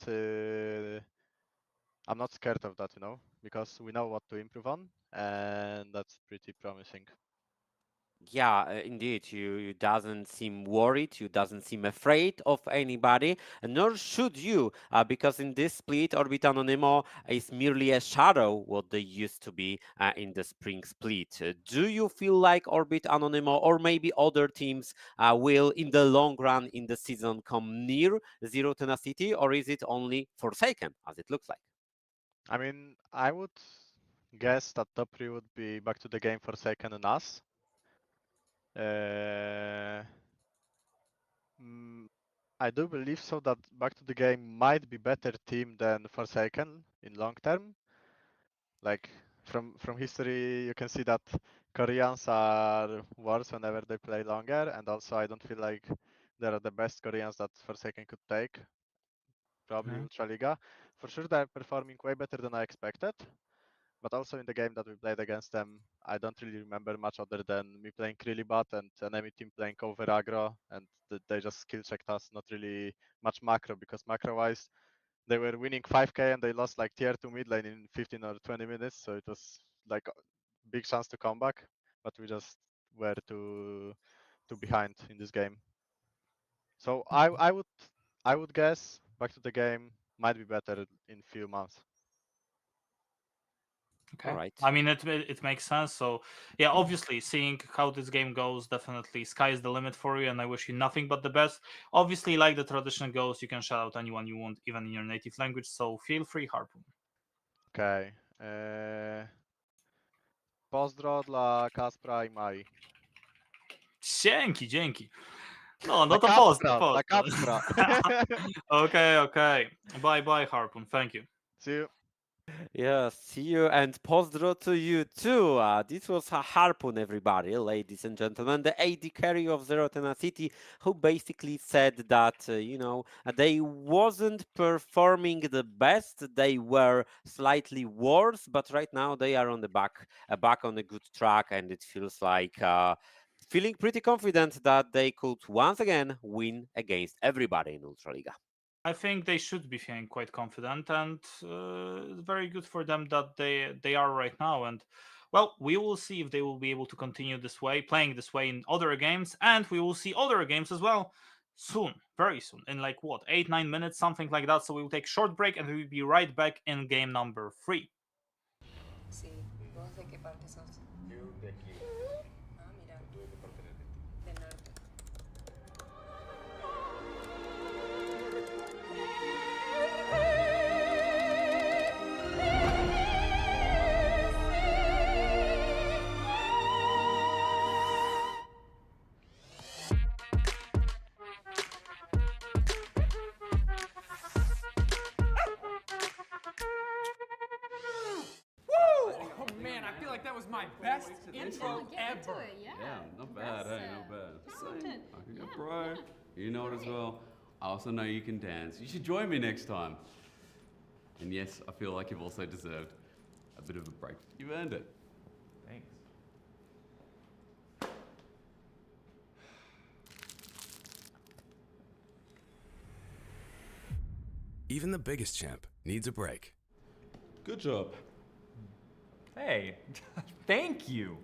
scared of that, because we know what to improve on, and that's pretty promising. Yeah, indeed. You doesn't seem worried. You doesn't seem afraid of anybody, and nor should you, because in this split, Orbit Anonymo is merely a shadow what they used to be in the spring split. Do you feel like Orbit Anonymo or maybe other teams will, in the long run in the season, come near Zero Tenacity, or is it only Forsaken, as it looks like? I mean, I would guess that top 3 would be back to the game for second and us. Uh, I do believe so that Back to the Game might be better team than Forsaken in long term. Like from history, you can see that Koreans are worse whenever they play longer, and also I don't feel like they are the best Koreans that Forsaken could take. Probably Mhm. Ultraliga. For sure, they're performing way better than I expected. But also in the game that we played against them, I don't really remember much other than me playing Krillibot and enemy team playing over aggro, and they just skill checked us. Not really much macro, because macro-wise, they were winning 5k and they lost like tier 2 mid lane in 15 or 20 minutes, so it was like a big chance to come back, but we just were too behind in this game. So I would guess Back to the Game might be better in few months. Okay. All right. I mean, it makes sense. So, yeah, obviously, seeing how this game goes, definitely sky is the limit for you, and I wish you nothing but the best. Obviously, like the tradition goes, you can shout out anyone you want, even in your native language. So feel free, Harpoon. Okay. Pozdro dla Kaspra i Mai. Dzięki. No Dla to Kaspra, pozdro. dla Kaspra. Okay. Bye, Harpoon. Thank you. See you. Yeah, see you and pozdro to you too. This was a Harpoon, everybody, ladies and gentlemen, the AD carry of Zero Tenacity, who basically said that, they wasn't performing the best. They were slightly worse, but right now they are on the back on a good track, and it feels like feeling pretty confident that they could once again win against everybody in Ultraliga. I think they should be feeling quite confident, and it's very good for them that they are right now. And well, we will see if they will be able to continue this way, playing this way in other games, and we will see other games as well soon, very soon, in like what, 8-9 minutes, something like that. So we will take a short break, and we will be right back in game number 3. Sí, ¿vos de qué parte sos? Yo de aquí. Ah, mira, ¿Tú de qué parte eres? del norte. Oh man, I feel like that was my best intro ever. Yeah, not bad, hey, not bad. I can go pro. You know it as well. I also know you can dance. You should join me next time. And yes, I feel like you've also deserved a bit of a break. You've earned it. Thanks. Even the biggest champ needs a break. Good job. Hey, thank you.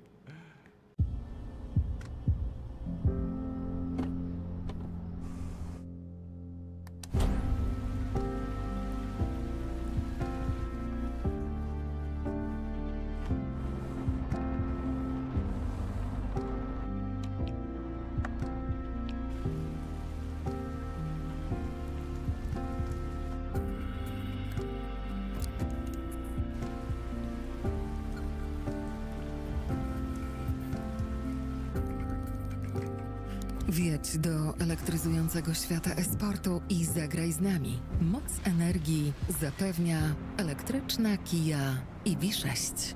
Wjedź do elektryzującego świata esportu i zagraj z nami. Moc energii zapewnia elektryczna kija i W6.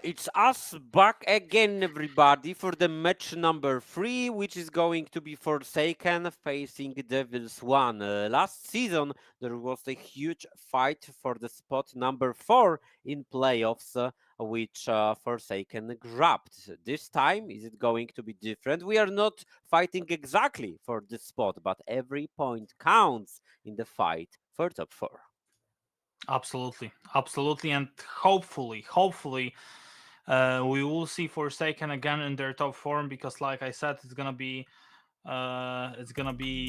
It's us back again, everybody, for the match number 3, which is going to be Forsaken facing devils.one. Last season, there was a huge fight for the spot number 4 in playoffs, which Forsaken grabbed. This time, is it going to be different? We are not fighting exactly for this spot, but every point counts in the fight for top 4. Absolutely, absolutely, and hopefully, we will see Forsaken again in their top form, because, like I said, it's gonna be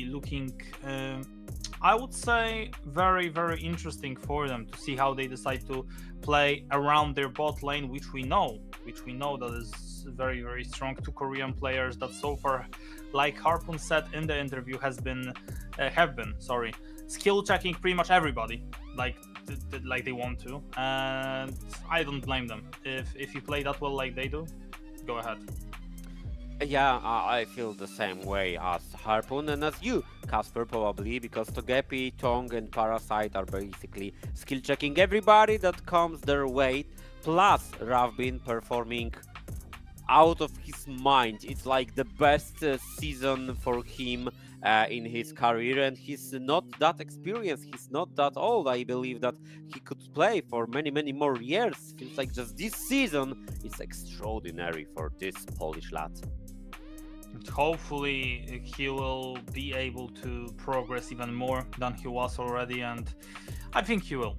looking, I would say, very, very interesting for them to see how they decide to play around their bot lane, which we know that is very, very strong. 2 Korean players that so far, like Harpoon said in the interview, have been skill checking pretty much everybody, like they want to, and I don't blame them. If you play that well like they do, go ahead. Yeah, I feel the same way as Harpoon and as you, Kasper, probably, because Togepi, Tong, and Parasite are basically skill checking everybody that comes their way, plus Ravbin performing out of his mind. It's like the best season for him in his career, and he's not that experienced, he's not that old. I believe that he could play for many, many more years. Feels like just this season is extraordinary for this Polish lad. Hopefully he will be able to progress even more than he was already, and I think he will.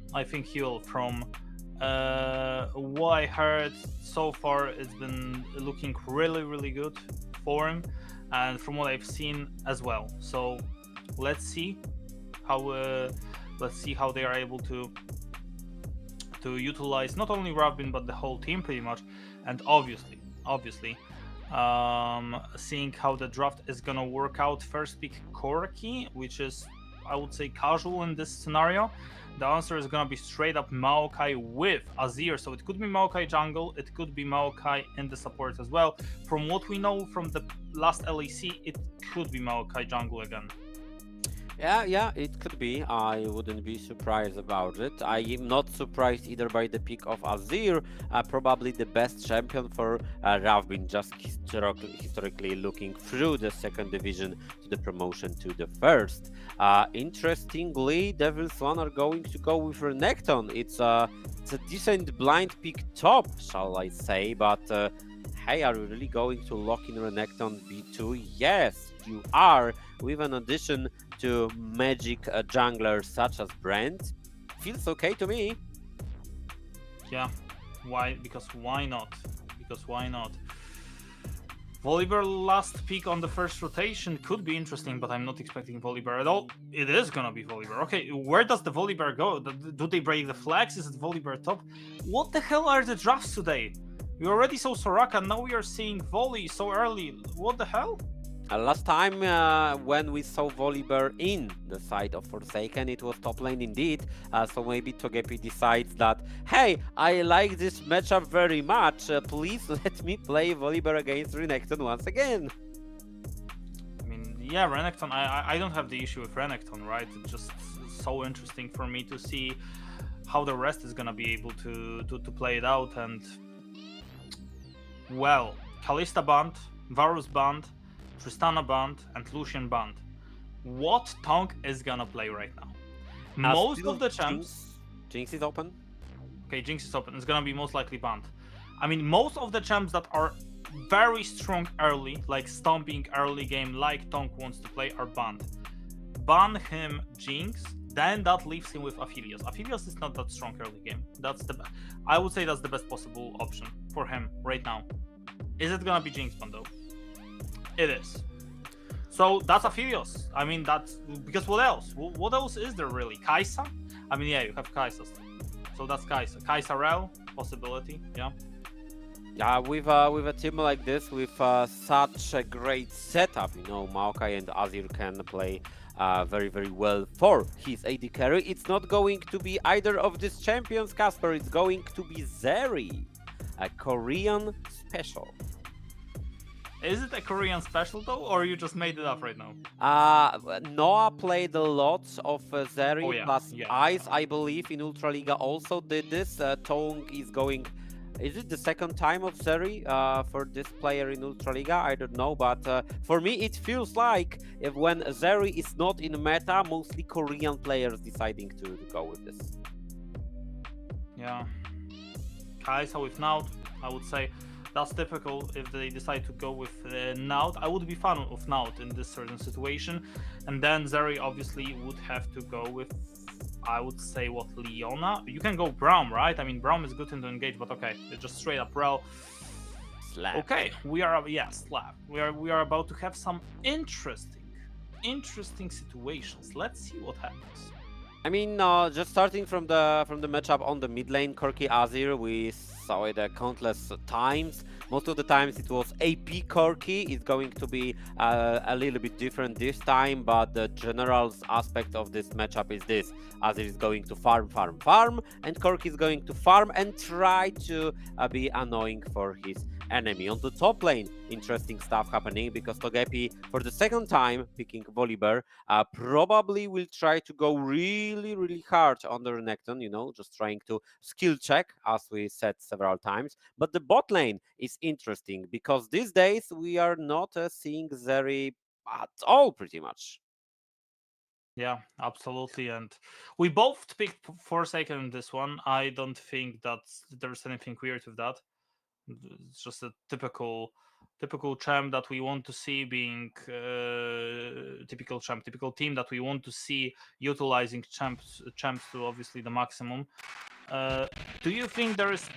From what I heard so far, it's been looking really, really good for him, and from what I've seen as well. So let's see how they are able to utilize not only Ravbin but the whole team pretty much, and obviously seeing how the draft is gonna work out. First pick Korotkiy, which is, I would say, casual in this scenario. The answer is gonna be straight up Maokai with Azir, so it could be Maokai jungle, it could be Maokai in the support as well. From what we know from the last LEC, it could be Maokai jungle again. Yeah, it could be. I wouldn't be surprised about it. I am not surprised either by the pick of Azir, probably the best champion for Ravbin, just historically looking through the second division to the promotion to the first. Interestingly, devils.one are going to go with Renekton. It's a decent blind pick top, shall I say, but hey, are we really going to lock in Renekton B2? Yes, you are, with an addition to magic junglers such as Brand. Feels okay to me. Yeah, why? Because why not? Because why not? Volibear last pick on the first rotation could be interesting, but I'm not expecting Volibear at all. It is gonna be Volibear. Okay, where does the Volibear go? Do they break the flags? Is it Volibear top? What the hell are the drafts today? We already saw Soraka, now we are seeing Volley so early. What the hell? Last time when we saw Volibear in the side of Forsaken, it was top lane indeed. So maybe togepi decides that, hey, I like this matchup very much. Please let me play Volibear against Renekton once again. I mean, yeah, Renekton, I don't have the issue with Renekton, right? It's just so interesting for me to see how the rest is gonna be able to play it out. And, well, Kalista banned, Varus banned, Tristana banned, and Lucian banned. What Tonk is gonna play right now? Most of the champs... Jinx is open. Okay, Jinx is open. It's gonna be most likely banned. I mean, most of the champs that are very strong early, like stomping early game, like Tonk wants to play, are banned. Ban him Jinx, then that leaves him with Aphelios. Aphelios is not that strong early game. I would say that's the best possible option for him right now. Is it gonna be Jinx ban though? It is. So that's Aphelios. I mean, that's because what else? What else is there really? Kai'Sa? I mean, yeah, you have Kai'Sa still. So that's Kai'Sa. Kai'Sa Rel, possibility, yeah. Yeah, with a team like this, with such a great setup, you know, Maokai and Azir can play very, very well for his AD carry. It's not going to be either of these champions, Kasper. It's going to be Zeri, a Korean special. Is it a Korean special though, or you just made it up right now? Noah played a lot of Zeri plus yeah. Ice, I believe, in Ultraliga also did this. Tong is going... Is it the second time of Zeri for this player in Ultraliga? I don't know, but for me it feels like if when Zeri is not in meta, mostly Korean players deciding to go with this. Yeah. Kai'Sa with Naut, I would say that's typical if they decide to go with Naut. I would be fan of Naut in this certain situation. And then Zeri obviously would have to go with, I would say, what, Leona? You can go Braum, right? I mean, Braum is good in the engage, but okay, they're just straight up Rel. Slap. Okay, we are, yeah, slap. We are about to have some interesting situations. Let's see what happens. I mean, just starting from the matchup on the mid lane, Korotkiy Azir, we saw it countless times. Most of the times it was AP Korotkiy. It's going to be a little bit different this time, but the general aspect of this matchup is this. Azir is going to farm, and Korotkiy is going to farm and try to be annoying for his enemy. On the top lane, interesting stuff happening because togepi, for the second time picking Volibear, probably will try to go really hard on the Renekton, you know, just trying to skill check, as we said several times. But the bot lane is interesting because these days we are not seeing Zeri at all, pretty much. Yeah, absolutely. And we both picked Forsaken in this one. I don't think that there's anything weird with that. It's just a typical champ that we want to see being typical team that we want to see utilizing champs to obviously the maximum. Do you think there is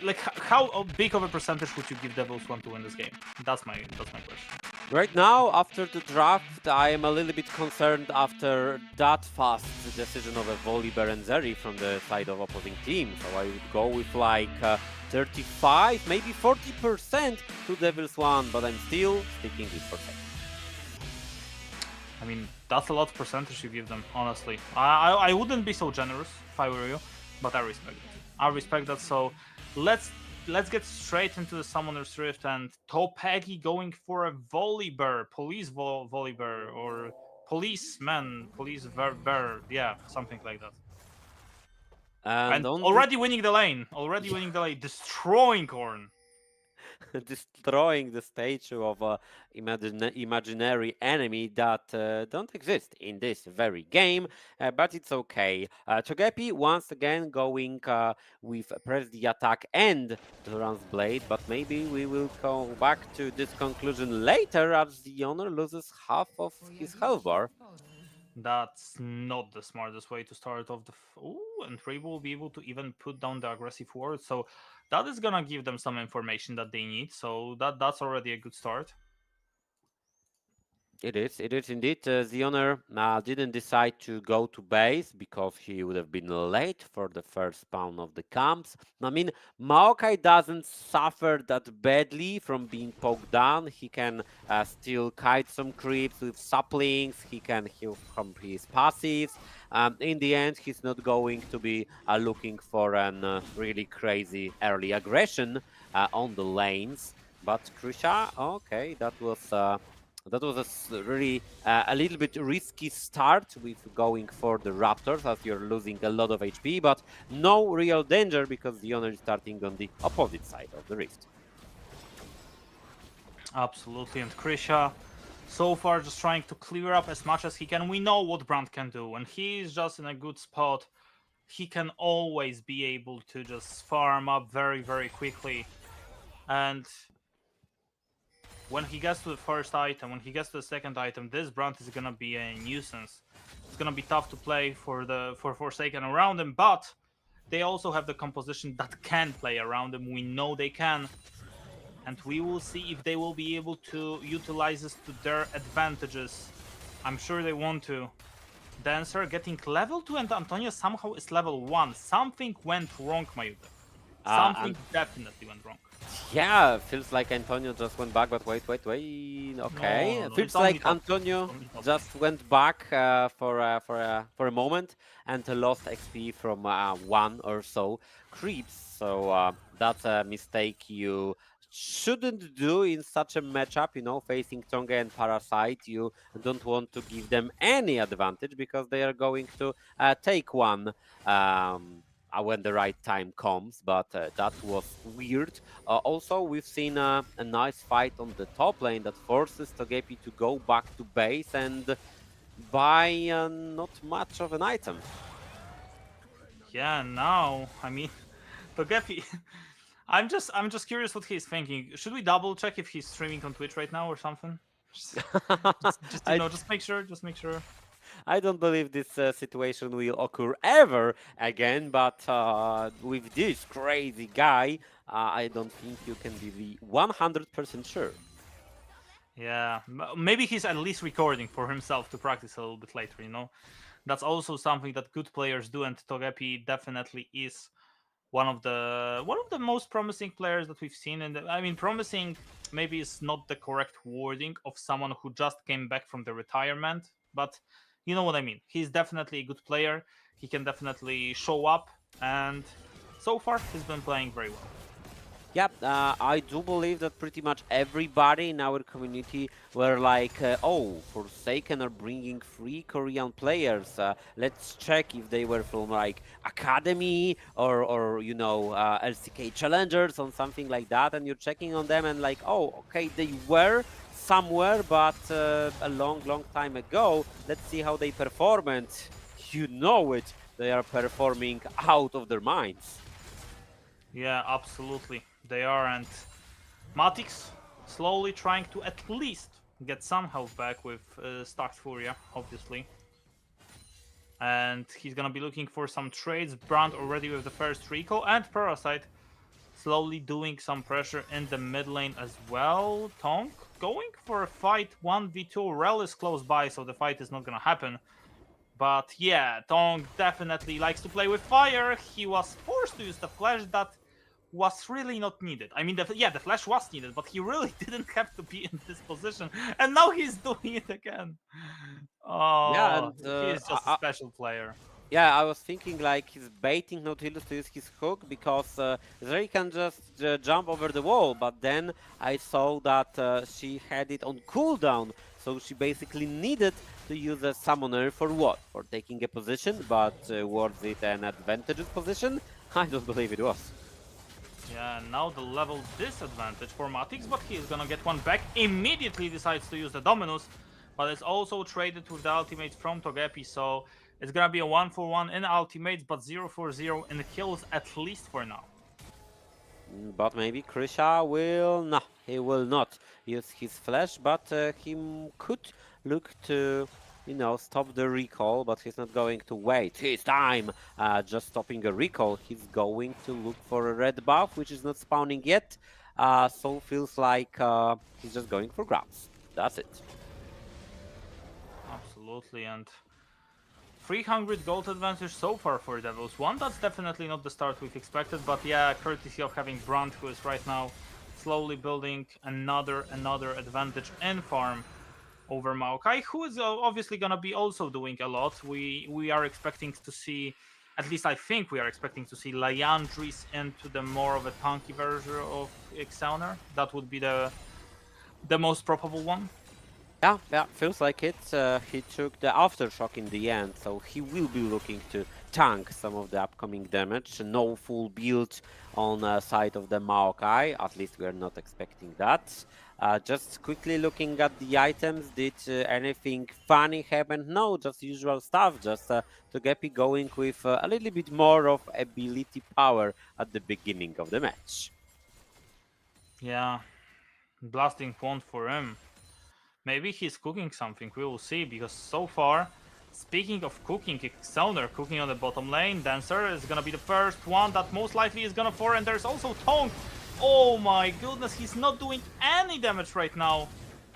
like how big of a percentage would you give devils.one to win this game? That's my question. Right now, after the draft, I am a little bit concerned after that fast decision of a Volibear and Zeri from the side of opposing team. So I would go with like 35, maybe 40% to devils.one, but I'm still sticking with Forsaken. I mean, that's a lot of percentage you give them, honestly. I wouldn't be so generous if I were you, but I respect it. I respect that, so let's get straight into the Summoner's Rift, and Topegi going for a Volibear, Police Volibear, or policeman, police bear, yeah, something like that. And already winning the lane, destroying Korn. destroying the statue of a imaginary enemy that don't exist in this very game, but it's okay. Chogepi once again going with press the attack and the runs blade, but maybe we will go back to this conclusion later as the owner loses half of his health bar. That's not the smartest way to start off the. Ooh, and Ray will be able to even put down the aggressive ward, so that is gonna give them some information that they need. So that's already a good start. It is indeed. The owner didn't decide to go to base because he would have been late for the first spawn of the camps. I mean, Maokai doesn't suffer that badly from being poked down. He can still kite some creeps with saplings. He can heal from his passives. In the end, he's not going to be looking for an really crazy early aggression on the lanes. But Krisha, okay, that was really a little bit risky start with going for the Raptors as you're losing a lot of HP, but no real danger because the owner is starting on the opposite side of the rift. Absolutely, and Krisha so far just trying to clear up as much as he can. We know what Brand can do, and he's just in a good spot. He can always be able to just farm up very, very quickly. And when he gets to the first item, when he gets to the second item, this Brand is gonna be a nuisance. It's gonna be tough to play for Forsaken around him, but they also have the composition that can play around him. We know they can. And we will see if they will be able to utilize this to their advantages. I'm sure they want to. Dancer getting level 2 and Antonio somehow is level 1. Something went wrong, Majutek. Something definitely went wrong. Yeah, feels like Antonio just went back, but wait. Okay, No, feels like Antonio just went back for a moment and lost XP from one or so creeps. So that's a mistake you shouldn't do in such a matchup. You know, facing Tonga and Parasite, you don't want to give them any advantage because they are going to take one. When the right time comes, but that was weird. Also, we've seen a nice fight on the top lane that forces Togepi to go back to base and buy not much of an item. Yeah, now, I mean, Togepi, I'm just curious what he's thinking. Should we double check if he's streaming on Twitch right now or something? Just make sure. I don't believe this situation will occur ever again, but with this crazy guy, I don't think you can be 100% sure. Yeah, maybe he's at least recording for himself to practice a little bit later, you know? That's also something that good players do, and Togepi definitely is one of the most promising players that we've seen. And I mean, promising maybe is not the correct wording of someone who just came back from the retirement, but you know what I mean. He's definitely a good player. He can definitely show up, and so far he's been playing very well. Yep, I do believe that pretty much everybody in our community were like, oh, Forsaken are bringing 3 Korean players. Let's check if they were from like Academy or you know, LCK Challengers or something like that. And you're checking on them and like, oh, okay, they were somewhere, but a long time ago. Let's see how they perform, and you know it, they are performing out of their minds. Yeah, absolutely, they are. And Matix slowly trying to at least get some health back with stacked Furia, obviously. And he's gonna be looking for some trades. Brand already with the first recall, and Parasite slowly doing some pressure in the mid lane as well. Tonk going for a fight 1v2. Rel is close by, so the fight is not gonna happen. But yeah, Tonk definitely likes to play with fire. He was forced to use the flash that was really not needed. I mean, the flash was needed, but he really didn't have to be in this position. And now he's doing it again. Oh, yeah, and, he's just a special player. Yeah, I was thinking like he's baiting Nautilus to use his hook because Zeri can just jump over the wall, but then I saw that she had it on cooldown. so she basically needed to use a summoner for what? For taking a position, but was it an advantageous position? I don't believe it was. Yeah, and now the level disadvantage for Matix, but he is gonna get one back. Immediately decides to use the Dominus, but it's also traded with the ultimate from Togepi, so it's gonna be a 1-for-1 in ultimates, but 0-for-0 in the kills at least for now. But maybe Krisha will... No, he will not use his flash, but he could look to, you know, stop the recall, but he's not going to wait his time just stopping a recall. He's going to look for a red buff, which is not spawning yet, so feels like he's just going for grabs. That's it. Absolutely, and 300 gold advantage so far for devils.one. That's definitely not the start we've expected, but yeah, courtesy of having Brand, who is right now slowly building another advantage in farm over Maokai, who is obviously gonna be also doing a lot. We are expecting to see, at least I think we are expecting to see Liandry's into the more of a tanky version of Exauner. That would be the most probable one. Yeah, feels like it. He took the aftershock in the end, so he will be looking to tank some of the upcoming damage. No full build on side of the Maokai, at least we are not expecting that. Just quickly looking at the items, did anything funny happen? No, just usual stuff, just Togepi going with a little bit more of ability power at the beginning of the match. Yeah, blasting wand for him. Maybe he's cooking something, we will see, because so far, speaking of cooking, Exauner cooking on the bottom lane, Dancer is gonna be the first one that most likely is gonna fall, and there's also Tonk. Oh my goodness, he's not doing any damage right now,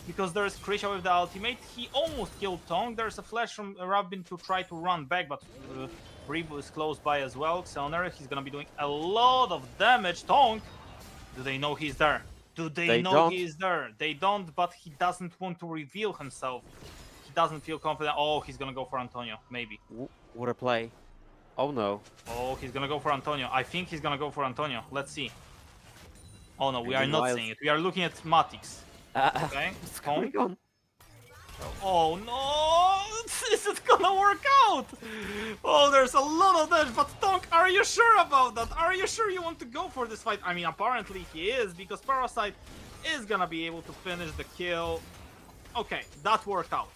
because there's Krisha with the ultimate. He almost killed Tonk. There's a flash from Robin to try to run back, but Revo is close by as well. Exauner, he's gonna be doing a lot of damage. Tonk, do they know he's there? Do they know he is there? They don't, but he doesn't want to reveal himself. He doesn't feel confident. Oh, he's gonna go for Antonio, maybe. What a play. Oh no. Oh, he's gonna go for Antonio. I think he's gonna go for Antonio. Let's see. Oh no, we are not seeing it. We are looking at Matix. Okay, what's going on? Oh no! Is it gonna work out? Oh, there's a lot of damage, but Tonk, are you sure about that? Are you sure you want to go for this fight? I mean, apparently he is, because Parasite is gonna be able to finish the kill. Okay, that worked out.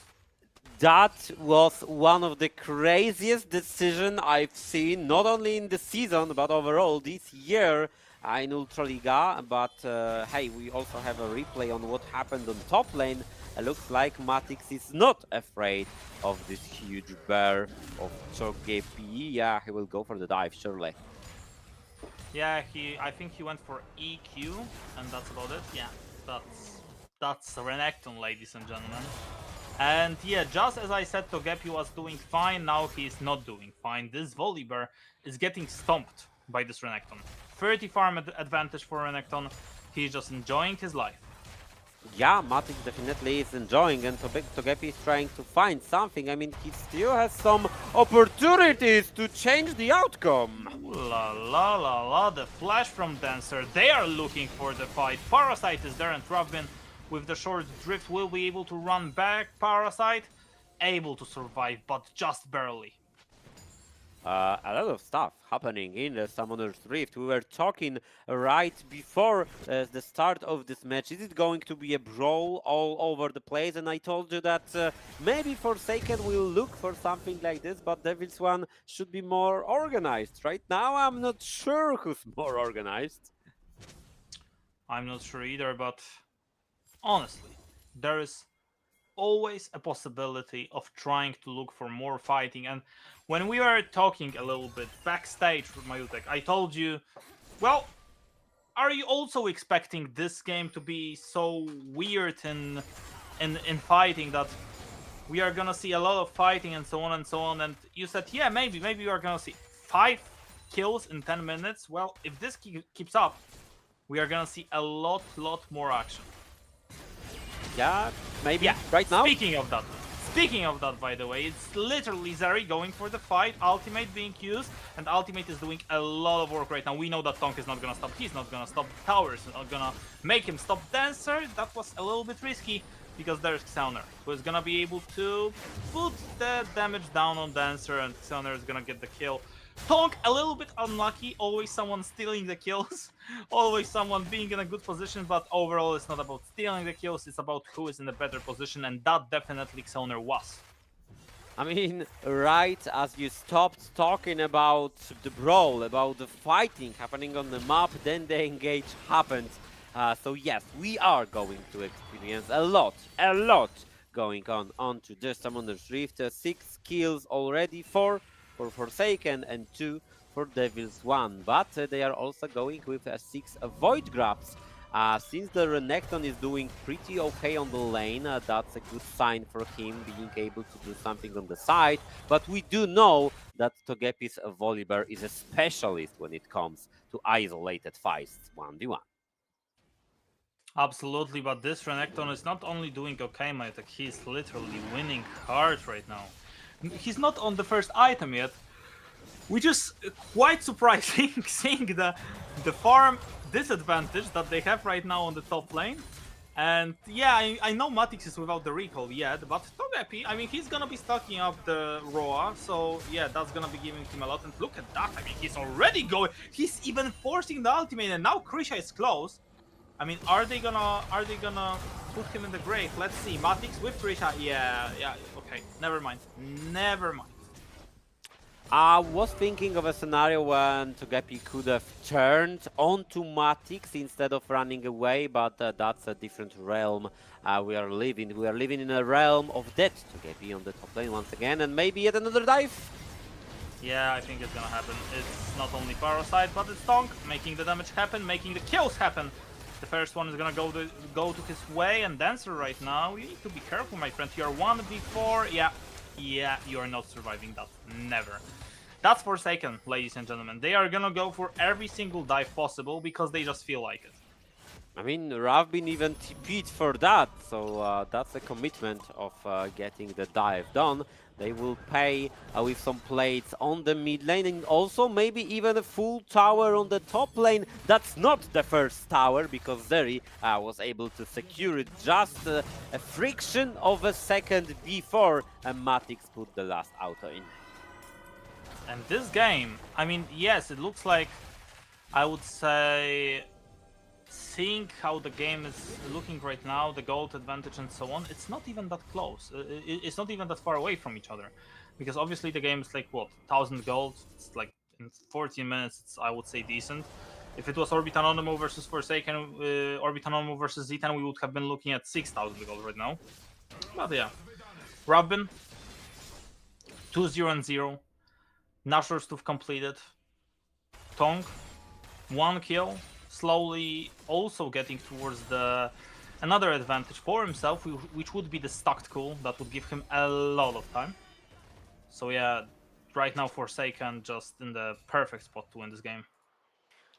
That was one of the craziest decisions I've seen, not only in the season, but overall this year in Ultraliga. But hey, we also have a replay on what happened on top lane. It looks like Matix is not afraid of this huge bear of Togepi. Yeah, he will go for the dive, surely. Yeah, I think he went for EQ, and that's about it. Yeah, that's Renekton, ladies and gentlemen. And yeah, just as I said, Togepi was doing fine, now he's not doing fine. This Volibear is getting stomped by this Renekton. 30 farm advantage for Renekton. He's just enjoying his life. Yeah, Matix definitely is enjoying, and Togepi is trying to find something. I mean, he still has some opportunities to change the outcome. Ooh la la la la, the flash from Dancer. They are looking for the fight. Parasite is there, and Robin with the short drift will be able to run back. Parasite able to survive, but just barely. A lot of stuff happening in the Summoner's Rift. We were talking right before the start of this match. Is it going to be a brawl all over the place? And I told you that maybe Forsaken will look for something like this, but devils.one should be more organized. Right now, I'm not sure who's more organized. I'm not sure either, but honestly, there is always a possibility of trying to look for more fighting. And when we were talking a little bit backstage with Majutek, I told you, well, are you also expecting this game to be so weird in fighting that we are gonna see a lot of fighting and so on and so on? And you said, yeah, maybe we are gonna see 5 kills in 10 minutes. Well, if this keeps up, we are gonna see a lot more action. Yeah, maybe. Yeah, right now. Speaking of that, by the way, it's literally Zeri going for the fight, ultimate being used, and ultimate is doing a lot of work right now. We know that Tonk is not gonna stop, he's not gonna stop the towers, not gonna make him stop Dancer. That was a little bit risky, because there's Xeoner, who is gonna be able to put the damage down on Dancer, and Xeoner is gonna get the kill. Tonk, a little bit unlucky, always someone stealing the kills, always someone being in a good position, but overall it's not about stealing the kills, it's about who is in a better position, and that definitely Xeoner was. I mean, right as you stopped talking about the brawl, about the fighting happening on the map, then the engage happened. So yes, we are going to experience a lot going on onto the Summoner's Rift. 6 kills already, 4 for Forsaken and 2 for devils.one. But they are also going with 6 Void Grabs. Since the Renekton is doing pretty okay on the lane, that's a good sign for him being able to do something on the side. But we do know that Togepi's Volibear is a specialist when it comes to isolated fights 1v1. Absolutely, but this Renekton is not only doing okay, Majutek, he's literally winning hard right now. He's not on the first item yet, which is quite surprising, seeing the farm disadvantage that they have right now on the top lane. And yeah, I know Matix is without the recall yet, but Togepi, I mean, he's gonna be stocking up the Roa, so yeah, that's gonna be giving him a lot. And look at that, I mean, he's already going, he's even forcing the ultimate, and now Krisha is close. I mean, are they gonna put him in the grave? Let's see. Matix with Krisha. Yeah, okay. Never mind. I was thinking of a scenario when Togepi could have turned onto Matix instead of running away, but that's a different realm we are living. We are living in a realm of death. Togepi on the top lane once again, and maybe yet another dive. Yeah, I think it's gonna happen. It's not only Parasite, but it's Tonk making the damage happen, making the kills happen. The first one is gonna go to his way, and Dancer right now, you need to be careful, my friend. You are 1v4. Yeah, you are not surviving that. Never. That's Forsaken, ladies and gentlemen. They are gonna go for every single dive possible because they just feel like it. I mean, Ravbin even TP'd for that, so that's a commitment of getting the dive done. They will pay with some plates on the mid lane, and also maybe even a full tower on the top lane. That's not the first tower, because Zeri was able to secure it just a friction of a second before Matix put the last auto in. And this game, I mean, yes, it looks like, I would say, seeing how the game is looking right now, the gold advantage and so on, it's not even that close. It's not even that far away from each other. Because obviously the game is like, what, 1000 gold? It's like in 14 minutes, it's, I would say, decent. If it was Orbit Anonymo versus Forsaken, Orbit Anonymo versus Z10, we would have been looking at 6000 gold right now. But yeah. Robin, 2-0-0. Natural Stuff completed. Tonk, 1 kill. Slowly also getting towards another advantage for himself, which would be the stacked cool. That would give him a lot of time. So yeah, right now Forsaken just in the perfect spot to win this game.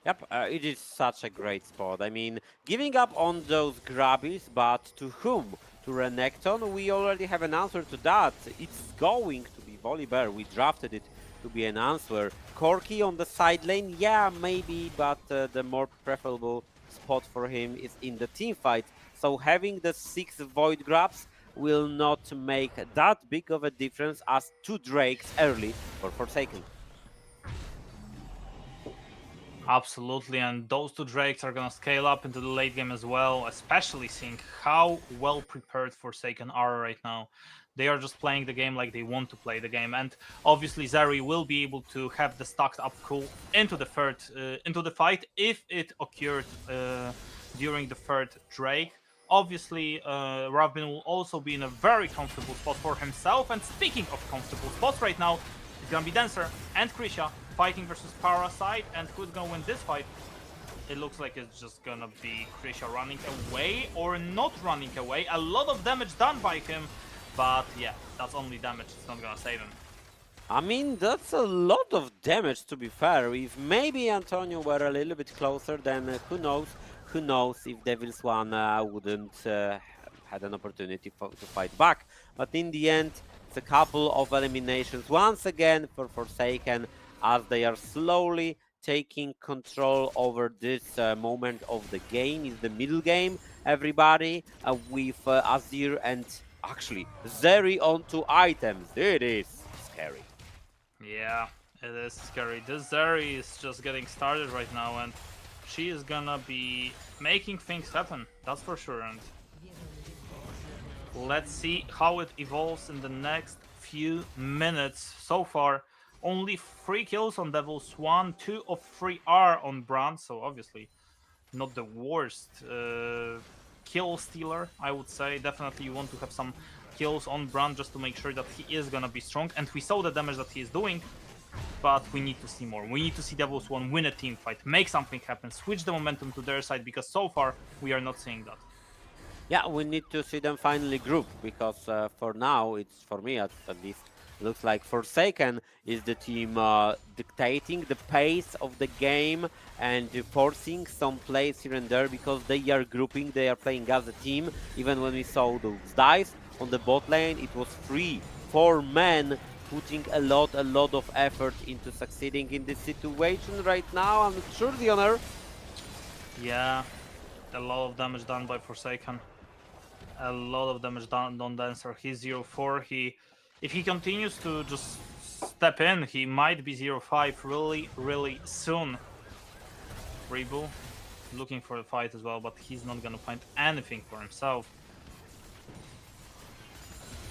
Yep, it is such a great spot. I mean, giving up on those grabbies, but to whom? To Renekton? We already have an answer to that. It's going to be Volibear. We drafted it to be an answer. Korotkiy on the side lane, yeah, maybe, but the more preferable spot for him is in the team fight. So having the 6 Void Grabs will not make that big of a difference as 2 Drakes early for Forsaken. Absolutely, and those 2 Drakes are gonna scale up into the late game as well, especially seeing how well prepared Forsaken are right now. They are just playing the game like they want to play the game, and obviously Zeri will be able to have the stacked up cool into the fight if it occurred during the third Drake. Obviously, Ravbin will also be in a very comfortable spot for himself. And speaking of comfortable spots right now, it's gonna be Dancer and Krisha fighting versus Parasite, and who's gonna win this fight? It looks like it's just gonna be Krisha running away or not running away. A lot of damage done by him. But yeah, that's only damage, it's not gonna save him. I mean, that's a lot of damage, to be fair. If maybe Antonio were a little bit closer, then who knows if devils.one wouldn't had an opportunity to fight back. But in the end, it's a couple of eliminations once again for Forsaken, as they are slowly taking control over this moment of the game. Is the middle game. everybody with Azir and actually Zeri onto items. It is scary. Yeah, it is scary. This Zeri is just getting started right now, and she is gonna be making things happen, that's for sure. And let's see how it evolves in the next few minutes. So far, only 3 kills on devils.one, 2 of 3 are on Brand, so obviously not the worst kill stealer, I would say. Definitely you want to have some kills on Brand just to make sure that he is gonna be strong, and we saw the damage that he is doing, but we need to see more. We need to see devils.one win a team fight, make something happen, switch the momentum to their side, because so far we are not seeing that. Yeah, we need to see them finally group, because for now, it's for me at least, looks like Forsaken is the team dictating the pace of the game and forcing some plays here and there, because they are grouping, they are playing as a team. Even when we saw those dice on the bot lane, it was 3-4 men putting a lot of effort into succeeding in this situation right now. I'm not sure, the honor. Yeah, a lot of damage done by Forsaken. A lot of damage done on Dancer. He's 0-4. If he continues to just step in, he might be 0-5 really soon. Rebu looking for a fight as well, but he's not gonna find anything for himself.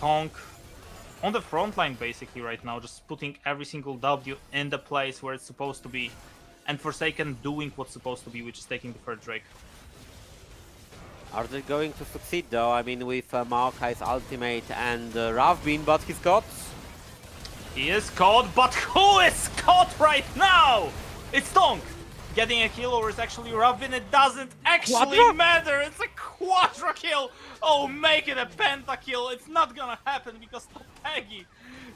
Tonk on the front line basically right now, just putting every single W in the place where it's supposed to be, and Forsaken doing what's supposed to be, which is taking the third Drake. Are they going to succeed though? I mean, with Maokai's ultimate and Ravbin, but he's caught. He is caught, but who is caught right now? It's Tonk getting a kill, or it's actually Ravbin. It doesn't actually matter. It's a quadra kill. Oh, make it a penta kill. It's not gonna happen because Peggy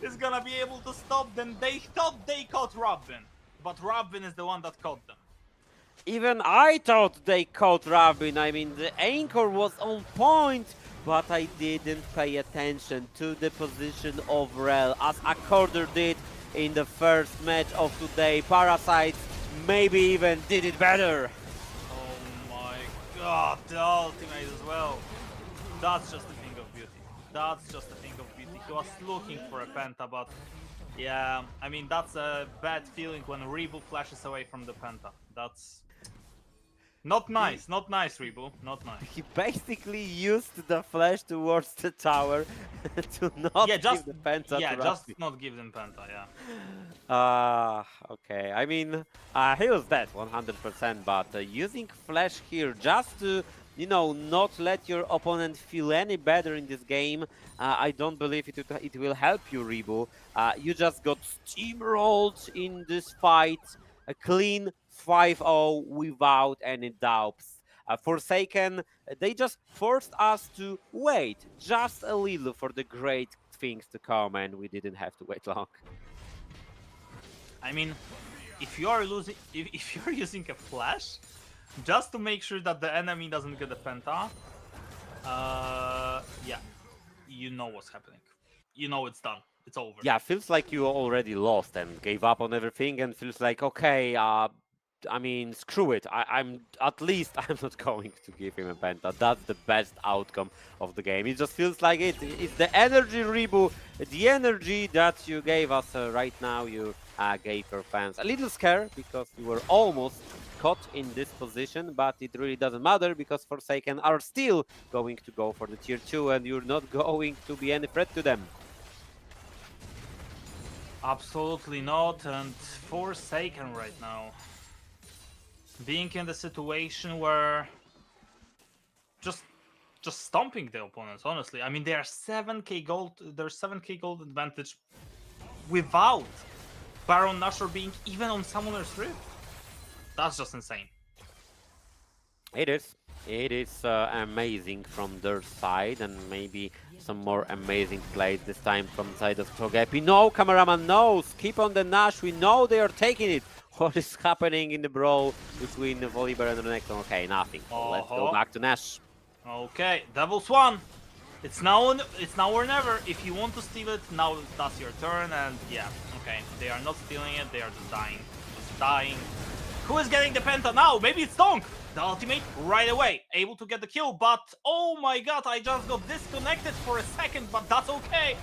is gonna be able to stop them. They thought they caught Ravbin, but Ravbin is the one that caught them. Even I thought they caught Ravbin. I mean, the anchor was on point, but I didn't pay attention to the position of Rel, as Accorder did in the first match of today. Parasites maybe even did it better. Oh my god, the ultimate as well. That's just a thing of beauty. That's just a thing of beauty. He was looking for a penta, but yeah, I mean, that's a bad feeling when Rebu flashes away from the penta. That's not nice, not nice, Rebu, not nice. He basically used the flash towards the tower to not give the penta to just Ravbin. not give them penta, yeah. Okay, I mean, he was dead 100%, but using flash here just to, you know, not let your opponent feel any better in this game, I don't believe it will help you, Rebu. You just got steamrolled in this fight, a clean 5-0 without any doubts. Forsaken, they just forced us to wait just a little for the great things to come, and we didn't have to wait long. I mean, if you are if you're using a flash, just to make sure that the enemy doesn't get a penta, yeah, you know what's happening. You know it's done. It's over. Yeah, feels like you already lost and gave up on everything, and feels like, okay, I mean, screw it. I'm not going to give him a penta. That's the best outcome of the game. It just feels like it. It's the energy, Rebu, the energy that you gave us right now. You gave your fans a little scare because you were almost caught in this position, but it really doesn't matter because Forsaken are still going to go for the tier 2, and you're not going to be any threat to them. Absolutely not, and Forsaken right now being in the situation where just stomping the opponents, honestly. I mean, they are 7k gold, there's 7k gold advantage without Baron Nashor being even on Summoner's Rift. That's just insane. It is. It is amazing from their side, and maybe some more amazing plays this time from the side of Togepi. No, cameraman, no! Skip on the Nash, we know they are taking it! What is happening in the brawl between the Volibear and the Renekton? Okay, nothing. Let's go back to Nash. Okay, devils.one. It's now or never. If you want to steal it, now that's your turn, and yeah, okay. They are not stealing it, they are just dying. Just dying. Who is getting the penta now? Maybe it's Tonk. The ultimate right away, able to get the kill, but oh my god, I just got disconnected for a second, but that's okay.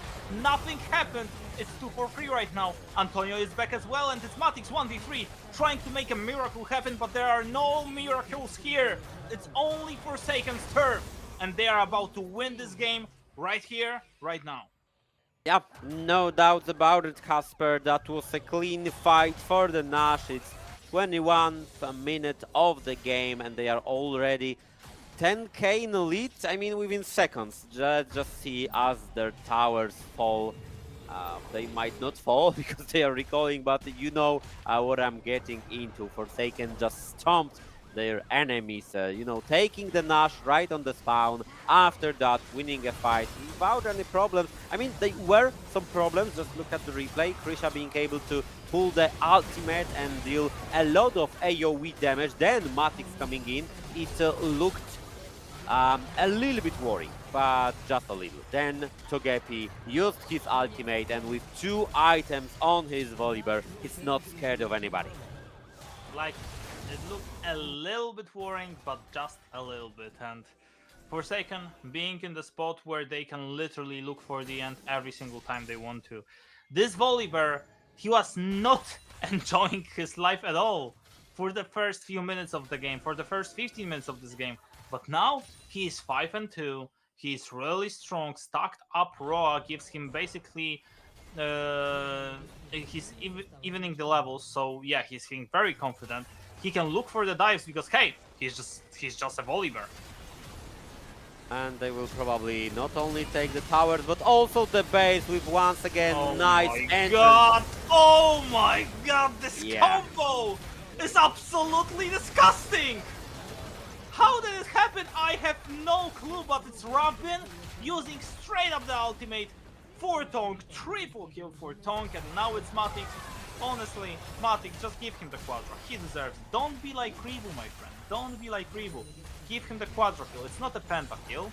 Nothing happened. It's 2-for-3 right now. Antonio is back as well, and it's Matix 1v3, trying to make a miracle happen, but there are no miracles here. It's only Forsaken's turf, and they are about to win this game right here, right now. Yep, no doubts about it, Kasper. That was a clean fight for the Nash. It's 21th minute of the game, and they are already 10k in the lead. I mean, within seconds. Just see as their towers fall. They might not fall because they are recoiling, but you know what I'm getting into. Forsaken just stomped their enemies, you know, taking the Nash right on the spawn. After that, winning a fight without any problems. I mean, there were some problems. Just look at the replay. Krisha being able to pull the ultimate and deal a lot of AoE damage. Then Matix coming in. It looked a little bit worrying, but just a little. Then Togepi used his ultimate, and with 2 items on his Volibear, he's not scared of anybody. Like, it looked a little bit worrying, but just a little bit. And Forsaken being in the spot where they can literally look for the end every single time they want to. This Volibear, he was not enjoying his life at all for the first few minutes of the game, for the first 15 minutes of this game. But now he is 5-2. He's really strong. Stacked up Roa gives him basically he's evening the levels. So yeah, he's feeling very confident. He can look for the dives because hey, he's just a Volibear. And they will probably not only take the towers, but also the base with once again nice entrance. Oh my god, this combo is absolutely disgusting! How did it happen? I have no clue, but it's Robin using straight up the ultimate for Tonk, triple kill for Tonk, and now it's Matix. Honestly, Matix, just give him the Quadra. He deserves it. Don't be like Rebu, my friend. Don't be like Rebu. Give him the Quadra kill. It's not a penta kill.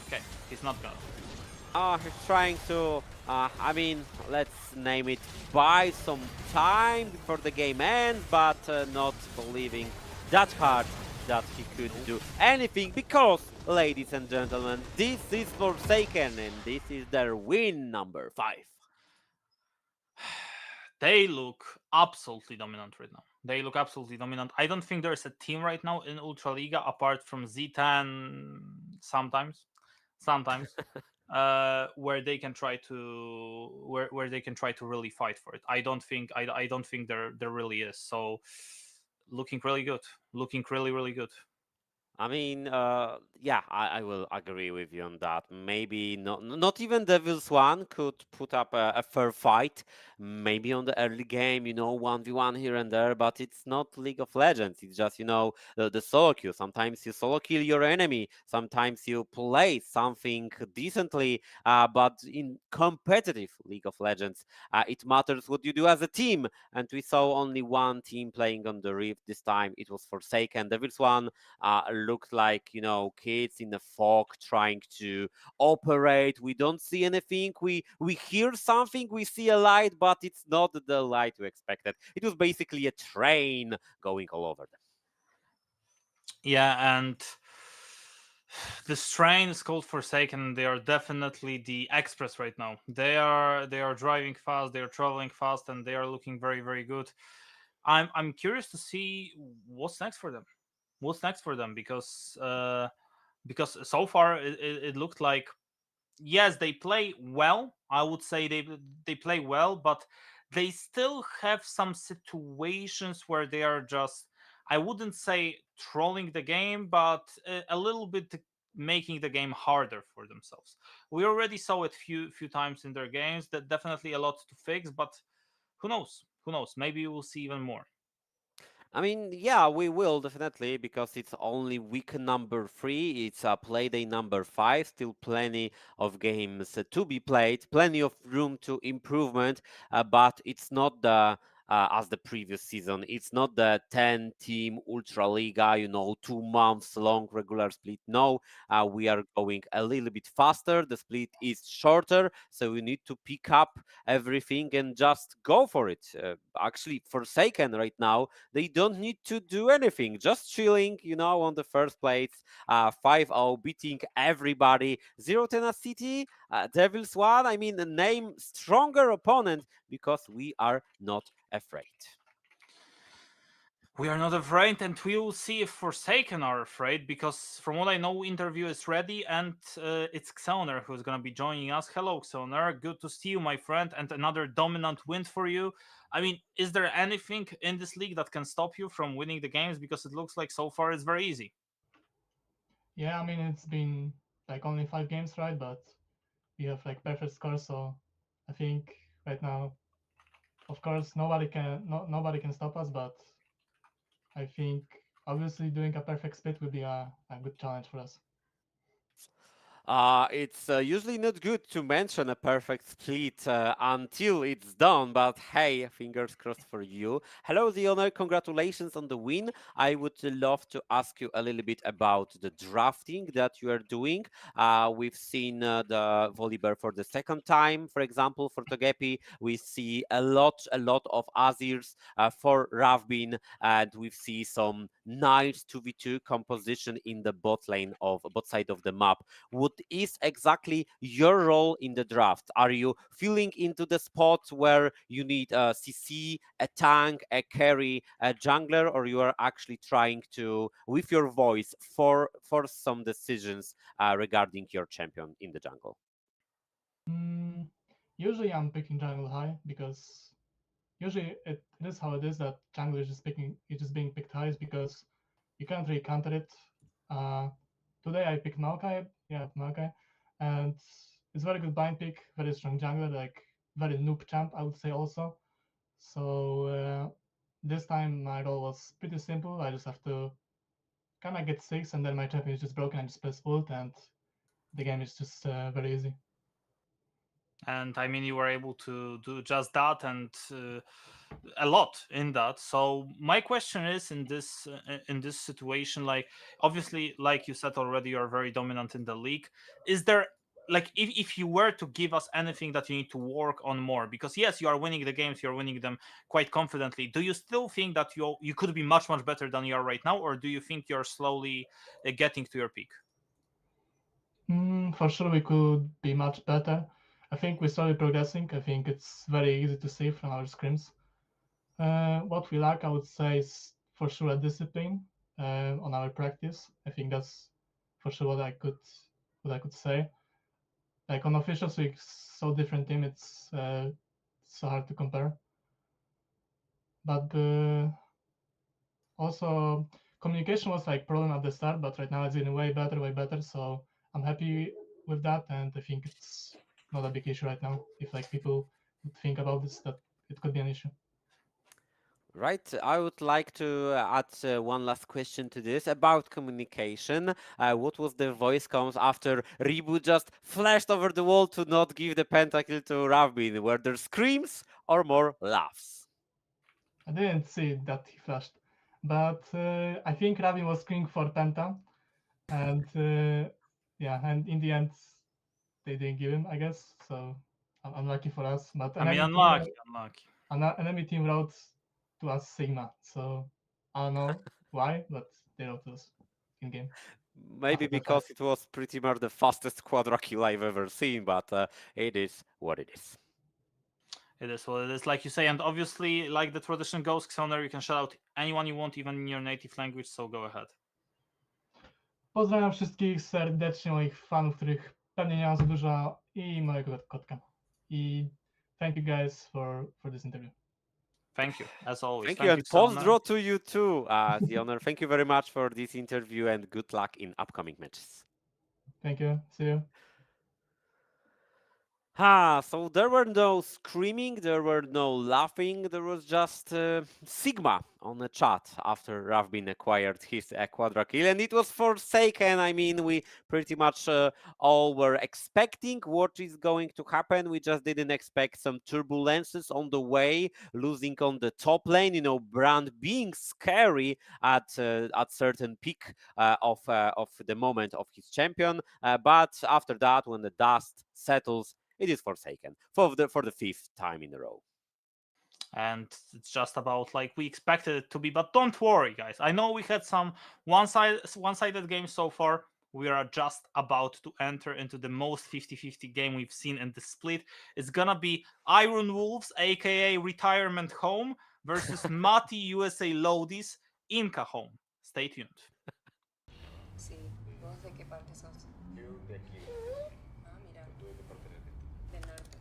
Okay, he's not gonna. He's trying to, I mean, let's name it, buy some time before the game ends, but not believing that hard that he could do anything, because, ladies and gentlemen, this is Forsaken, and this is their win number 5. They look absolutely dominant right now. They look absolutely dominant. I don't think there's a team right now in Ultraliga apart from Z10 sometimes, where they can try to where they can try to really fight for it. I don't think there really is. So looking really good. Looking really good. I mean, yeah, I will agree with you on that. Maybe not even devils.one could put up a fair fight. Maybe on the early game, you know, 1v1 here and there, but it's not League of Legends. It's just, you know, the solo queue. Sometimes you solo kill your enemy. Sometimes you play something decently, but in competitive League of Legends, it matters what you do as a team. And we saw only one team playing on the Rift this time. It was Forsaken. devils.one looked like, you know, kids in the fog trying to operate. We don't see anything. We hear something. We see a light, but it's not the light we expected. It was basically a train going all over them. Yeah, and this train is called Forsaken. They are definitely the express right now. They are driving fast. They are traveling fast, and they are looking very good. I'm curious to see what's next for them. Because so far it looked like, yes, they play well. I would say they play well, but they still have some situations where they are just, I wouldn't say trolling the game, but a little bit making the game harder for themselves. We already saw it few times in their games. That definitely a lot to fix, but who knows? Maybe we'll see even more. I mean, yeah, we will definitely, because it's only week number 3. It's playday number 5. Still plenty of games to be played, plenty of room to improvement, but it's not the as the previous season. It's not the 10-team Ultraliga, 2 months long regular split. No, we are going a little bit faster. The split is shorter, so we need to pick up everything and just go for it. Actually, Forsaken right now, they don't need to do anything, just chilling, on the first place, 5-0, beating everybody. 0 Tenacity, devils.one, I mean, name stronger opponent because we are not afraid. We are not afraid, and we will see if Forsaken are afraid, because from what I know, interview is ready, and it's Xeoner who's going to be joining us. Hello, Xeoner. Good to see you, my friend, and another dominant win for you. I mean, is there anything in this league that can stop you from winning the games? Because it looks like so far it's very easy. Yeah, I mean, it's been like only 5 games, right? But we have like perfect scores, so I think right now, of course, nobody can stop us, but I think obviously doing a perfect split would be a good challenge for us. It's usually not good to mention a perfect split until it's done, but hey, fingers crossed for you. Hello, Xeoner, congratulations on the win. I would love to ask you a little bit about the drafting that you are doing. We've seen the Volibear for the second time, for example, for Togepi. We see a lot of Azirs for Ravbin, and we see some nice 2v2 composition in the bot side of the map. What is exactly your role in the draft? Are you filling into the spot where you need a CC, a tank, a carry, a jungler, or you are actually trying to, with your voice, force some decisions regarding your champion in the jungle? Usually I'm picking jungle high because usually it is how it is that jungle is just being picked high, is because you can't really counter it. Today I picked Maokai, and it's very good blind pick, very strong jungler, like very noob champ, I would say also. So this time my role was pretty simple. I just have to kind of get 6, and then my champion is just broken. I just press ult, and the game is just very easy. And I mean, you were able to do just that, and a lot in that. So my question is, in this situation, like, obviously, like you said already, you are very dominant in the league. Is there, like, if you were to give us anything that you need to work on more, because yes, you are winning the games, you're winning them quite confidently, do you still think that you could be much better than you are right now, or do you think you're slowly getting to your peak? For sure we could be much better. I think we started progressing. I think it's very easy to see from our scrims. What we lack, I would say, is for sure a discipline on our practice. I think that's for sure what I could say. Like on officials, we're so different team. It's so hard to compare. But also communication was like problem at the start, but right now it's getting way better. So I'm happy with that, and I think it's not a big issue right now. If like people would think about this, that it could be an issue. Right. I would like to add one last question to this about communication. What was the voice comms after Ribu just flashed over the wall to not give the pentakill to Ravbin? Were there screams or more laughs? I didn't see that he flashed, but I think Ravin was screaming for Penta, and and in the end they didn't give him, I guess. So unlucky for us. But I mean, unlucky. Enemy team wrote to us Sigma, so I don't know why, but they wrote to us in game. Maybe because it was pretty much the fastest quadra kill I've ever seen, but it is what it is. It is what it is, like you say, and obviously, like the tradition goes, Xeoner, you can shout out anyone you want, even in your native language, so go ahead. Pozdrawiam wszystkich serdecznie, moich fanów, których pewnie nie mam za dużo, i mojego kotka. I thank you guys for this interview. Thank you, as always. Thank you, and pozdro to you too, Xeoner. Thank you very much for this interview, and good luck in upcoming matches. Thank you. See you. So there were no screaming, there were no laughing, there was just Sigma on the chat after Ravbin acquired his quadra kill, and it was Forsaken. I mean, we pretty much all were expecting what is going to happen. We just didn't expect some turbulences on the way, losing on the top lane, you know, Brand being scary at certain peak of the moment of his champion, but after that, when the dust settles, it is Forsaken for the 5th time in a row. And it's just about like we expected it to be. But don't worry, guys. I know we had some one-sided games so far. We are just about to enter into the most 50-50 game we've seen in the split. It's gonna be Iron Wolves, aka Retirement Home, versus Matty USA LODIS, Inca Home. Stay tuned. Sí, ¿vos de qué parte sos? Yo de aquí. Ah, mira, ¿Tú de qué parte eres? del norte.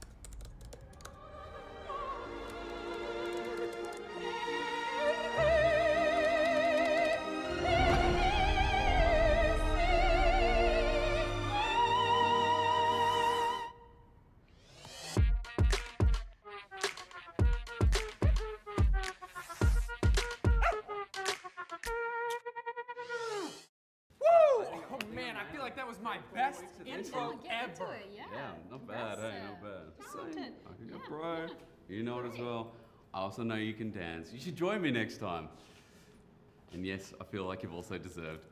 Oh man, I feel like that was my best intro ever. Yeah, not bad, hey, not bad. Same. I can go, bro. You know it as well. I also know you can dance. You should join me next time. And yes, I feel like you've also deserved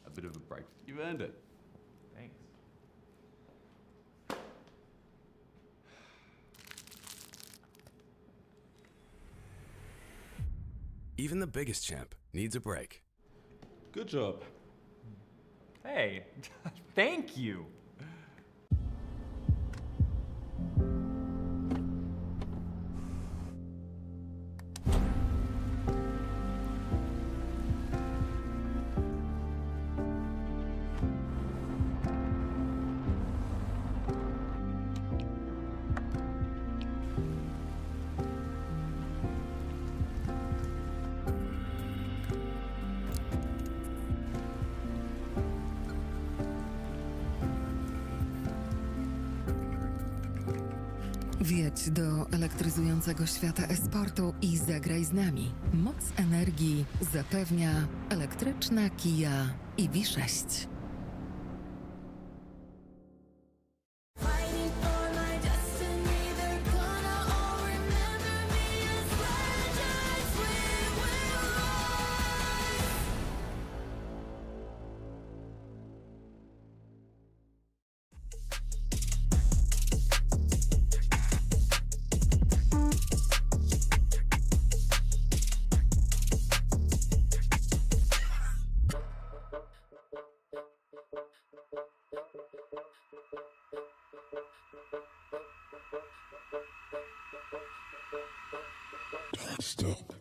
a bit of a break. You've earned it. Thanks. Even the biggest champ needs a break. Good job. Hey, thank you. Wjedź do elektryzującego świata esportu i zagraj z nami. Moc energii zapewnia elektryczna Kia EV6. Stop.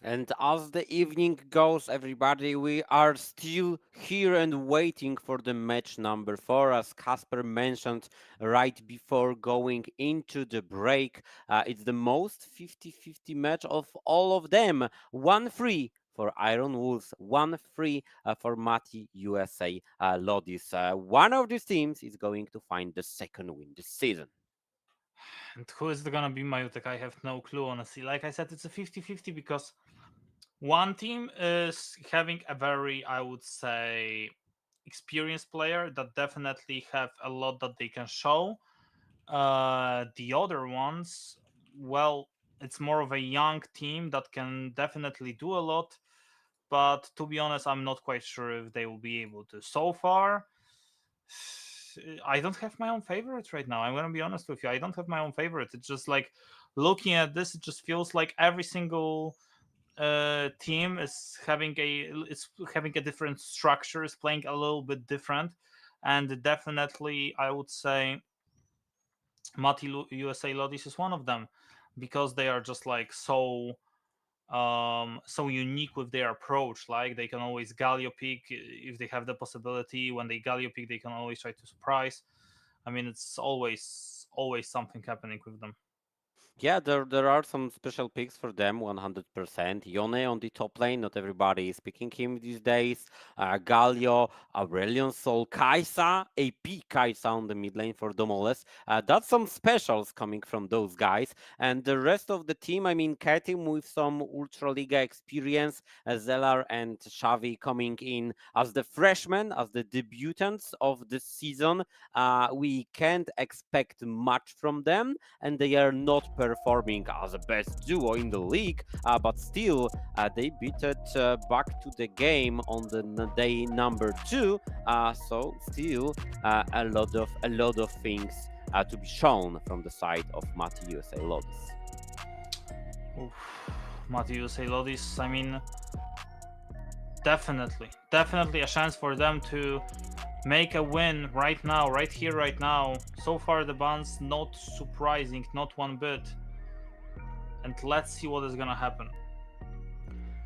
And as the evening goes, everybody, we are still here and waiting for the match number 4, as Kasper mentioned right before going into the break. It's the most 50-50 match of all of them. 1-3 for Iron Wolves, 1-3 for Matty USA LODIS. One of these teams is going to find the second win this season. And who is gonna be Majutek? I have no clue, honestly. Like I said, it's a 50-50 because one team is having a very, I would say, experienced player that definitely have a lot that they can show. The other ones, well, it's more of a young team that can definitely do a lot, but to be honest, I'm not quite sure if they will be able to. So far, I don't have my own favorites right now. I'm gonna be honest with you. I don't have my own favorites. It's just like looking at this, it just feels like every single team is having a different structure, is playing a little bit different, and definitely I would say Matty USA LODIS is one of them, because they are just like so unique with their approach. Like they can always Galio pick if they have the possibility. When they Galio pick, they can always try to surprise. I mean, it's always something happening with them. Yeah, there are some special picks for them, 100%. Yone on the top lane, not everybody is picking him these days. Galio, Aurelion Sol, Kai'Sa, AP Kai'Sa on the mid lane for Domoles. That's some specials coming from those guys. And the rest of the team, I mean, Ketim with some Ultraliga experience, Zelar and Xavi coming in as the freshmen, as the debutants of the season. We can't expect much from them, and they are not performing as the best duo in the league, but still they beat it back to the game on the day number 2. So still a lot of things to be shown from the side of Matty USA LODIS. Matty USA LODIS, I mean, definitely a chance for them to make a win right now, right here, right now. So far the bans not surprising, not one bit. And let's see what is gonna happen.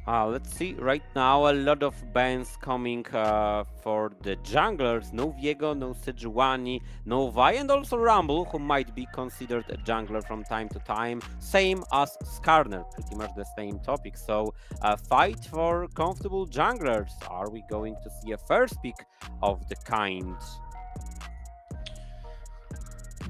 Let's see, right now a lot of bans coming for the junglers. No Viego, no Sejuani, no Vi, and also Rumble, who might be considered a jungler from time to time. Same as Skarner, pretty much the same topic. So a fight for comfortable junglers. Are we going to see a first pick of the kind?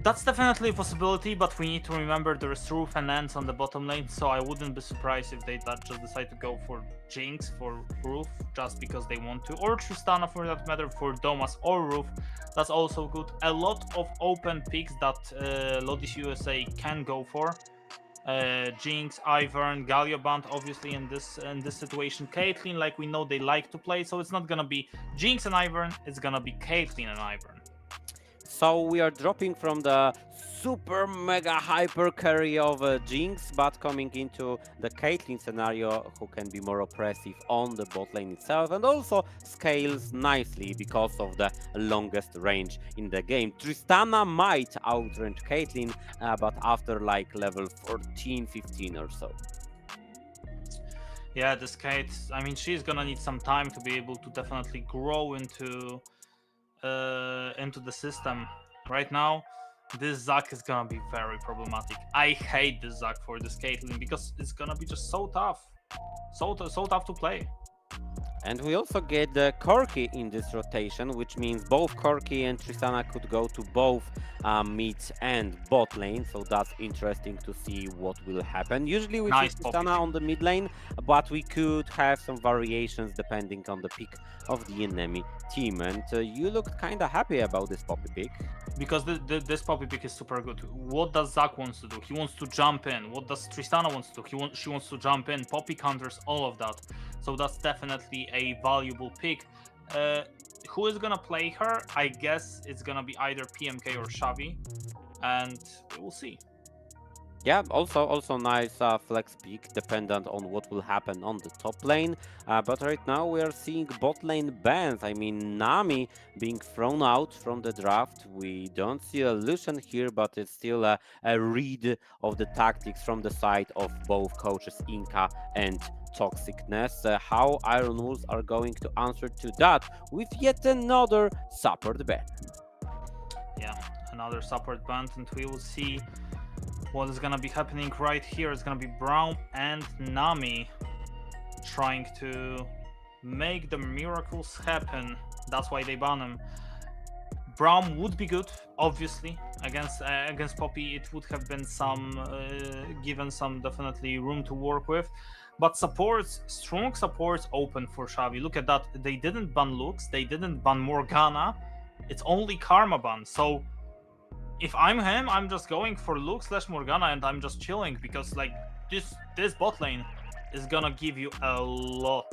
That's definitely a possibility, but we need to remember there's Roof and Ants on the bottom lane, so I wouldn't be surprised if they just decide to go for Jinx for Roof just because they want to, or Tristana for that matter for Domas or Roof. That's also good. A lot of open picks that Lodis USA can go for. Jinx, Ivern, Galio Band, obviously in this situation. Caitlyn, like we know, they like to play, so it's not gonna be Jinx and Ivern, it's gonna be Caitlyn and Ivern. So we are dropping from the super mega hyper carry of Jinx, but coming into the Caitlyn scenario, who can be more oppressive on the bot lane itself, and also scales nicely because of the longest range in the game. Tristana might outrange Caitlyn, but after like level 14, 15 or so. Yeah, this Kate, I mean, she's gonna need some time to be able to definitely grow into the system. Right now, this Zac is gonna be very problematic. I hate this Zac for this Caitlyn because it's gonna be just so tough, so tough to play. And we also get the Korotkiy in this rotation, which means both Korotkiy and Tristana could go to both mid and bot lane, so that's interesting to see what will happen. Usually we see Tristana on the mid lane, but we could have some variations depending on the pick of the enemy team. And you looked kind of happy about this Poppy pick. Because this Poppy pick is super good. What does Zac wants to do? He wants to jump in. What does Tristana wants to do? She wants to jump in. Poppy counters all of that. So that's definitely a valuable pick. Who is gonna play her? I guess it's gonna be either PMK or Xavi, and we will see. Yeah, also nice flex pick, dependent on what will happen on the top lane. But right now we are seeing bot lane bans. I mean, Nami being thrown out from the draft. We don't see a Lucian here, but it's still a read of the tactics from the side of both coaches, Inca and Toxicness. How Iron Wolves are going to answer to that with yet another support ban. Yeah, another support ban, and we will see what is gonna be happening right here. Is gonna be Braum and Nami trying to make the miracles happen. That's why they ban him. Braum would be good, obviously, against Poppy. It would have been given some definitely room to work with. But supports, strong supports open for Xavi. Look at that. They didn't ban Lux, they didn't ban Morgana. It's only Karma ban. So if I'm him, I'm just going for Lux / Morgana and I'm just chilling because like this bot lane is gonna give you a lot.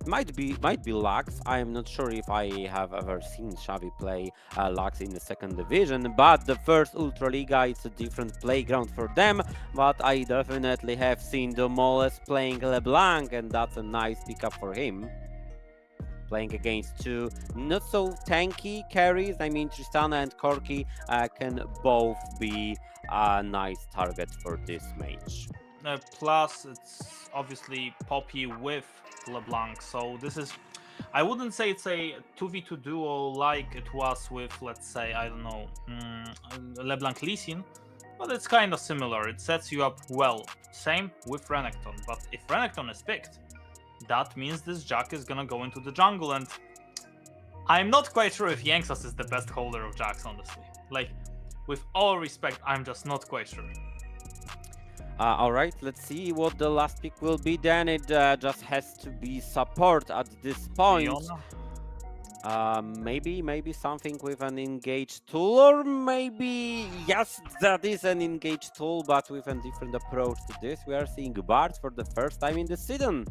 Might be Lux. I am not sure if I have ever seen Xavi play Lux in the second division, but the first Ultraliga is a different playground for them. But I definitely have seen Domoles playing LeBlanc, and that's a nice pickup for him. Playing against two not so tanky carries. I mean, Tristana and Korotkiy can both be a nice target for this mage. Plus, it's obviously Poppy with LeBlanc, so this is, I wouldn't say it's a 2v2 duo like it was with, let's say, I don't know, LeBlanc Lee Sin, but it's kind of similar. It sets you up well. Same with Renekton, but if Renekton is picked, that means this Jack is gonna go into the jungle, and I'm not quite sure if Yanxas is the best holder of Jacks, honestly. Like, with all respect, I'm just not quite sure. Alright, let's see what the last pick will be then. It just has to be support at this point. Maybe something with an engaged tool, or maybe, yes, that is an engaged tool, but with a different approach to this. We are seeing Bard for the first time in the season.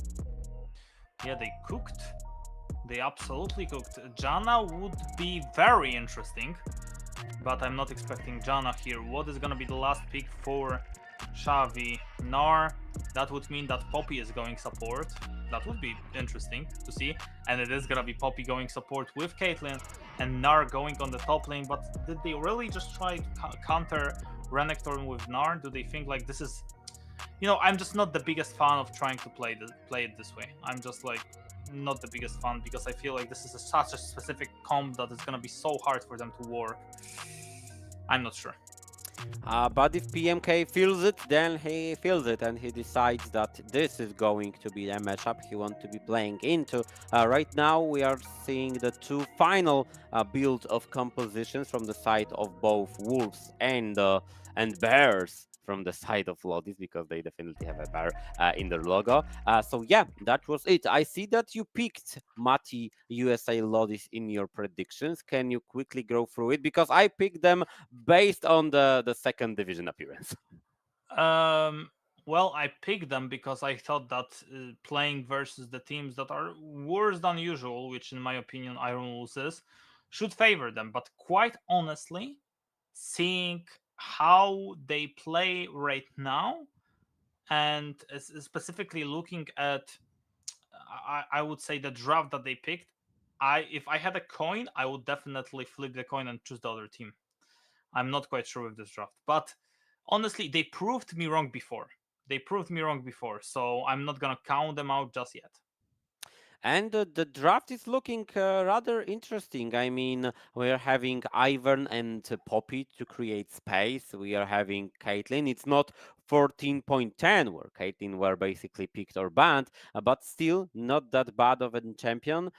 Yeah, they cooked. They absolutely cooked. Janna would be very interesting, but I'm not expecting Janna here. What is gonna be the last pick for Xavi? Gnar. That would mean that Poppy is going support. That would be interesting to see. And it is gonna be Poppy going support with Caitlyn and Gnar going on the top lane. But did they really just try to counter Renekton with Gnar? Do they think like this is... you know, I'm just not the biggest fan of trying to play it this way. I'm just like not the biggest fan because I feel like this is such a specific comp that it's gonna be so hard for them to work. I'm not sure. But if PMK feels it, then he feels it and he decides that this is going to be a matchup he wants to be playing into. Right now we are seeing the two final build of compositions from the side of both Wolves and Bears from the side of Lodis, because they definitely have a bear in their logo. So yeah, that was it. I see that you picked Matty USA Lodis in your predictions. Can you quickly go through it? Because I picked them based on the second division appearance. Well, I picked them because I thought that playing versus the teams that are worse than usual, which in my opinion Iron Wolves is, should favor them. But quite honestly, seeing how they play right now, and specifically looking at, I would say the draft that they picked, if I had a coin, I would definitely flip the coin and choose the other team. I'm not quite sure with this draft, but honestly, they proved me wrong before. So I'm not gonna count them out just yet. And the draft is looking rather interesting. I mean, we're having Ivan and Poppy to create space. We are having Caitlyn. It's not 14.10 where Caitlyn were basically picked or banned, but still not that bad of a champion.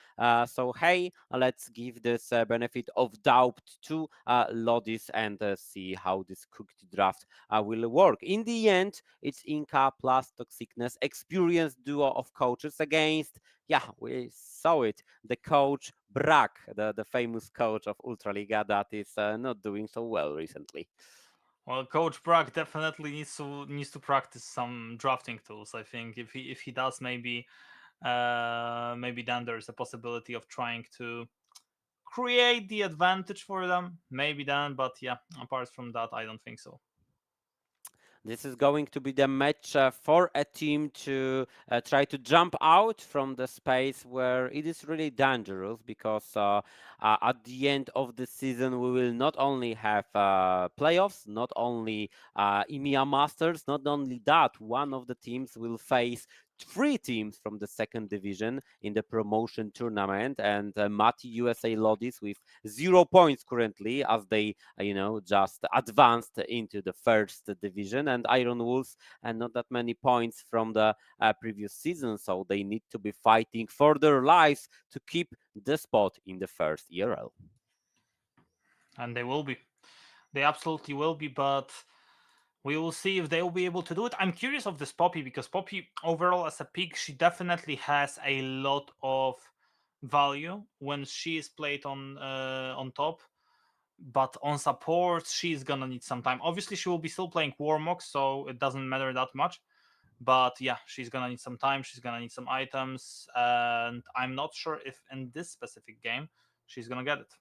So hey, let's give this benefit of doubt to Lodis and see how this cooked draft will work. In the end, it's Inca plus Toxicness, experienced duo of coaches against, yeah, we saw it. The coach Brak, the famous coach of Ultraliga, that is not doing so well recently. Well, Coach Brack definitely needs to practice some drafting tools. I think if he does, maybe then there's a possibility of trying to create the advantage for them. Maybe then, but yeah, apart from that, I don't think so. This is going to be the match for a team to try to jump out from the space where it is really dangerous, because at the end of the season we will not only have playoffs, not only EMEA Masters, not only that, one of the teams will face three teams from the second division in the promotion tournament, and Matty USA Lodis with 0 points currently, as they just advanced into the first division, and Iron Wolves and not that many points from the previous season, so they need to be fighting for their lives to keep the spot in the first ERL. And they absolutely will be, but we will see if they will be able to do it. I'm curious of this Poppy, because Poppy overall as a pick, she definitely has a lot of value when she is played on top. But on support, she's gonna need some time. Obviously, she will be still playing Warmox, so it doesn't matter that much. But yeah, she's gonna need some time. She's gonna need some items, and I'm not sure if in this specific game she's gonna get it.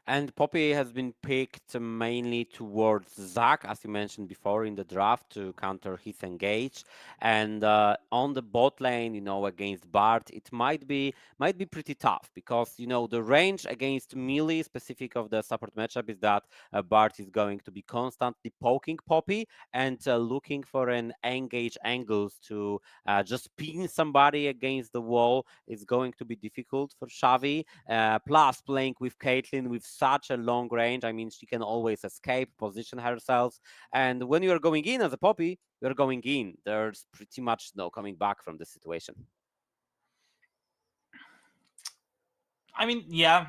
And Poppy has been picked mainly towards Zach, as you mentioned before in the draft, to counter his engage. And on the bot lane, against Bart, it might be pretty tough, because the range against melee, specific of the support matchup, is that Bart is going to be constantly poking Poppy and looking for an engage angles to just pin somebody against the wall. Is going to be difficult for Xavi. Plus, playing with Caitlyn with such a long range, I mean, she can always escape, position herself, and when you are going in as a Poppy, you're going in. There's pretty much no coming back from this situation. I mean, yeah.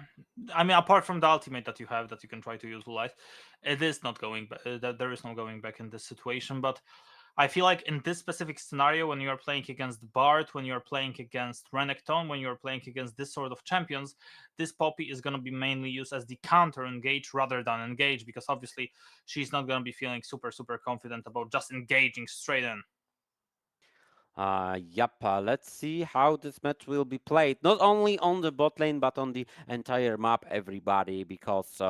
I mean, apart from the ultimate that you have that you can try to utilize, it is not going back. There is no going back in this situation. But I feel like in this specific scenario, when you are playing against Bart, when you are playing against Renekton, when you are playing against this sort of champions, this Poppy is going to be mainly used as the counter engage rather than engage, because obviously she's not going to be feeling super confident about just engaging straight in. Yep, let's see how this match will be played, not only on the bot lane, but on the entire map, everybody, because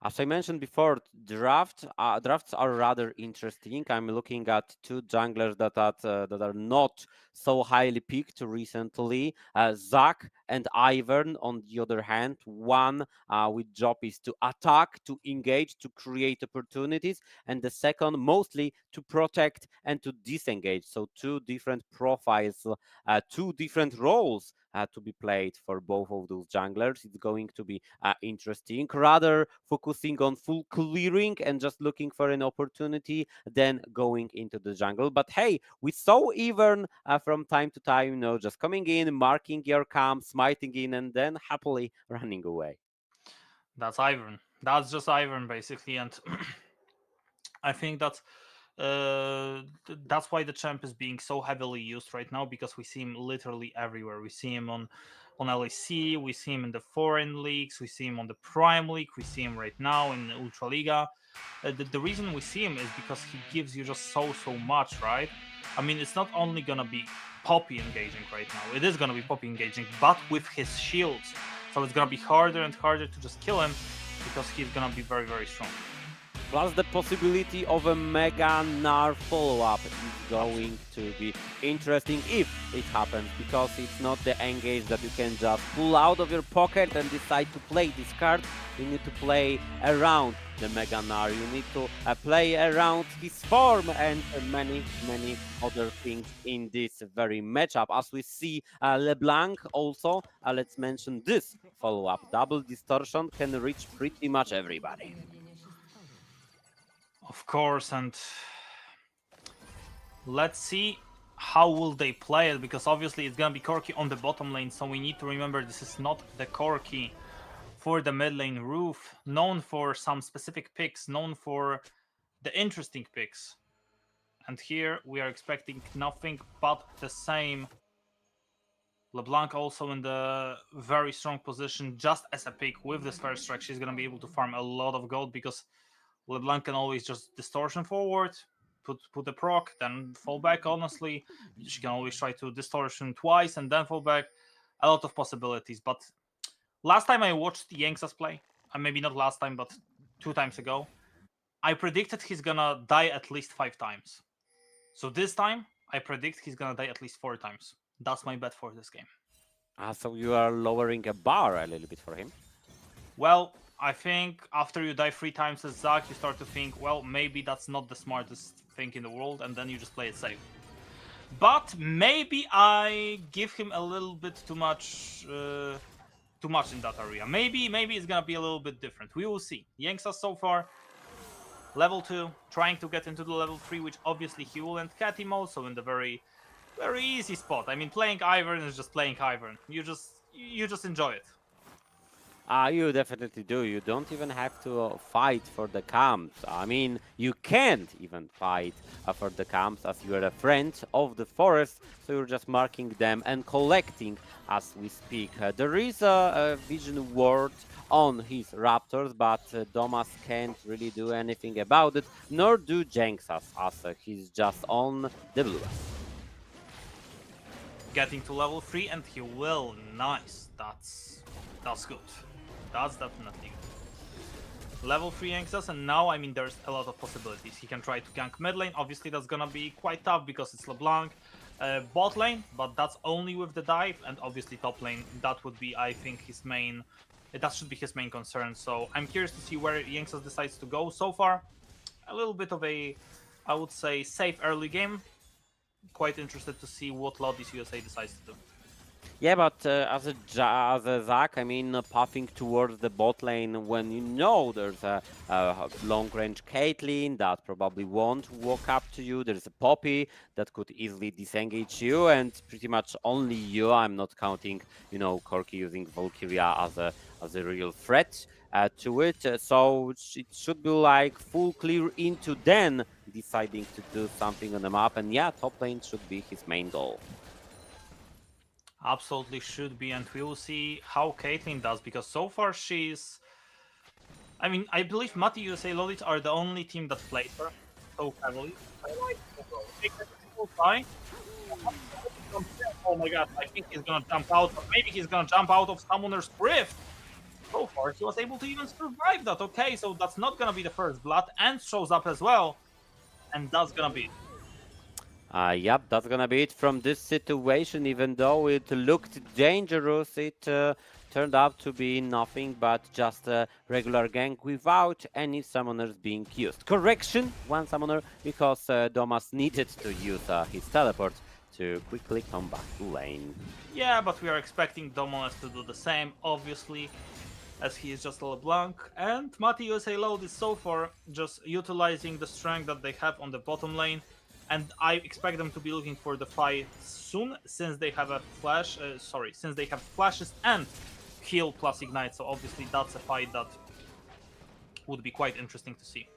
As I mentioned before, drafts are rather interesting. I'm looking at two junglers that are not so highly picked recently. Zach and Ivern, on the other hand, one with job is to attack, to engage, to create opportunities, and the second mostly to protect and to disengage. So two different profiles, two different roles to be played for both of those junglers. It's going to be interesting, rather focusing on full clearing and just looking for an opportunity than going into the jungle. But hey, we saw even from time to time, just coming in, marking your camp, smiting in, and then happily running away. That's Ivern. That's just Ivern, basically, and I think that's why the champ is being so heavily used right now, because we see him literally everywhere. We see him on LEC, we see him in the foreign leagues, we see him on the Prime League, we see him right now in the Ultraliga. The reason we see him is because he gives you just so much, right? I mean, it's not only gonna be Poppy engaging right now, it is gonna be Poppy engaging, but with his shields. So it's gonna be harder and harder to just kill him, because he's gonna be very strong. Plus the possibility of a Mega Gnar follow-up is going to be interesting if it happens, because it's not the engage that you can just pull out of your pocket and decide to play this card. You need to play around the Mega Gnar. You need to play around his form and many other things in this very matchup. As we see LeBlanc also, let's mention this follow-up. Double Distortion can reach pretty much everybody. Of course, and let's see how will they play it, because obviously it's gonna be Korotkiy on the bottom lane, so we need to remember this is not the Korotkiy for the mid lane. Roof, known for some specific picks, known for the interesting picks. And here we are expecting nothing but the same. LeBlanc also in the very strong position, just as a pick with this first strike. She's gonna be able to farm a lot of gold, because LeBlanc can always just distortion forward, put the proc, then fall back. Honestly, she can always try to distortion twice and then fall back. A lot of possibilities. But last time I watched Yangsa's play, and maybe not last time, but 2 times ago, I predicted he's gonna die at least 5 times. So this time, I predict he's gonna die at least 4 times. That's my bet for this game. So you are lowering a bar a little bit for him? Well, I think after you die 3 times as Zach, you start to think, well, maybe that's not the smartest thing in the world, and then you just play it safe. But maybe I give him a little bit too much in that area. Maybe it's gonna be a little bit different. We will see. Yangsa so far, level 2, trying to get into the level 3, which obviously he will end Katim also in the very easy spot. I mean, playing Ivern is just playing Ivern. You just enjoy it. You definitely do. You don't even have to fight for the camps. I mean, you can't even fight for the camps, as you are a friend of the forest, so you're just marking them and collecting as we speak. There is a vision ward on his Raptors, but Domas can't really do anything about it, nor do Jenksas, as he's just on the blue. Getting to level 3, and he will. Nice. That's good. That's definitely good. Level 3 Yangsa's, and now, I mean, there's a lot of possibilities. He can try to gank mid lane. Obviously, that's gonna be quite tough because it's LeBlanc. Bot lane, but that's only with the dive, and obviously top lane, that would be, I think, his main... That should be his main concern, so I'm curious to see where Yangsa's decides to go. So far, a little bit of a, I would say, safe early game. Quite interested to see what Lodis USA decides to do. Yeah, but as a Zach, I mean, puffing towards the bot lane when you know there's a long-range Caitlyn that probably won't walk up to you. There's a Poppy that could easily disengage you, and pretty much only you. I'm not counting, Korotkiy using Valkyria as a real threat to it. So it should be like full clear into then deciding to do something on the map. And yeah, top lane should be his main goal. Absolutely should be, and we will see how Caitlyn does, because so far she's... I mean, I believe Matty USA LODIS are the only team that plays her so heavily. I like it. Oh my god, I think he's gonna jump out, but maybe he's gonna jump out of Summoner's Rift! So far, he was able to even survive that. Okay, so that's not gonna be the first blood. And shows up as well. And that's gonna be it. Yep, that's gonna be it from this situation. Even though it looked dangerous, it turned out to be nothing but just a regular gank without any summoners being used. Correction, one summoner, because Domas needed to use his teleport to quickly come back to lane. Yeah, but we are expecting Domoles to do the same, obviously, as he is just a LeBlanc. And Matty USA LODIS so far just utilizing the strength that they have on the bottom lane. And I expect them to be looking for the fight soon, since they have a flash. Since they have flashes and heal plus ignite. So obviously that's a fight that would be quite interesting to see.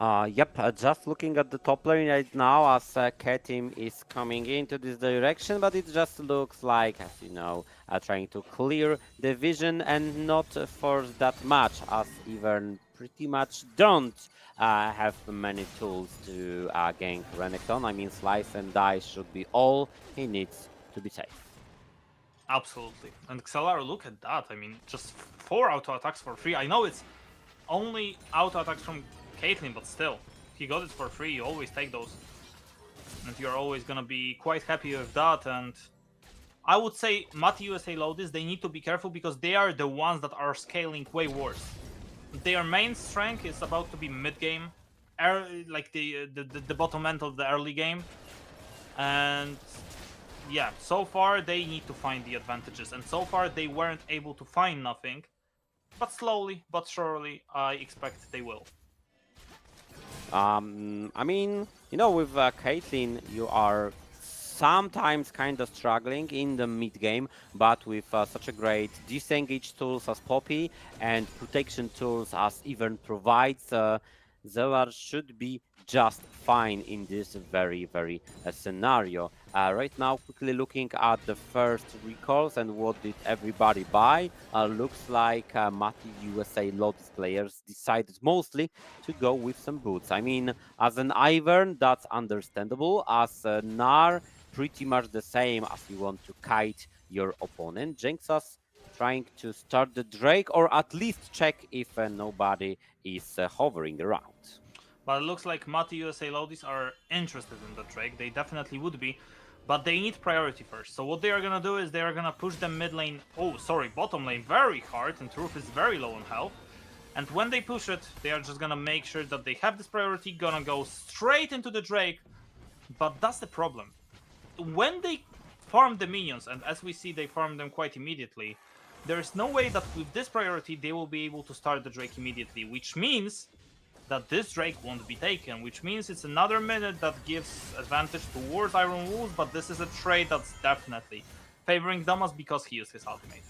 Yep, just looking at the top lane right now as Ketim is coming into this direction, but it just looks like, as you know, trying to clear the vision and not force that much, as even pretty much don't have many tools to gank Renekton. I mean, Slice and Dice should be all he needs to be safe. Absolutely. And Xelaru, look at that. I mean, just 4 auto attacks for free. I know it's only auto attacks from Caitlyn, but still, he got it for free. You always take those, and you're always gonna be quite happy with that. And I would say Matty USA LODIS, they need to be careful because they are the ones that are scaling way worse. Their main strength is about to be mid game, like the bottom end of the early game, and yeah, so far they need to find the advantages, and so far they weren't able to find nothing. But slowly but surely, I expect they will. I mean, you know, with Caitlyn, you are sometimes kind of struggling in the mid game, but with such a great disengage tools as Poppy and protection tools as Ivern provides, Zelar should be just fine in this very scenario. Right now, quickly looking at the first recalls and what did everybody buy, looks like Matty USA LODIS players decided mostly to go with some boots. I mean, as an Ivern, that's understandable. As a Gnar, pretty much the same, as you want to kite your opponent. Jinxas trying to start the Drake, or at least check if nobody is hovering around. But it looks like Matty USA LODIS are interested in the Drake. They definitely would be, but they need priority first. So what they are gonna do is they are gonna push the mid lane, bottom lane very hard, and Truth is very low on health. And when they push it, they are just gonna make sure that they have this priority, gonna go straight into the Drake. But that's the problem. When they farm the minions, and as we see they farm them quite immediately, there's no way that with this priority they will be able to start the Drake immediately, which means that this Drake won't be taken, which means it's another minute that gives advantage towards Iron Wolves, but this is a trade that's definitely favoring Domas because he used his ultimate.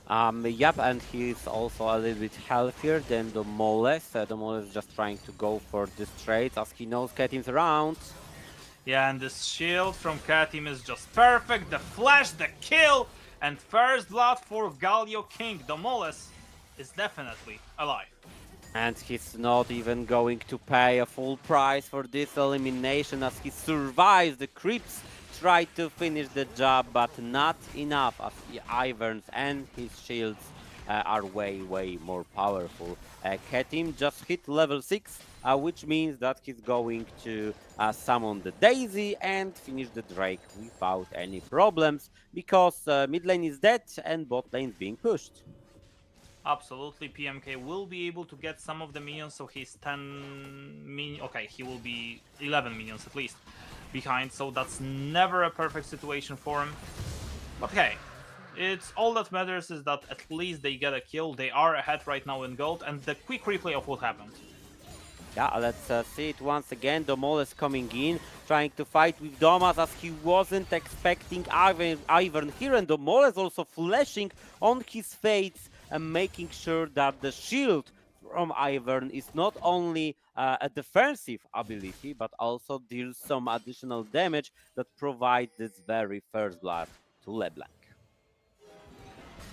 Yep, and he's also a little bit healthier than Domoles. Domoles is just trying to go for this trade as he knows Ketim's around. Yeah, and this shield from Ketim is just perfect. The flash, the kill, and first blood for Galio King. Domoles is definitely alive. And he's not even going to pay a full price for this elimination as he survives. The creeps try to finish the job, but not enough as the Iverns and his shields are way more powerful. Ketim just hit level 6, which means that he's going to summon the Daisy and finish the Drake without any problems, because mid lane is dead and bot lane is being pushed. Absolutely, PMK will be able to get some of the minions, so he's 10 minions. Okay, he will be 11 minions at least behind, so that's never a perfect situation for him. But hey, it's all that matters is that at least they get a kill. They are ahead right now in gold, and the quick replay of what happened. Yeah, let's see it once again. Domoles coming in, trying to fight with Domas as he wasn't expecting Ivern here, and Domoles also flashing on his fates and making sure that the shield from Ivern is not only a defensive ability, but also deals some additional damage that provides this very first blood to LeBlanc.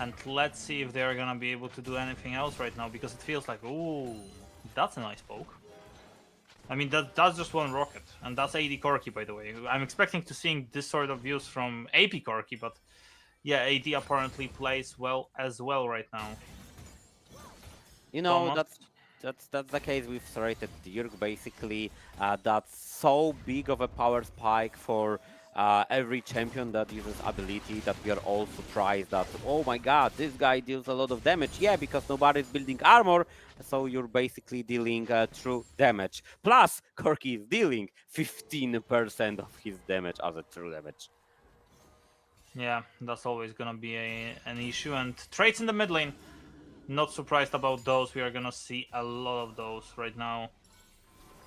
And let's see if they're gonna be able to do anything else right now, because it feels like, ooh, that's a nice poke. I mean, that's just one rocket, and that's AD Korotkiy, by the way. I'm expecting to seeing this sort of views from AP Korotkiy, but Yeah, AD apparently plays well as well right now. You know, Thomas? that's the case with Serrated Dirk. Basically, that's so big of a power spike for every champion that uses ability that we are all surprised that, oh my god, this guy deals a lot of damage. Yeah, because nobody's building armor, so you're basically dealing true damage. Plus, Korotkiy is dealing 15% of his damage as a true damage. Yeah, that's always gonna be an issue. And trades in the mid lane. Not surprised about those. We are gonna see a lot of those right now.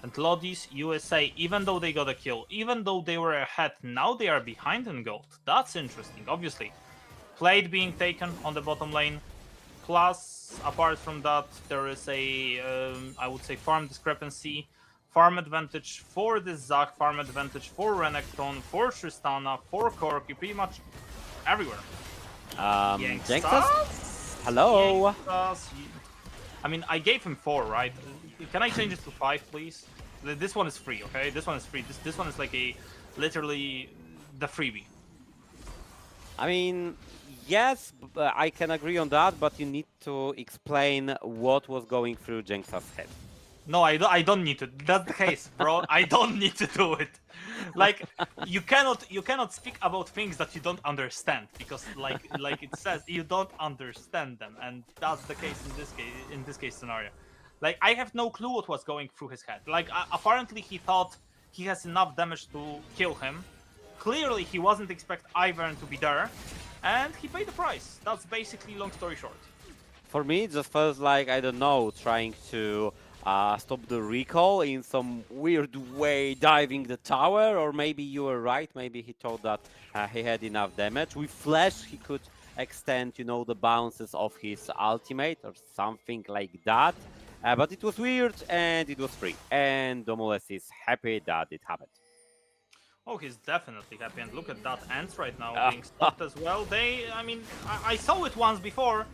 And Lodis USA, even though they got a kill, even though they were ahead, now they are behind in gold. That's interesting, obviously. Plate being taken on the bottom lane. Plus, apart from that, there is a, I would say, farm discrepancy. Farm advantage for this Zac, farm advantage for Renekton, for Tristana, for Korotkiy, pretty much everywhere. Jinxas? Hello? Jinxas. I mean, I gave him 4, right? Can I change it to 5, please? This one is free, okay? This one is free. This one is like literally the freebie. I mean, yes, I can agree on that, but you need to explain what was going through Jinx's head. No, I don't need to. That's the case, bro. I don't need to do it. Like, you cannot speak about things that you don't understand, because like it says, you don't understand them, and that's the case in this case scenario. Like, I have no clue what was going through his head. Like, apparently he thought he has enough damage to kill him. Clearly he wasn't expect Ivern to be there, and he paid the price. That's basically long story short. For me, it just feels like, I don't know, trying to stop the recall in some weird way, diving the tower, or maybe you were right, maybe he thought that he had enough damage. With Flash, he could extend, you know, the bounces of his ultimate or something like that. But it was weird and it was free, and Domoles is happy that it happened. Oh, he's definitely happy, and look at that Ants right now being stopped as well. I mean, I saw it once before,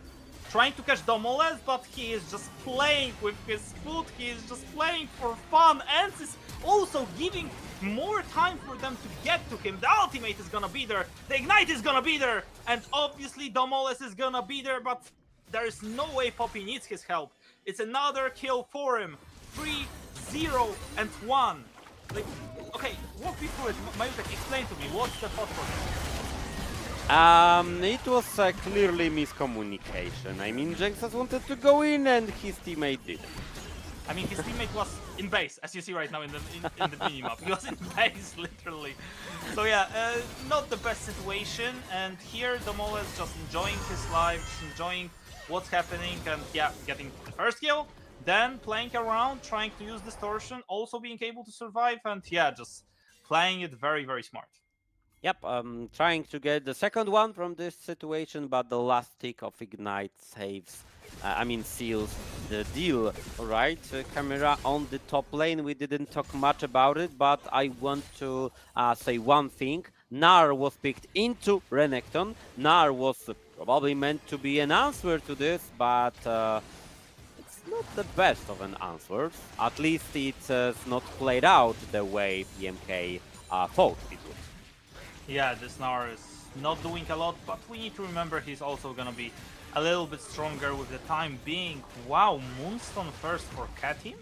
trying to catch Domoles, but he is just playing with his foot, he is just playing for fun. Ants is also giving more time for them to get to him. The ultimate is gonna be there, the ignite is gonna be there, and obviously Domoles is gonna be there, but there is no way Poppy needs his help. It's another kill for him. 3, 0, and 1. Like, okay, walk me through it. Majutek, explain to me, what's the thought process? It was clearly miscommunication. I mean, Jinxas wanted to go in and his teammate didn't. I mean, his teammate was in base, as you see right now in the minimap. He was in base, literally. So yeah, not the best situation. And here, Domoles just enjoying his life, just enjoying what's happening, and yeah, getting the first kill, then playing around, trying to use distortion, also being able to survive, and yeah, just playing it very, very smart. Yep, trying to get the second one from this situation, but the last tick of Ignite saves, seals the deal. Alright, camera on the top lane, we didn't talk much about it, but I want to say one thing. Gnar was picked into Renekton. Gnar was probably meant to be an answer to this, but it's not the best of an answer. At least it's not played out the way PMK thought it would. Yeah, this Gnar is not doing a lot, but we need to remember he's also gonna be a little bit stronger with the time being. Wow, Moonstone first for Katim?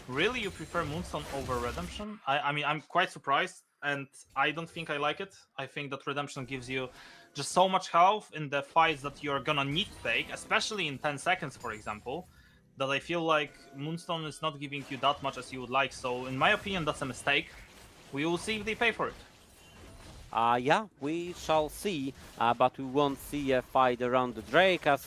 Really, you prefer Moonstone over Redemption? I mean, I'm quite surprised, and I don't think I like it. I think that Redemption gives you just so much health in the fights that you're gonna need to take, especially in 10 seconds, for example, that I feel like Moonstone is not giving you that much as you would like. So, in my opinion, that's a mistake. We will see if they pay for it. Yeah, we shall see, but we won't see a fight around the Drake, as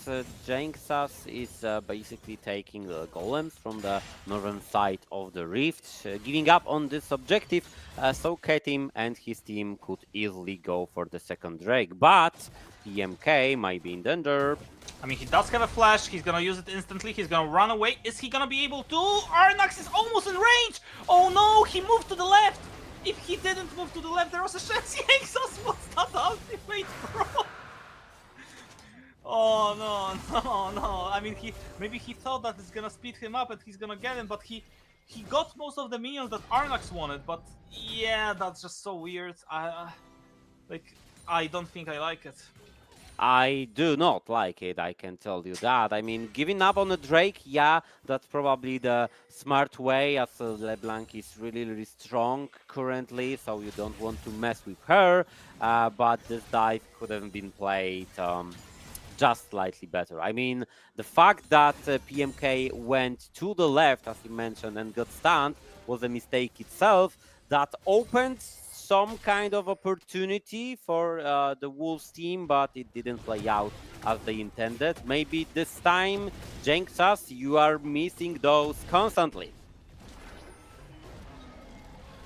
Jinxas is basically taking the golems from the northern side of the rift, giving up on this objective, so Katim and his team could easily go for the second Drake, but PMK might be in danger. I mean, he does have a flash, he's gonna use it instantly, he's gonna run away. Is he gonna be able to? Arnax is almost in range! Oh no, he moved to the left! If he didn't move to the left, there was a chance. Jinxas, what's that ultimate, bro? Oh no. I mean, maybe he thought that it's gonna speed him up and he's gonna get him, but he got most of the minions that Arnax wanted. But yeah, that's just so weird. Like, I don't think I like it. I do not like it, I can tell you that. I mean, giving up on the Drake, yeah, that's probably the smart way, as LeBlanc is really, really strong currently, so you don't want to mess with her. But this dive could have been played just slightly better. I mean, the fact that PMK went to the left, as you mentioned, and got stunned was a mistake itself. That opened some kind of opportunity for the Wolves team, but it didn't play out as they intended. Maybe this time, Jenksas, you are missing those constantly.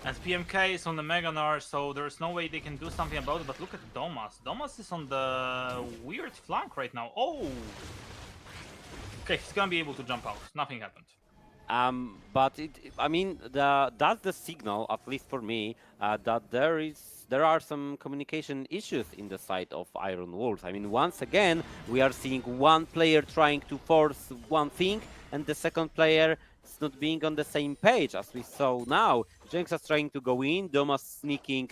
And PMK is on the Mega Gnar, so there's no way they can do something about it. But look at Domas. Domas is on the weird flank right now. Oh! Okay, he's gonna be able to jump out. Nothing happened. But I mean, that's the signal, at least for me, that there are some communication issues in the side of Iron Wolves. I mean, once again, we are seeing one player trying to force one thing, and the second player is not being on the same page, as we saw now. Jenksas trying to go in, Domas sneaking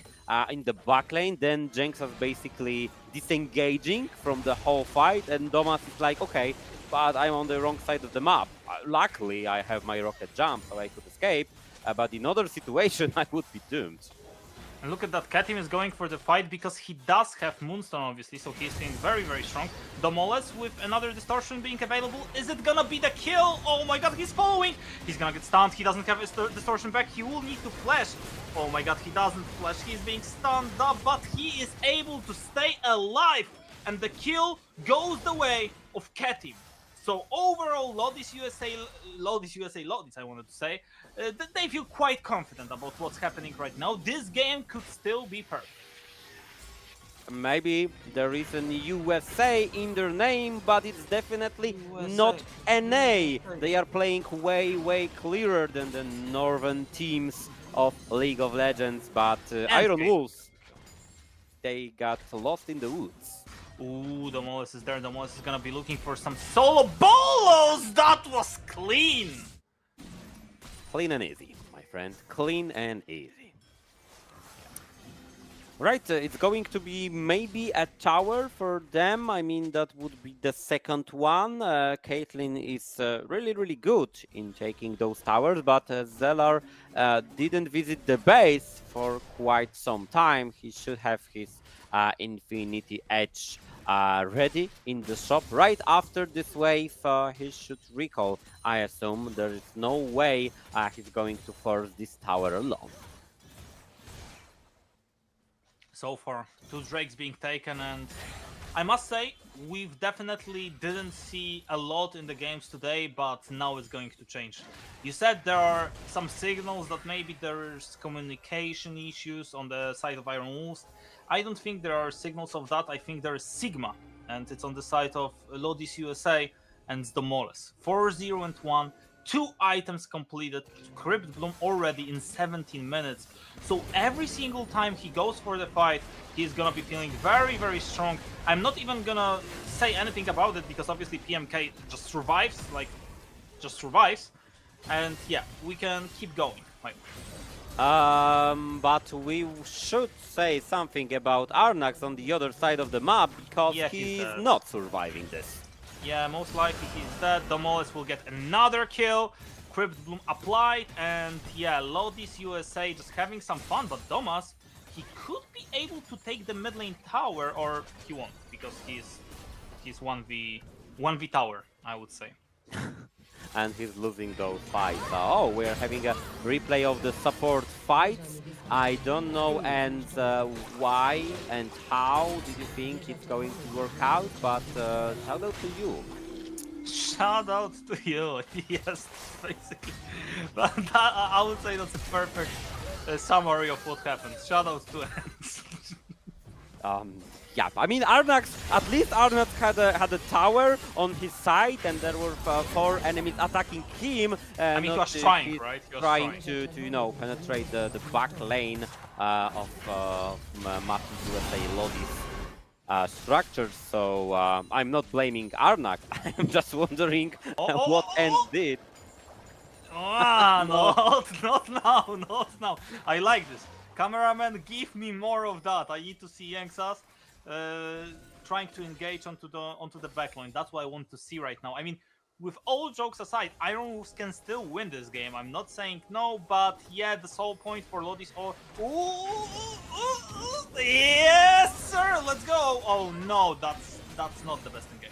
in the back lane, then Jenksas basically disengaging from the whole fight, and Domas is like, okay, but I'm on the wrong side of the map. Luckily, I have my rocket jump, so I could escape, but in other situation, I would be doomed. And look at that, Ketim is going for the fight because he does have Moonstone, obviously, so he's feeling very, very strong. Domoles with another distortion being available. Is it gonna be the kill? Oh my god, he's following! He's gonna get stunned, he doesn't have his distortion back, he will need to flash. Oh my god, he doesn't flash, he's being stunned up, but he is able to stay alive! And the kill goes the way of Ketim. So overall, Lodis USA Lodis, I wanted to say, they feel quite confident about what's happening right now. This game could still be perfect. Maybe there is an USA in their name, but it's definitely not NA. They are playing way, way clearer than the northern teams of League of Legends, but Iron Wolves, they got lost in the woods. Ooh, Domoles is there. Domoles is gonna be looking for some solo bolos! That was clean! Clean and easy, my friend. Clean and easy. Right, it's going to be maybe a tower for them. I mean, that would be the second one. Caitlyn is really, really good in taking those towers, but Zellar didn't visit the base for quite some time. He should have his Infinity Edge ready in the shop. Right after this wave, he should recall, I assume. There is no way he's going to force this tower alone. So far, 2 Drakes being taken, and I must say, we've definitely didn't see a lot in the games today, but now it's going to change. You said there are some signals that maybe there's communication issues on the side of Iron Wolves. I don't think there are signals of that. I think there is Sigma, and it's on the side of Lodis USA and Domoles. 4-0 and 1, 2 items completed, Crypt Bloom already in 17 minutes. So every single time he goes for the fight, he's gonna be feeling very, very strong. I'm not even gonna say anything about it because obviously PMK just survives, and yeah, we can keep going. But we should say something about Arnax on the other side of the map, because he's not surviving this. Yeah, most likely he's dead. Domoles will get another kill. Crypt Bloom applied, and yeah, Lodis USA just having some fun, but Domas, he could be able to take the mid lane tower, or he won't, because he's 1v tower, I would say. And he's losing those fights. Oh, we're having a replay of the support fights. I don't know and why and how did you think it's going to work out, but shout out to you. Shout out to you, yes, basically. But I would say that's a perfect summary of what happened. Shout out to Ants. Yeah, I mean, Arnax, at least Arnax had a tower on his side, and there were 4 enemies attacking him. I mean, he was trying, right? He was trying to you know, penetrate the back lane of Matty USA LODIS structures. So I'm not blaming Arnax. I'm just wondering what Ends did. Not now. I like this. Cameraman, give me more of that. I need to see Yanksas. trying to engage onto the backline. That's what I want to see right now. I mean, with all jokes aside, Iron Wolves can still win this game. I'm not saying no, but yeah, the sole point for Lodis. Yes, sir. Let's go. Oh no, that's not the best engage.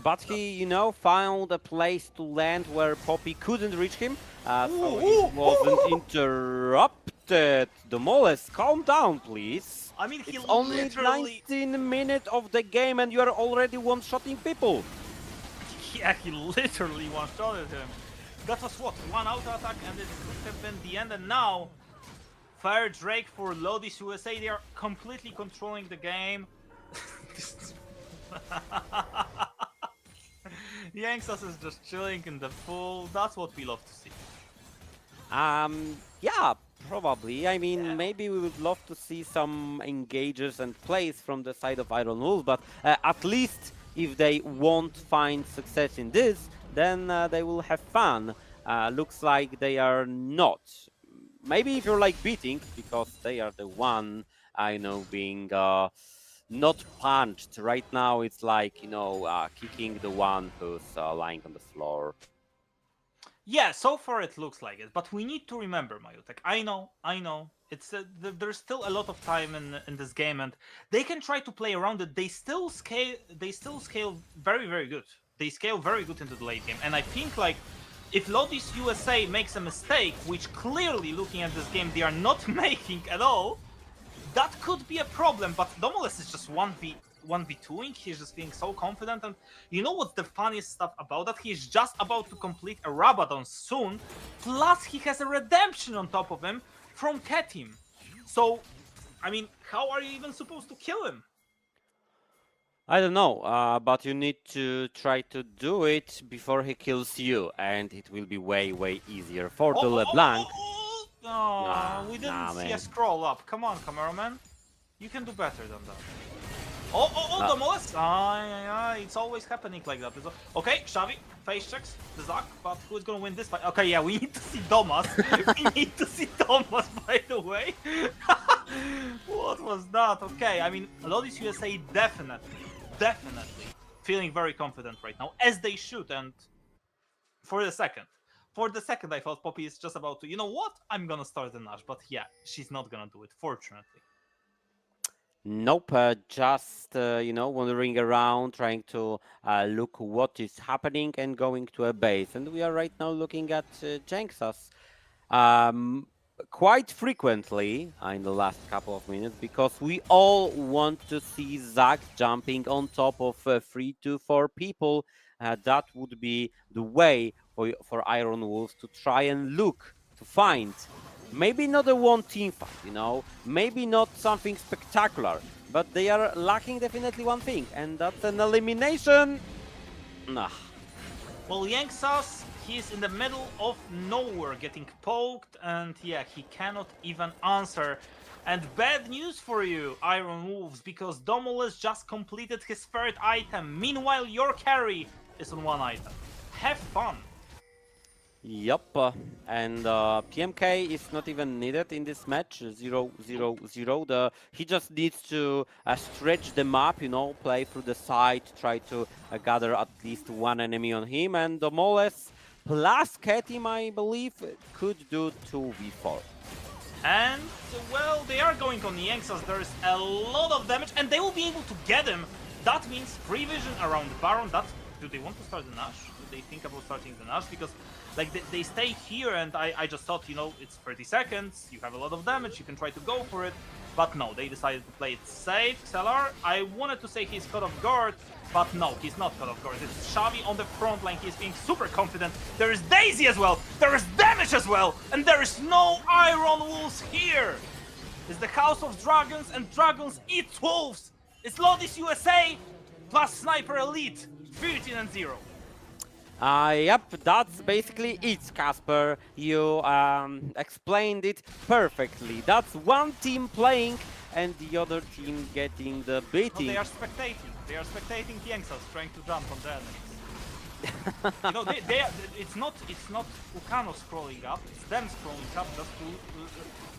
But he, you know, found a place to land where Poppy couldn't reach him, so he wasn't interrupted. Demoles, calm down, please. I mean, he it's only literally... 19 minutes of the game and you are already one-shotting people. Yeah, he literally one-shotted him. That was what, one auto attack, and it could have been the end. And now, Fire Drake for Lodis USA. They are completely controlling the game. Yanksas is just chilling in the pool. That's what we love to see. Yeah, probably. I mean, maybe we would love to see some engages and plays from the side of Iron Wolves, but at least if they won't find success in this, then they will have fun. Looks like they are not. Maybe if you're like beating, because they are the one, I know, being not punched. Right now it's like, you know, kicking the one who's lying on the floor. Yeah, so far it looks like it, but we need to remember, Majutek. I know. It's there's still a lot of time in this game, and they can try to play around it. They still scale very, very good. They scale very good into the late game, and I think like if Lodis USA makes a mistake, which clearly looking at this game they are not making at all, that could be a problem. But Domoles is just 1v2ing. He's just being so confident, and you know what's the funniest stuff about that? He's just about to complete a Rabadon soon, plus he has a redemption on top of him from Ketim. So, I mean, how are you even supposed to kill him? I don't know, but you need to try to do it before he kills you, and it will be way, way easier for the LeBlanc. We didn't see a scroll up. Come on, cameraman. You can do better than that. Domoles! It's always happening like that. Okay, Xavi, face checks the Zach, but who is gonna win this fight? Okay, yeah, we need to see Domas. We need to see Domas, by the way. What was that? Okay, I mean, Lodis USA definitely feeling very confident right now, as they should, and for the second I thought Poppy is just about to, you know what? I'm gonna start the Nash, but yeah, she's not gonna do it, fortunately. Nope, just, you know, wandering around, trying to look what is happening and going to a base. And we are right now looking at Jenksas quite frequently in the last couple of minutes, because we all want to see Zach jumping on top of 3 to 4 people. That would be the way for Iron Wolves to try and look to find maybe not a one team fight, you know, maybe not something spectacular, but they are lacking definitely one thing, and that's an elimination. Nah. Well, Yanksas, he's in the middle of nowhere getting poked, and yeah, he cannot even answer. And bad news for you, Iron Wolves, because Domoles just completed his 3rd item. Meanwhile, your carry is on 1 item. Have fun. Yup, and PMK is not even needed in this match. 0-0-0. He just needs to stretch the map, you know, play through the side, try to gather at least one enemy on him, and Domoles plus Ketim, I believe, could do 2v4. And, well, they are going on Yanksas. There's a lot of damage, and they will be able to get him. That means free vision around the Baron. Do they want to start the Nash? Do they think about starting the Nash? Because like they stay here, and I just thought, you know, it's 30 seconds, you have a lot of damage, you can try to go for it. But no, they decided to play it safe. Xelar, I wanted to say he's caught off guard, but no, he's not caught off guard. It's Xavi on the front line, he's being super confident. There is Daisy as well, there is damage as well, and there is no Iron Wolves here. It's the House of Dragons, and Dragons eats wolves. It's Lodis USA plus Sniper Elite, 13-0. Yep, that's basically it, Kasper. You explained it perfectly. That's one team playing and the other team getting the beating. No, they are spectating. They are spectating Yanksas trying to jump on the enemies. You know, it's not Ukano scrolling up, it's them scrolling up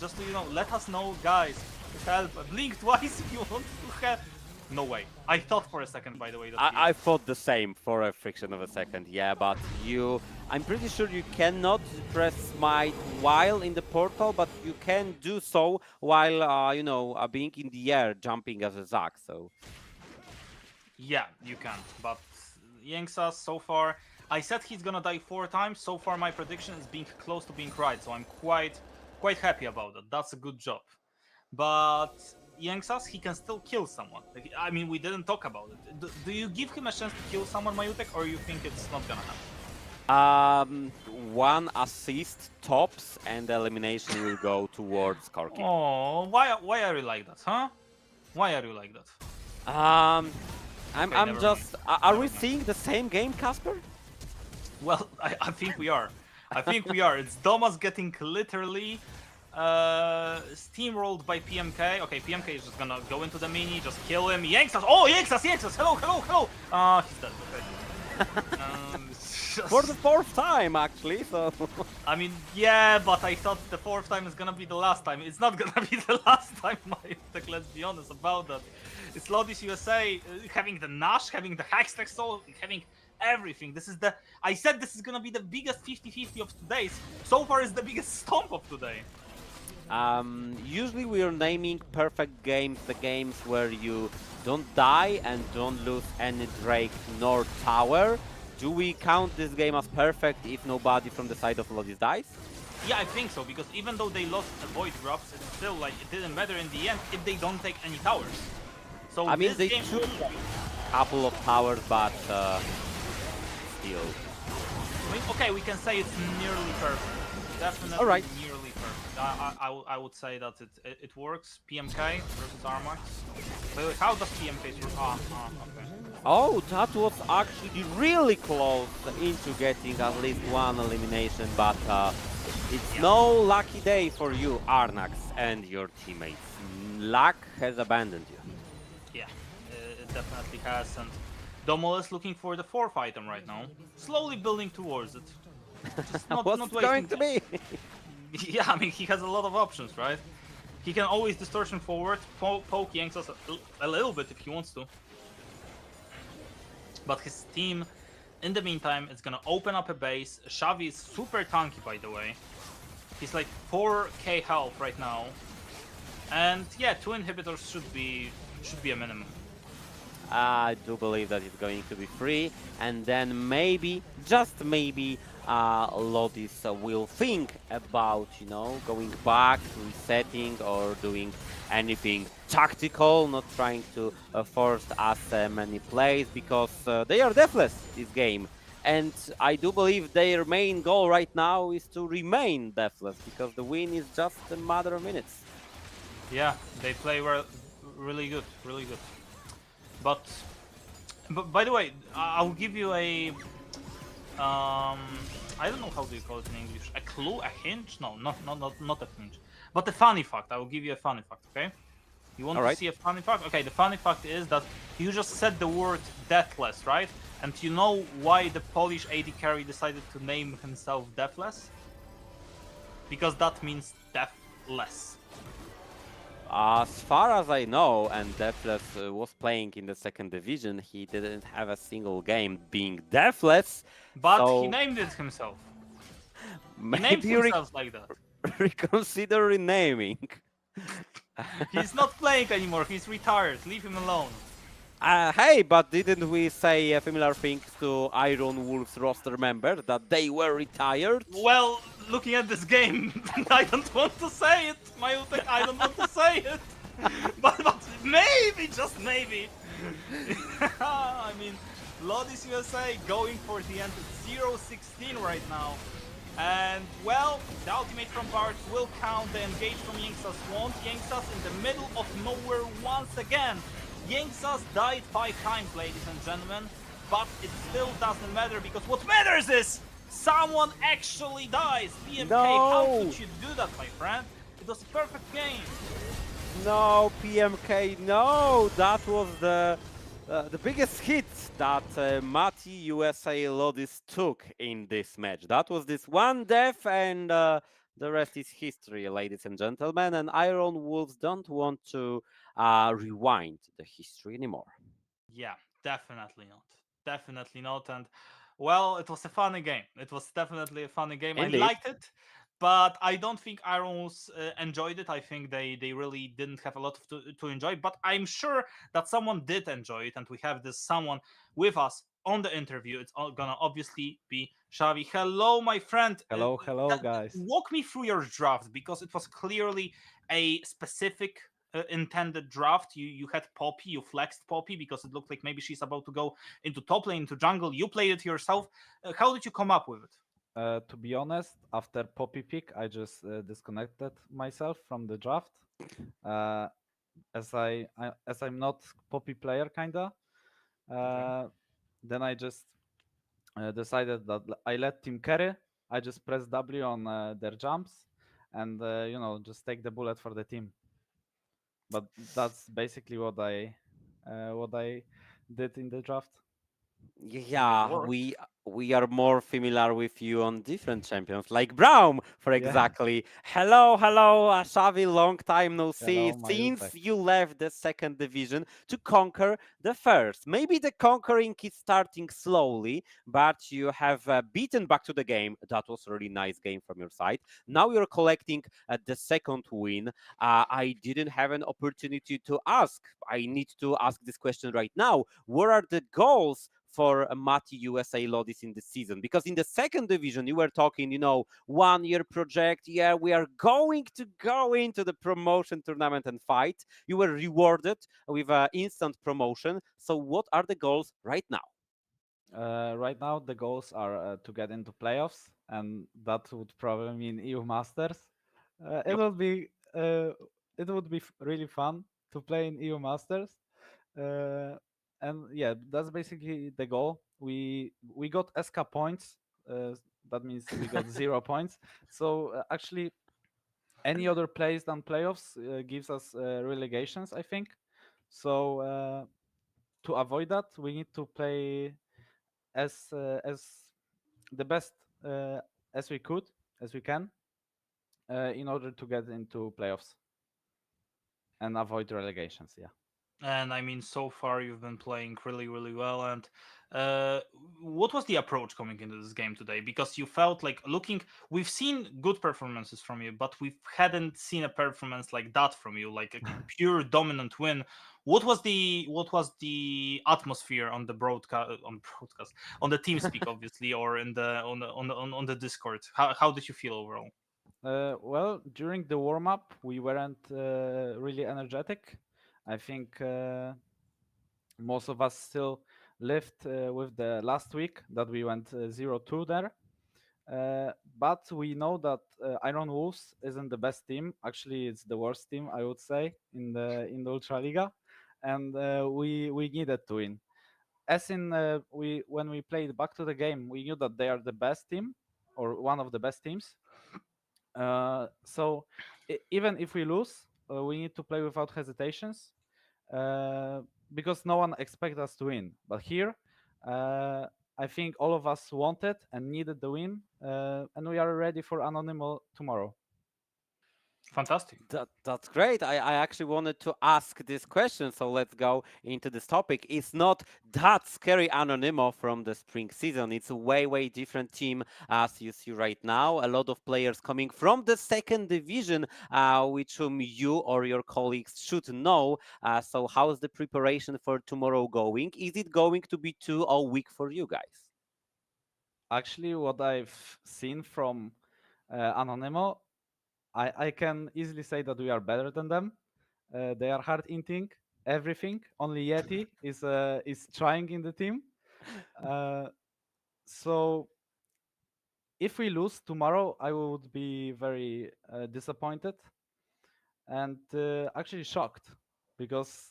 just to you know, let us know, guys, help, blink twice if you want to help. No way. I thought for a second, by the way, that I thought the same for a fraction of a second, yeah, but I'm pretty sure you cannot press smite while in the portal, but you can do so while, you know, being in the air, jumping as a Zac, so... Yeah, you can, but Yengsa so far, I said he's gonna die 4 times, so far my prediction is being close to being right, so I'm quite happy about that. That's a good job. But Yengsas, he can still kill someone. I mean, we didn't talk about it. Do you give him a chance to kill someone, Majutek, or you think it's not gonna happen? 1 assist tops, and the elimination will go towards Korotkiy. Oh, why are you like that, huh? Why are you like that? I'm just... Are we seeing the same game, Kasper? Well, I think we are. I think we are. It's Domas getting literally steamrolled by PMK. Okay, PMK is just gonna go into the mini, just kill him. Yanksas! Oh, Yanksas! Hello! He's dead. Okay. For the 4th time, actually, so... I mean, yeah, but I thought the 4th time is gonna be the last time. It's not gonna be the last time, Majutek, let's be honest about that. It's Lodis USA having the Nash, having the Hextech Soul, having everything. This is the... I said this is gonna be the biggest 50-50 of today's. So far, it's the biggest stomp of today. Usually we are naming perfect games the games where you don't die and don't lose any Drake nor tower. Do we count this game as perfect if nobody from the side of Lodis dies? Yeah, I think so, because even though they lost the void drops, it's still like it didn't matter in the end if they don't take any towers. So I mean, they game took a couple of towers, but still. I mean, okay, we can say it's nearly perfect. Definitely all right. Nearly perfect. I would say that it works. PMK versus Armax. Wait, how does PMK work? Okay. Oh, that was actually really close into getting at least 1 elimination, but it's no lucky day for you, Arnax, and your teammates. Luck has abandoned you. Yeah, it definitely has, and Domo is looking for the 4th item right now, slowly building towards it. Just not, What's not it going to be? Yeah, I mean, he has a lot of options, right? He can always distortion forward, poke Yanksas a little bit if he wants to. But his team, in the meantime, is gonna open up a base. Xavi is super tanky, by the way. He's like 4k health right now. And yeah, 2 inhibitors should be a minimum. I do believe that it's going to be free, and then maybe, just maybe, Lodis will think about, you know, going back, resetting, or doing anything tactical, not trying to force us many plays, because they are deathless this game. And I do believe their main goal right now is to remain deathless, because the win is just a matter of minutes. Yeah, they play really good, really good. But by the way, I'll give you a I don't know how do you call it in English. A clue, a hint? No, not a hint. But a funny fact. I will give you a funny fact. Okay? You want to see a funny fact? Okay, the funny fact is that you just said the word deathless, right? And you know why the Polish AD carry decided to name himself Deathless? Because that means deathless. As far as I know, and Deathless was playing in the 2nd division, he didn't have a single game being Deathless. But so he named it himself. Maybe he named himself like that. Reconsider renaming. He's not playing anymore, he's retired, leave him alone. Hey, but didn't we say similar things to Iron Wolves roster member, that they were retired? Well, looking at this game, I don't want to say it, Majutek, I don't want to say it. But maybe, just maybe. I mean, Lodis USA going for the end at 0-16 right now. And, well, the ultimate from Bart will count. The engage from Yanksas won't. Yanksas in the middle of nowhere once again. Yanksas died 5 times, ladies and gentlemen, but it still doesn't matter, because what matters is someone actually dies. PMK, how could you do that, my friend? It was a perfect game. No, PMK, no! That was the biggest hit that Matty USA LODIS took in this match. That was this one death, and the rest is history, ladies and gentlemen. And Iron Wolves don't want to rewind the history anymore. Yeah, definitely not. Definitely not. And well, it was a funny game. It was definitely a funny game. Indeed. I liked it, but I don't think Irons enjoyed it. I think they really didn't have a lot to enjoy. But I'm sure that someone did enjoy it, and we have this someone with us on the interview. It's gonna obviously be Xavi. Hello, my friend. Hello, guys. Walk me through your draft, because it was clearly a specific intended draft. You had Poppy, you flexed Poppy because it looked like maybe she's about to go into top lane, into jungle. You played it yourself. How did you come up with it? To be honest, after Poppy pick, I just disconnected myself from the draft, as I'm not Poppy player kinda. Then I just decided that I let team carry. I just press W on their jumps, and just take the bullet for the team. But that's basically what I did in the draft. Yeah, we are more familiar with you on different champions, like Braum, for exactly. Hello, Xavi, long time no see. Hello, Since Majutek. you left the second division to conquer the first. Maybe the conquering is starting slowly, but you have beaten back to the game. That was a really nice game from your side. Now you're collecting the second win. I didn't have an opportunity to ask. I need to ask this question right now. What are the goals for Matty USA LODIS in the season? Because in the second division, you were talking, 1-year project. Yeah, we are going to go into the promotion tournament and fight. You were rewarded with an instant promotion. So what are the goals right now? Right now, the goals are to get into playoffs, and that would probably mean EU Masters. It would be really fun to play in EU Masters. And yeah, that's basically the goal. We got SK points. That means we got 0 points. So actually, any other place than playoffs gives us relegations, I think. So to avoid that, we need to play as the best as we can, in order to get into playoffs and avoid relegations. Yeah. And I mean, so far you've been playing really, really well. And what was the approach coming into this game today? Because you felt like we've seen good performances from you, but we hadn't seen a performance like that from you, like a pure dominant win. What was the atmosphere on the broadcast, on the TeamSpeak, obviously, or on the Discord? How did you feel overall? Well, during the warm up, we weren't really energetic. I think most of us still lived with the last week that we went 0-2 there. But we know that Iron Wolves isn't the best team. Actually, it's the worst team, I would say, in the Ultraliga, and we needed to win. As in, when we played back to the game, we knew that they are the best team, or one of the best teams. So even if we lose, we need to play without hesitations, because no one expects us to win. But here, I think all of us wanted and needed the win, and we are ready for Anonymo tomorrow. Fantastic. That's great. I actually wanted to ask this question, so let's go into this topic. It's not that scary Anonymo from the spring season. It's a way different team as you see right now. A lot of players coming from the second division, which you or your colleagues should know. So how's the preparation for tomorrow going? Is it going to be too weak for you guys? Actually, what I've seen from Anonymo, I can easily say that we are better than them. They are hard inting everything. Only Yeti is trying in the team. So if we lose tomorrow, I would be very disappointed and actually shocked, because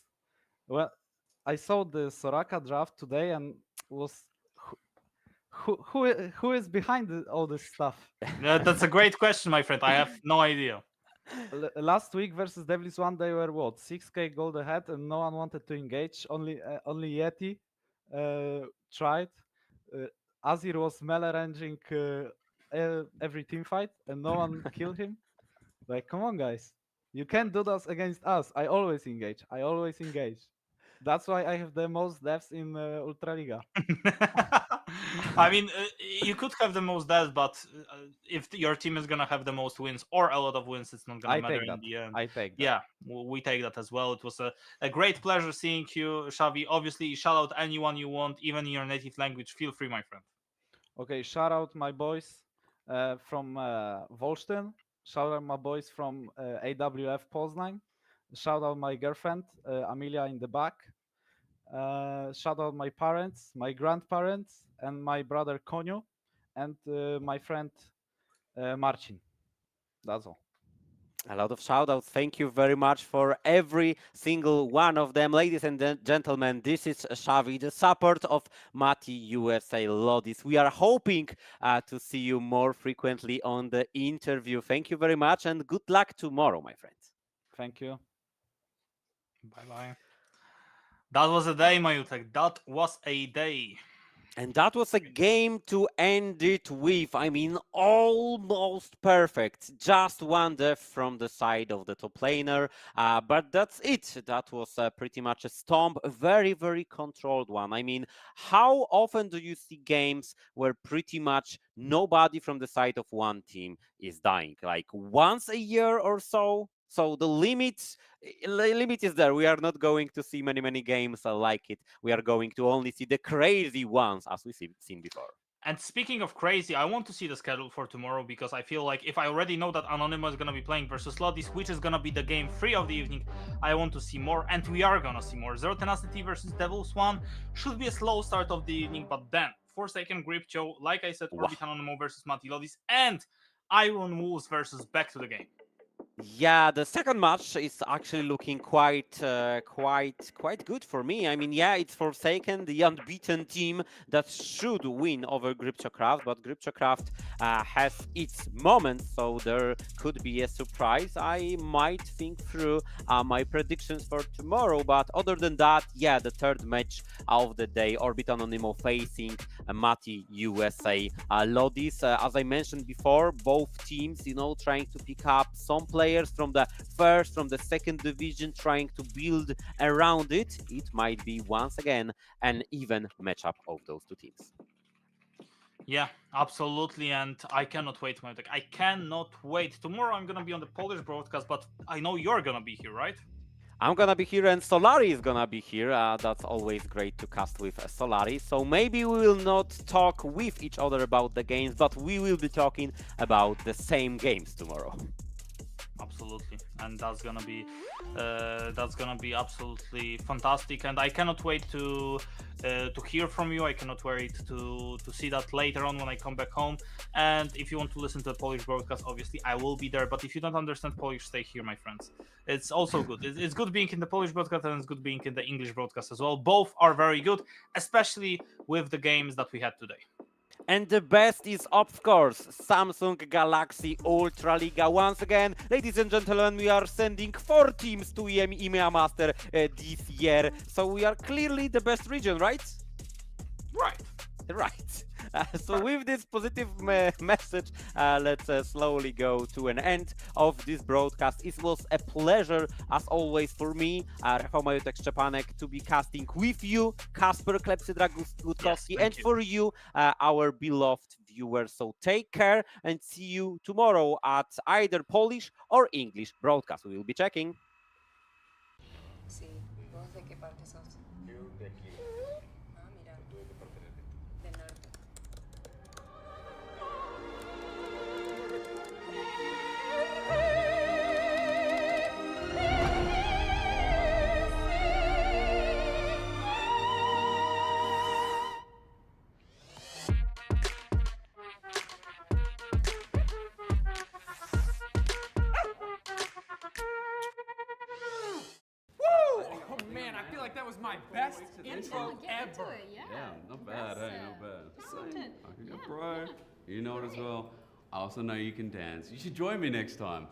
I saw the Soraka draft today and was who is behind all this stuff? That's a great question, my friend. I have no idea. Last week versus devils.one, they were what, 6k gold ahead, and no one wanted to engage. Only Yeti tried. Azir was melee ranging every team fight, and no one killed him. Like, come on, guys. You can't do that against us. I always engage. I always engage. That's why I have the most deaths in Ultraliga. I mean, you could have the most deaths, but if your team is gonna have the most wins or a lot of wins, it's not gonna I matter take in that. the end. I take that. Yeah, we take that as well. It was a great pleasure seeing you, Xavi. Obviously, shout out anyone you want, even in your native language. Feel free, my friend. Okay, shout out my boys from Wolsztyn. Shout out my boys from AWF Poznań. Shout out my girlfriend Amelia in the back. Shout out my parents, my grandparents, and my brother Konyo, and my friend Marcin. That's all. A lot of shout outs. Thank you very much for every single one of them. Ladies and gentlemen, this is Xavi, the support of Matty USA LODIS. We are hoping to see you more frequently on the interview. Thank you very much and good luck tomorrow, my friends. Thank you. Bye-bye. That was a day, Majutek. That was a day. And that was a game to end it with. I mean, almost perfect. Just one death from the side of the top laner. But that's it. That was pretty much a stomp. A very, very controlled one. I mean, how often do you see games where pretty much nobody from the side of one team is dying? Like once a year or so? So the limit is there. We are not going to see many games like it. We are going to only see the crazy ones as we've seen before. And speaking of crazy, I want to see the schedule for tomorrow because I feel like if I already know that Anonymo is going to be playing versus Lodis, which is going to be the game 3 of the evening, I want to see more, and we are going to see more. Zero Tenacity versus devils.one should be a slow start of the evening, but then Forsaken Grip Joe, like I said, Orbit Anonymo versus Matty Lodis, and Iron Wolves versus Back to the Game. Yeah, the second match is actually looking quite good for me. I mean, yeah, it's Forsaken, the unbeaten team that should win over Gripchocraft, but Gripchocraft has its moments, so there could be a surprise. I might think through my predictions for tomorrow, but other than that, yeah, the third match of the day, Orbit Anonymo facing Matty USA LODIS. As I mentioned before, both teams, you know, trying to pick up some players from the first, from the second division, trying to build around it. It might be once again an even matchup of those two teams. Yeah, absolutely, and I cannot wait, Majutek. I cannot wait. Tomorrow I'm gonna be on the Polish broadcast, but I know you're gonna be here, right? I'm gonna be here and Solari is gonna be here. That's always great to cast with Solari. So maybe we will not talk with each other about the games, but we will be talking about the same games tomorrow. Absolutely, and that's gonna be absolutely fantastic, and I cannot wait to hear from you. I cannot wait to see that later on when I come back home. And if you want to listen to the Polish broadcast, obviously I will be there. But if you don't understand Polish, stay here, my friends. It's also good. It's good being in the Polish broadcast, and it's good being in the English broadcast as well. Both are very good, especially with the games that we had today. And the best is, of course, Samsung Galaxy Ultraliga. Once again, ladies and gentlemen, we are sending 4 teams to EMEA Master this year. So we are clearly the best region, right? Right. So with this positive message, let's slowly go to an end of this broadcast. It was a pleasure, as always, for me, Rafał, Majutek, Szczepanek, to be casting with you, Kasper, Gutkowski, and for you, our beloved viewers. So take care and see you tomorrow at either Polish or English broadcast. We will be checking. Sí, ¿vos de qué parte sos? Yo de aquí. Ah, mira, ¿Tú de qué parte eres? del norte. Oh man, I feel like that was my best intro ever. Yeah, not bad, hey, not bad. Same. I can go pro. You know it as well. I also know you can dance. You should join me next time.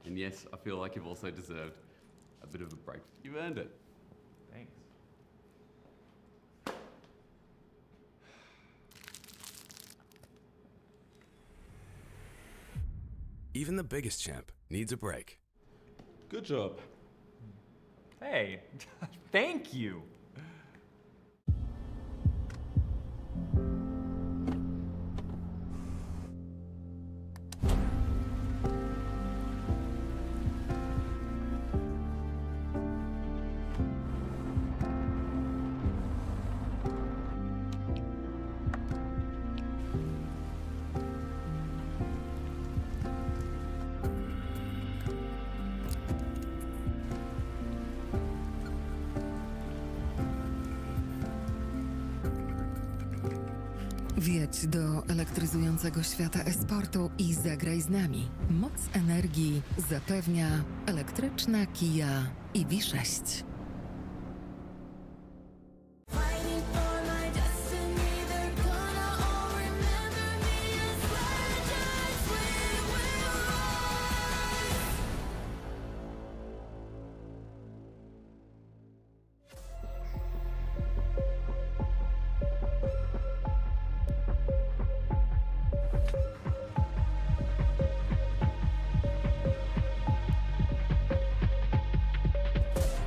And yes, I feel like you've also deserved a bit of a break. You've earned it. Thanks. Even the biggest champ needs a break. Good job. Hey, thank you. Wjedź do elektryzującego świata e-sportu i zagraj z nami. Moc energii zapewnia elektryczna Kia EV6.